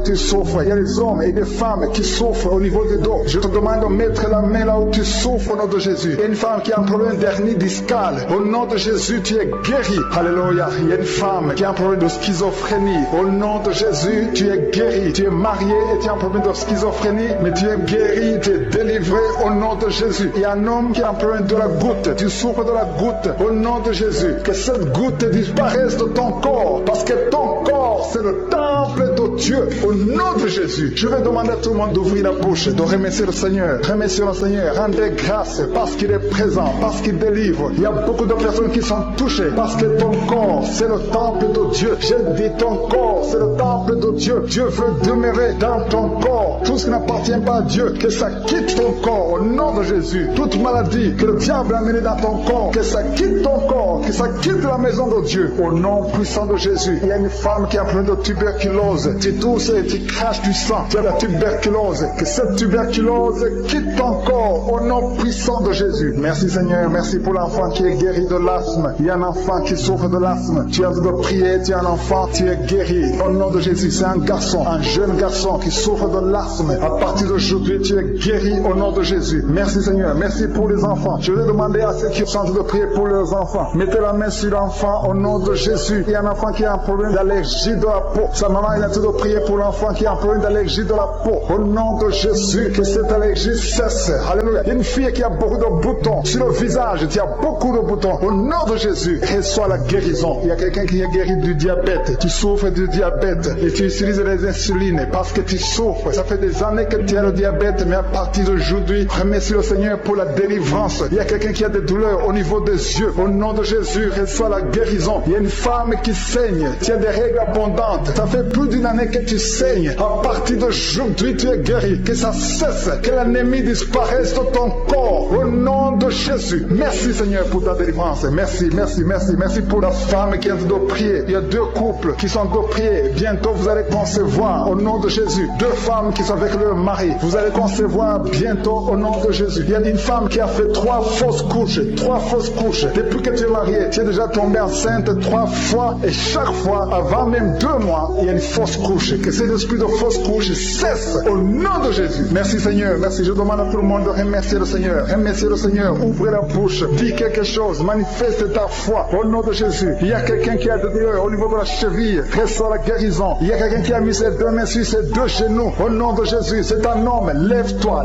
Speaker 2: tu souffres. Il y a des hommes et des femmes qui souffrent au niveau du dos. Je te demande de mettre la main là où tu souffres au nom de Jésus. Il y a une femme qui a un problème d'hernie discale. Au nom de Jésus, tu es guéri. Alléluia. Il y a une femme qui a un problème de schizophrénie. Au nom de Jésus, tu es guéri. Tu es marié et tu as un problème de schizophrénie, mais tu es guéri, tu es délivré au nom de Jésus. Il y a un homme qui a un problème de la goutte. Tu souffres de la goutte au nom de Jésus. Que cette goutte disparaisse de ton corps, parce que ton corps, c'est le temple de Dieu. Au nom de Jésus, je vais demander à tout le monde d'ouvrir la bouche, de remercier le Seigneur. Remercier le Seigneur. Rendez grâce parce qu'il est présent, parce qu'il délivre. Il y a beaucoup de personnes qui sont touchées parce que ton corps, c'est le temple de Dieu. J'ai dit ton corps, c'est le temple de Dieu. Dieu veut demeurer dans ton corps. Tout ce qui n'appartient pas à Dieu, que ça quitte ton corps au nom de Jésus. Toute maladie que le diable a amenée dans ton corps, que ça quitte ton corps, que ça quitte la maison de Dieu au nom puissant de Jésus. Il y a une femme qui a plein de tuberculose. Tu tousses et tu craches du sang. Tu as la tuberculose. Que cette tuberculose quitte ton corps au nom puissant de Jésus. Merci Seigneur. Merci pour l'enfant qui est guéri de l'asthme. Il y a un enfant qui souffre de l'asthme. Tu as de prier, tu as un enfant, tu es guéri. Au nom de Jésus, c'est un garçon, un jeune garçon qui souffre de l'asthme. À partir d'aujourd'hui, tu es guéri au nom de Jésus. Merci Seigneur. Merci pour les enfants. Je vais demander à ceux qui sont en train de prier pour leurs enfants. Mettez la main sur l'enfant au nom de Jésus. Il y a un enfant qui a un problème d'allergie de la peau. Sa maman est en train de prier pour l'enfant qui a un problème d'allergie de la peau. Au nom de Jésus, que cette allergie cesse. Alléluia. Il y a une fille qui a beaucoup de boutons sur le visage. Tu as beaucoup de boutons. Au nom de Jésus, reçois la guérison. Il y a quelqu'un qui est guéri du diabète. Tu souffres du diabète et tu utilises les insulines parce que tu souffres. Ça fait des années que tu as le diabète, mais à partir d'aujourd'hui, remercie le Seigneur pour la délivrance. Il y a quelqu'un qui a des douleurs au niveau des yeux. Au nom de Jésus, reçois la guérison. Il y a une femme qui saigne. Tu as des règles abondantes. Ça fait plus d'une année que tu saignes. À partir d'aujourd'hui, tu es guéri. Que ça cesse. Que l'ennemi disparaisse de ton corps. Au nom de Jésus. Merci Seigneur pour ta délivrance. Merci, merci, merci. Merci pour la femme qui est en train de prier. Il y a 2 couples qui sont en train de prier. Bientôt, vous allez concevoir au nom de Jésus. 2 femmes qui sont avec leur mari. Vous allez concevoir bientôt au nom de Jésus. Il y a une femme qui a fait 3 fausses couches. 3 fausses couches. Depuis que tu es marié, tu es déjà tombé enceinte 3 fois. Et chaque fois, avant même 2 mois, il y a une fausse couche, que cet esprit de fausse couche cesse au nom de Jésus. Merci Seigneur, merci. Je demande à tout le monde de remercier le Seigneur. Remercier le Seigneur, ouvrez la bouche, dis quelque chose, manifeste ta foi au nom de Jésus. Il y a quelqu'un qui a de douleur au niveau de la cheville, reçois la guérison. Il y a quelqu'un qui a mis ses deux mains sur ses deux genoux au nom de Jésus. C'est un homme, lève-toi,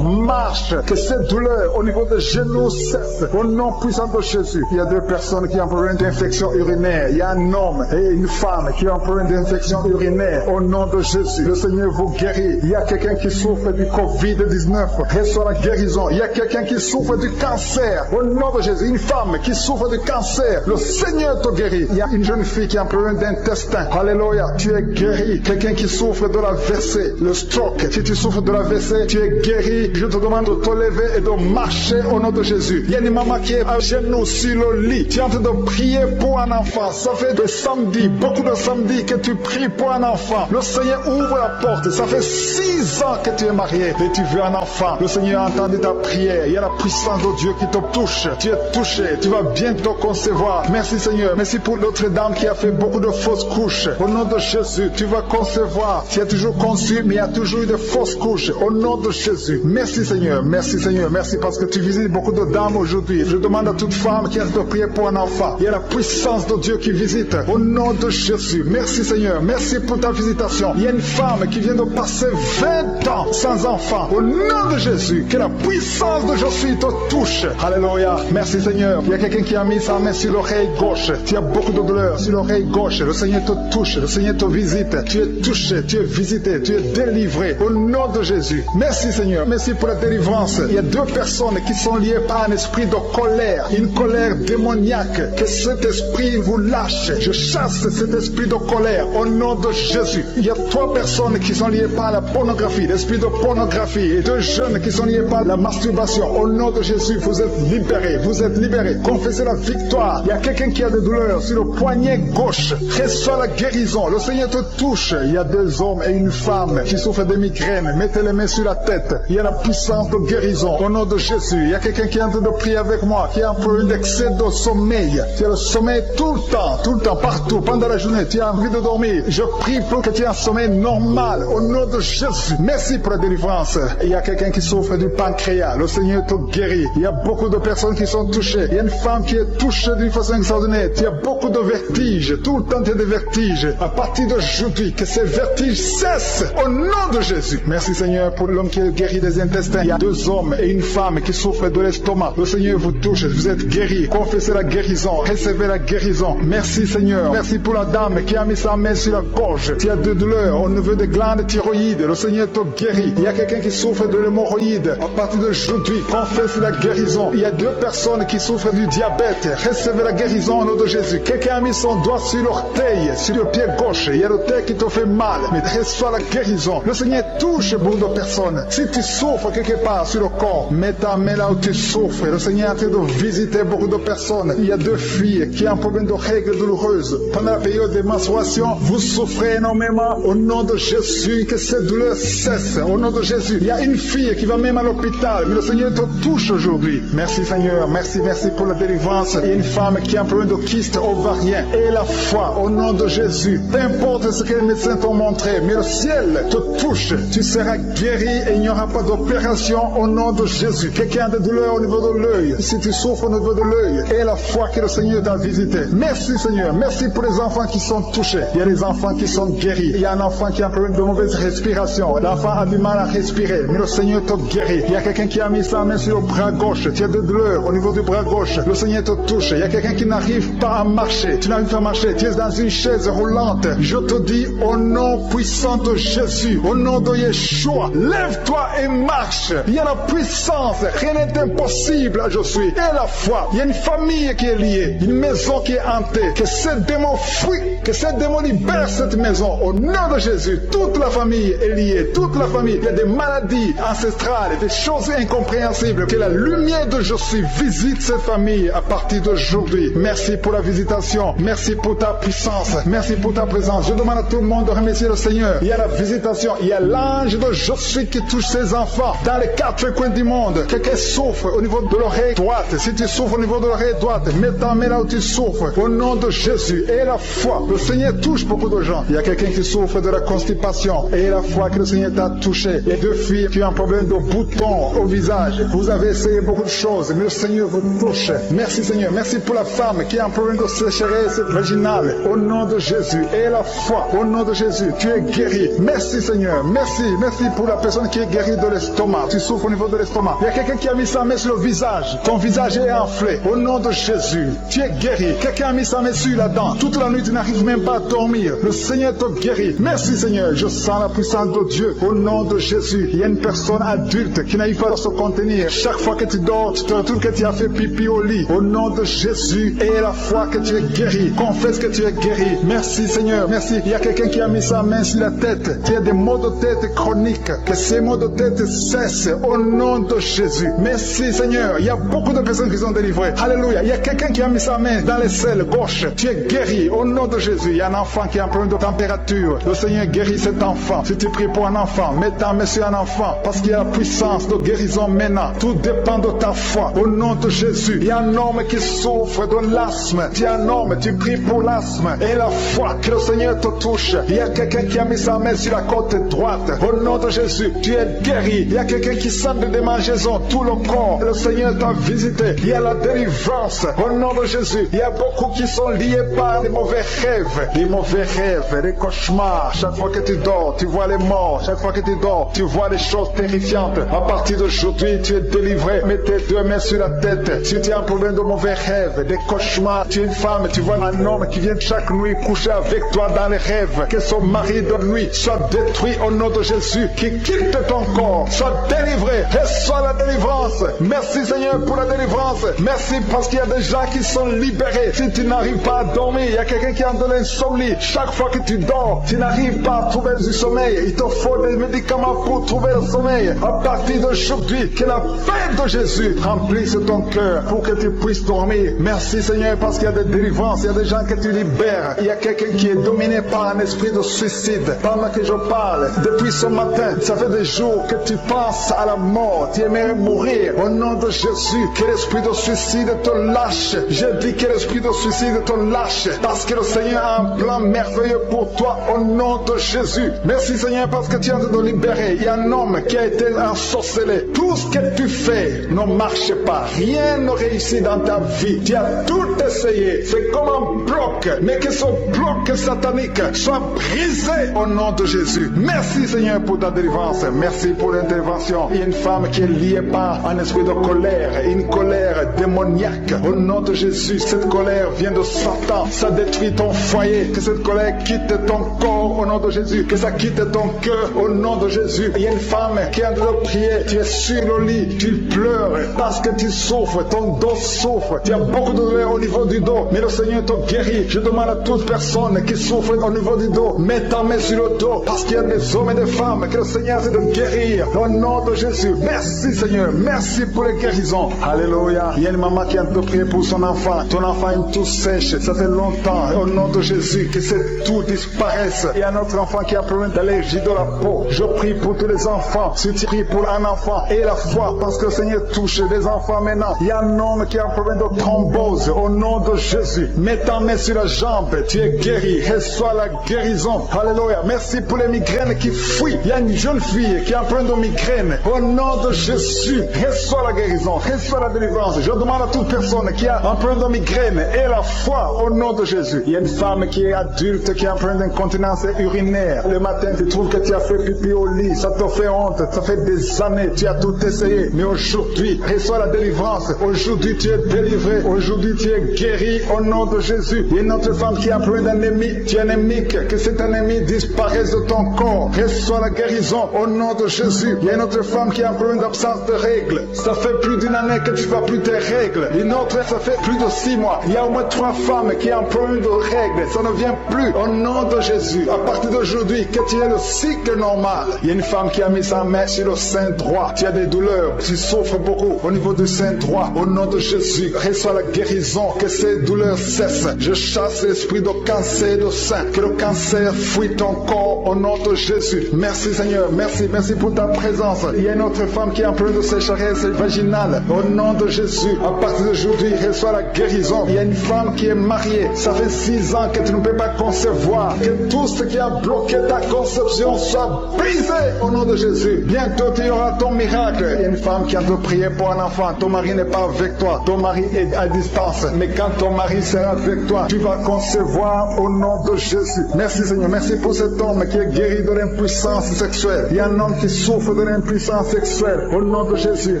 Speaker 2: marche, que cette douleur au niveau des genoux cesse au nom puissant de Jésus. Il y a deux personnes qui ont un problème d'infection urinaire. Il y a un homme et une femme qui ont un problème d'infection urinaire au nom de Jésus. Le Seigneur vous guérit. Il y a quelqu'un qui souffre du Covid-19, reçoit la guérison. Il y a quelqu'un qui souffre du cancer au nom de Jésus. Une femme qui souffre du cancer, le Seigneur te guérit. Il y a une jeune fille qui a un problème d'intestin. Alléluia, tu es guéri. Quelqu'un qui souffre de la WC, le stroke. Si tu souffres de la WC, tu es guéri. Je te demande de te lever et de marcher au nom de Jésus. Il y a une maman qui est à genoux sur le lit. Tu es en train de prier pour un enfant. Ça fait de samedi, beaucoup de samedis que tu pries pour un enfant. Le Seigneur ouvre la porte. Ça fait 6 ans que tu es marié et tu veux un enfant. Le Seigneur a entendu ta prière. Il y a la puissance de Dieu qui te touche. Tu es touché. Tu vas bientôt concevoir. Merci Seigneur. Merci pour l'autre dame qui a fait beaucoup de fausses couches. Au nom de Jésus, tu vas concevoir. Tu as toujours conçu, mais il y a toujours eu de fausses couches. Au nom de Jésus. Merci Seigneur. Merci Seigneur. Merci parce que tu visites beaucoup de dames aujourd'hui. Je demande à toute femme qui a de prier pour un enfant. Il y a la puissance de Dieu qui visite. Au nom de Jésus. Merci Seigneur. Merci pour ta visitation. Il y a une femme qui vient de passer 20 ans sans enfant. Au nom de Jésus. Que la puissance de Jésus te touche. Alléluia. Merci Seigneur. Il y a quelqu'un qui a mis sa main sur l'oreille gauche. Tu as beaucoup de douleur sur l'oreille gauche. Le Seigneur te touche. Le Seigneur te visite. Tu es touché. Tu es visité. Tu es délivré. Au nom de Jésus. Merci Seigneur. Merci pour la délivrance. Il y a deux personnes qui sont liées par un esprit de colère. Une colère démoniaque. Que cet esprit vous lâche. Je chasse cet esprit de colère. Au nom de Jésus. Il y a 3 personnes qui sont liées par la pornographie. L'esprit de pornographie. Et 2 jeunes qui sont liés par la masturbation. Au nom de Jésus, vous êtes libérés. Vous êtes libérés. Confessez la victoire. Il y a quelqu'un qui a des douleurs sur le poignet gauche. Reçois la guérison. Le Seigneur te touche. Il y a 2 hommes et une femme qui souffrent de migraines. Mettez les mains sur la tête. Il y a la puissance de guérison. Au nom de Jésus. Il y a quelqu'un qui est en train de prier avec moi, qui a un problème d'excès de sommeil. Tu as le sommeil tout le temps, partout, pendant la journée. Tu as envie de dormir. Je prie pour que tu aies un sommeil normal. Au nom de Jésus. Merci pour la délivrance. Il y a quelqu'un qui souffre du pancréas. Le Seigneur te guérit. Il y a beaucoup de personnes qui sont touchées. Il y a une femme qui est touchée d'une façon extraordinaire. Tu as beaucoup de vertiges. Tout le temps tu as des vertiges. À partir d'aujourd'hui, que ces vertiges cessent. Au nom de Jésus. Merci Seigneur pour l'homme qui est guéri des intestins. Il y a 2 hommes et une femme qui souffrent de l'estomac. Le Seigneur vous touche. Vous êtes guéris. Confessez la guérison. Recevez la guérison. Merci Seigneur. Merci pour la dame qui a mis sa main sur la gorge. Tu as de douleurs au niveau des glandes thyroïdes. Le Seigneur te guérit. Il y a quelqu'un qui souffre de l'hémorroïde. À partir d'aujourd'hui, confesse la guérison. Il y a 2 personnes qui souffrent du diabète. Recevez la guérison au nom de Jésus. Quelqu'un a mis son doigt sur l'orteil, sur le pied gauche. Il y a l'orteil qui te fait mal. Mais reçois la guérison. Le Seigneur touche beaucoup de personnes. Si tu souffres quelque part sur le corps, mets ta main là où tu souffres. Le Seigneur est en train de visiter beaucoup de personnes. Il y a 2 filles qui ont un problème de règles douloureuses. Pendant la période de menstruation, vous souffrez énormément. Au nom de Jésus, que cette douleur cesse. Au nom de Jésus. Il y a une fille qui va même à l'hôpital. Mais le Seigneur te touche aujourd'hui. Merci Seigneur. Merci pour la délivrance. Il y a une femme qui a un problème de kyste ovarien. Et la foi, au nom de Jésus. Peu importe ce que les médecins t'ont montré, mais le ciel te touche. Tu seras guéri et il n'y aura pas d'opération au nom de Jésus. Quelqu'un a des douleurs au niveau de l'œil. Si tu souffres au niveau de l'œil, et la foi que le Seigneur t'a visité. Merci Seigneur. Merci pour les enfants qui sont touchés. Il y a des enfants qui sont guéris. Il y a un enfant qui a un problème de mauvaise respiration. L'enfant a du mal à respirer, mais le Seigneur te guérit. Il y a quelqu'un qui a mis sa main sur le bras gauche. Tu as des douleurs au niveau du bras gauche. Le Seigneur te touche. Il y a quelqu'un qui n'arrive pas à marcher. Tu n'arrives pas à marcher. Tu es dans une chaise roulante. Je te dis au nom puissant de Jésus, au nom de Yeshua, lève-toi et marche. Il y a la puissance. Rien n'est impossible à Josué. Et la foi. Il y a une famille qui est liée. Une maison qui est hantée. Que ce démon fuit. Que ce démon libère cette maison. Au nom de Jésus, toute la famille est liée. Toute la famille. Il y a des maladies ancestrales, des choses incompréhensibles. Que la lumière de Josué visite cette famille à partir d'aujourd'hui. Merci pour la visitation. Merci pour ta puissance. Merci pour ta présence. Je demande à tout le monde de remercier le Seigneur. Il y a la visitation. Il y a l'ange de Josué qui touche ses enfants dans les 4 coins du monde. Quelqu'un souffre au niveau de l'oreille droite. Si tu souffres au niveau de l'oreille droite, mets ta main là où tu souffres. Au nom de Jésus et la foi, le Le Seigneur touche beaucoup de gens. Il y a quelqu'un qui souffre de la constipation. Et la fois que le Seigneur t'a touché, les deux filles qui ont un problème de boutons au visage, vous avez essayé beaucoup de choses, mais le Seigneur vous touche. Merci Seigneur. Merci pour la femme qui a un problème de sécheresse vaginale. Au nom de Jésus. Et la foi, au nom de Jésus, tu es guéri. Merci Seigneur. Merci. Merci pour la personne qui est guérie de l'estomac. Tu souffres au niveau de l'estomac. Il y a quelqu'un qui a mis sa main sur le visage. Ton visage est enflé. Au nom de Jésus, tu es guéri. Quelqu'un a mis sa main sur la dent. Toute la nuit, tu n'arrives même pas à dormir. Le Seigneur te guérit. Merci Seigneur. Je sens la puissance de Dieu. Au nom de Jésus, il y a une personne adulte qui n'arrive pas à se contenir. Chaque fois que tu dors, tu te retrouves que tu as fait pipi au lit. Au nom de Jésus, et la foi que tu es guéri. Confesse que tu es guéri. Merci Seigneur. Merci. Il y a quelqu'un qui a mis sa main sur la tête. Tu as des maux de tête chroniques. Que ces maux de tête cessent. Au nom de Jésus. Merci Seigneur. Il y a beaucoup de personnes qui sont délivrées. Alléluia. Il y a quelqu'un qui a mis sa main dans les selles gauche. Tu es guéri. Au nom de Jésus. Il y a un enfant qui a un problème de température. Le Seigneur guérit cet enfant. Si tu pries pour un enfant, mets ta main sur un enfant. Parce qu'il y a la puissance de guérison maintenant. Tout dépend de ta foi. Au nom de Jésus. Il y a un homme qui souffre de l'asthme. Tu es un homme. Tu pries pour l'asthme. Et la foi que le Seigneur te touche. Il y a quelqu'un qui a mis sa main sur la côte droite. Au nom de Jésus. Tu es guéri. Il y a quelqu'un qui sent des démangeaisons. Tout le corps. Le Seigneur t'a visité. Il y a la délivrance. Au nom de Jésus. Il y a beaucoup qui sont liés par les mauvais rêves. Les mauvais rêves. Les cauchemars. Chaque fois que tu dors, tu vois les morts. Chaque fois que tu dors, tu vois des choses terrifiantes. À partir d'aujourd'hui, tu es délivré. Mets tes deux mains sur la tête. Si tu as un problème de mauvais rêves, des cauchemars, tu es une femme, tu vois un homme qui vient chaque nuit coucher avec toi dans les rêves. Que son mari de nuit soit détruit au nom de Jésus. Qui quitte ton corps, soit délivré. Reçois la délivrance. Merci Seigneur pour la délivrance. Merci parce qu'il y a des gens qui sont libérés. Si tu n'arrives pas à dormir, il y a quelqu'un qui a de l'insomnie. Chaque fois que tu dors, tu n'arrives pas à trouver du sommeil. Il te faut des médicaments pour trouver le sommeil. À partir d'aujourd'hui, que la paix de Jésus remplisse ton cœur pour que tu puisses dormir. Merci Seigneur parce qu'il y a des délivrances. Il y a des gens que tu libères. Il y a quelqu'un qui est dominé par un esprit de suicide. Pendant que je parle, depuis ce matin, ça fait des jours que tu penses à la mort. Tu aimerais mourir. Au nom de Jésus, que l'esprit de suicide te lâche. Je dis que l'esprit de suicide te lâche. Parce que le Seigneur a un plan merveilleux pour toi. Au nom de Jésus. Merci Seigneur parce que tu es en train de libérer. Il y a un homme qui a été ensorcelé. Tout ce que tu fais ne marche pas. Rien ne réussit dans ta vie. Tu as tout essayé. C'est comme un bloc. Mais que ce bloc satanique soit brisé au nom de Jésus. Merci Seigneur pour ta délivrance. Merci pour l'intervention. Il y a une femme qui est liée par un esprit de colère. Une colère démoniaque. Au nom de Jésus, cette colère vient de Satan. Ça détruit ton foyer. Que cette colère quitte ton corps au nom de Jésus. Que ça quitte ton cœur au nom de Jésus. Il y a une femme qui est en train de prier. Tu es sur le lit. Tu pleures parce que tu souffres. Ton dos souffre. Tu as beaucoup de douleur au niveau du dos. Mais le Seigneur te guérit. Je demande à toute personne qui souffre au niveau du dos, mets ta main sur le dos. Parce qu'il y a des hommes et des femmes que le Seigneur c'est de guérir. Au nom de Jésus. Merci Seigneur. Merci pour les guérisons. Alléluia. Il y a une maman qui a de prier pour son enfant. Ton enfant a une toux sèche. Ça fait longtemps. Au nom de Jésus, que cette toux disparaisse. Il y a un autre enfant qui a un problème d'allergie de la peau. Je prie pour tous les enfants. Si tu pries pour un enfant et la foi, parce que le Seigneur touche les enfants maintenant. Il y a un homme qui a un problème de thrombose. Au nom de Jésus, mets ta main sur la jambe. Tu es guéri. Reçois la guérison. Alléluia. Merci pour les migraines qui fuient. Il y a une jeune fille qui a un problème de migraine. Au nom de Jésus, reçois la guérison. Reçois la délivrance. Je demande à toute personne qui a un problème de migraine et la foi au nom de Jésus. Il y a une femme qui est adulte qui a un problème d'incontinence urinaire. Le matin, tu trouves que tu as fait pipi au lit. Ça te fait honte. Ça fait des années. Tu as tout essayé. Mais aujourd'hui, reçois la délivrance. Aujourd'hui, tu es délivré. Aujourd'hui, tu es guéri au nom de Jésus. Il y a une autre femme qui a un problème d'anémie. Tu es anémique. Que cette anémie disparaisse de ton corps. Reçois la guérison au nom de Jésus. Il y a une autre femme qui a un problème d'absence de règles. Ça fait plus d'une année que tu ne vois plus tes règles. Une autre, ça fait plus de 6 mois. Il y a au moins 3 femmes qui ont un problème de règles. Ça ne vient plus au nom de Jésus. À partir d'aujourd'hui, que tu aies le cycle normal. Il y a une femme qui a mis sa main sur le sein droit. Tu as des douleurs. Tu souffres beaucoup au niveau du sein droit. Au nom de Jésus, reçois la guérison. Que ces douleurs cessent. Je chasse l'esprit de cancer de sein. Que le cancer fuit ton corps au nom de Jésus. Merci Seigneur. Merci. Merci pour ta présence. Il y a une autre femme qui a un problème de sécheresse vaginale. Au nom de Jésus, à partir d'aujourd'hui, reçois la guérison. Il y a une femme qui est mariée. Ça fait 6 ans puissant que tu ne peux pas concevoir. Que tout ce qui a bloqué ta conception soit brisé au nom de Jésus. Bientôt tu auras ton miracle. Il y a une femme qui a te prié pour un enfant. Ton mari n'est pas avec toi. Ton mari est à distance. Mais quand ton mari sera avec toi, tu vas concevoir au nom de Jésus. Merci Seigneur. Merci pour cet homme qui est guéri de l'impuissance sexuelle. Il y a un homme qui souffre de l'impuissance sexuelle. Au nom de Jésus,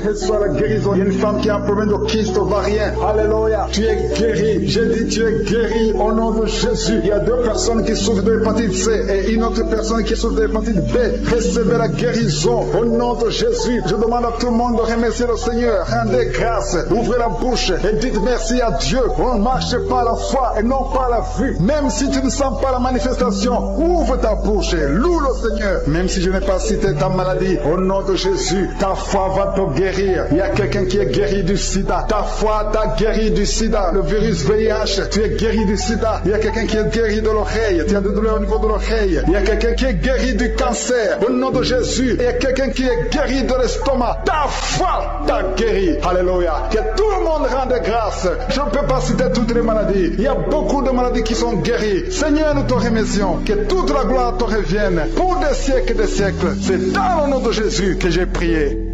Speaker 2: reçois la guérison. Il y a une femme qui a un problème de kyste ovarien. Alléluia. Tu es guéri. J'ai dit tu es guéri au nom de Jésus. Il y a 2 personnes qui souffrent de l'hépatite C et une autre personne qui souffre de l'hépatite B. Recevez la guérison au nom de Jésus. Je demande à tout le monde de remercier le Seigneur. Rendez grâce. Ouvrez la bouche et dites merci à Dieu. On marche par la foi et non par la vue. Même si tu ne sens pas la manifestation, ouvre ta bouche et loue le Seigneur. Même si je n'ai pas cité ta maladie, au nom de Jésus, ta foi va te guérir. Il y a quelqu'un qui est guéri du sida. Ta foi t'a guéri du sida. Le virus VIH, tu es guéri du sida. Il y a quelqu'un qui est guéri de l'oreille. Tu as des douleurs au niveau de l'oreille. Il y a quelqu'un qui est guéri du cancer. Au nom de Jésus. Il y a quelqu'un qui est guéri de l'estomac. Ta foi t'a guéri. Alléluia. Que tout le monde rende grâce. Je ne peux pas citer toutes les maladies. Il y a beaucoup de maladies qui sont guéries. Seigneur, nous te remercions. Que toute la gloire te revienne pour des siècles et des siècles. C'est dans le nom de Jésus que j'ai prié.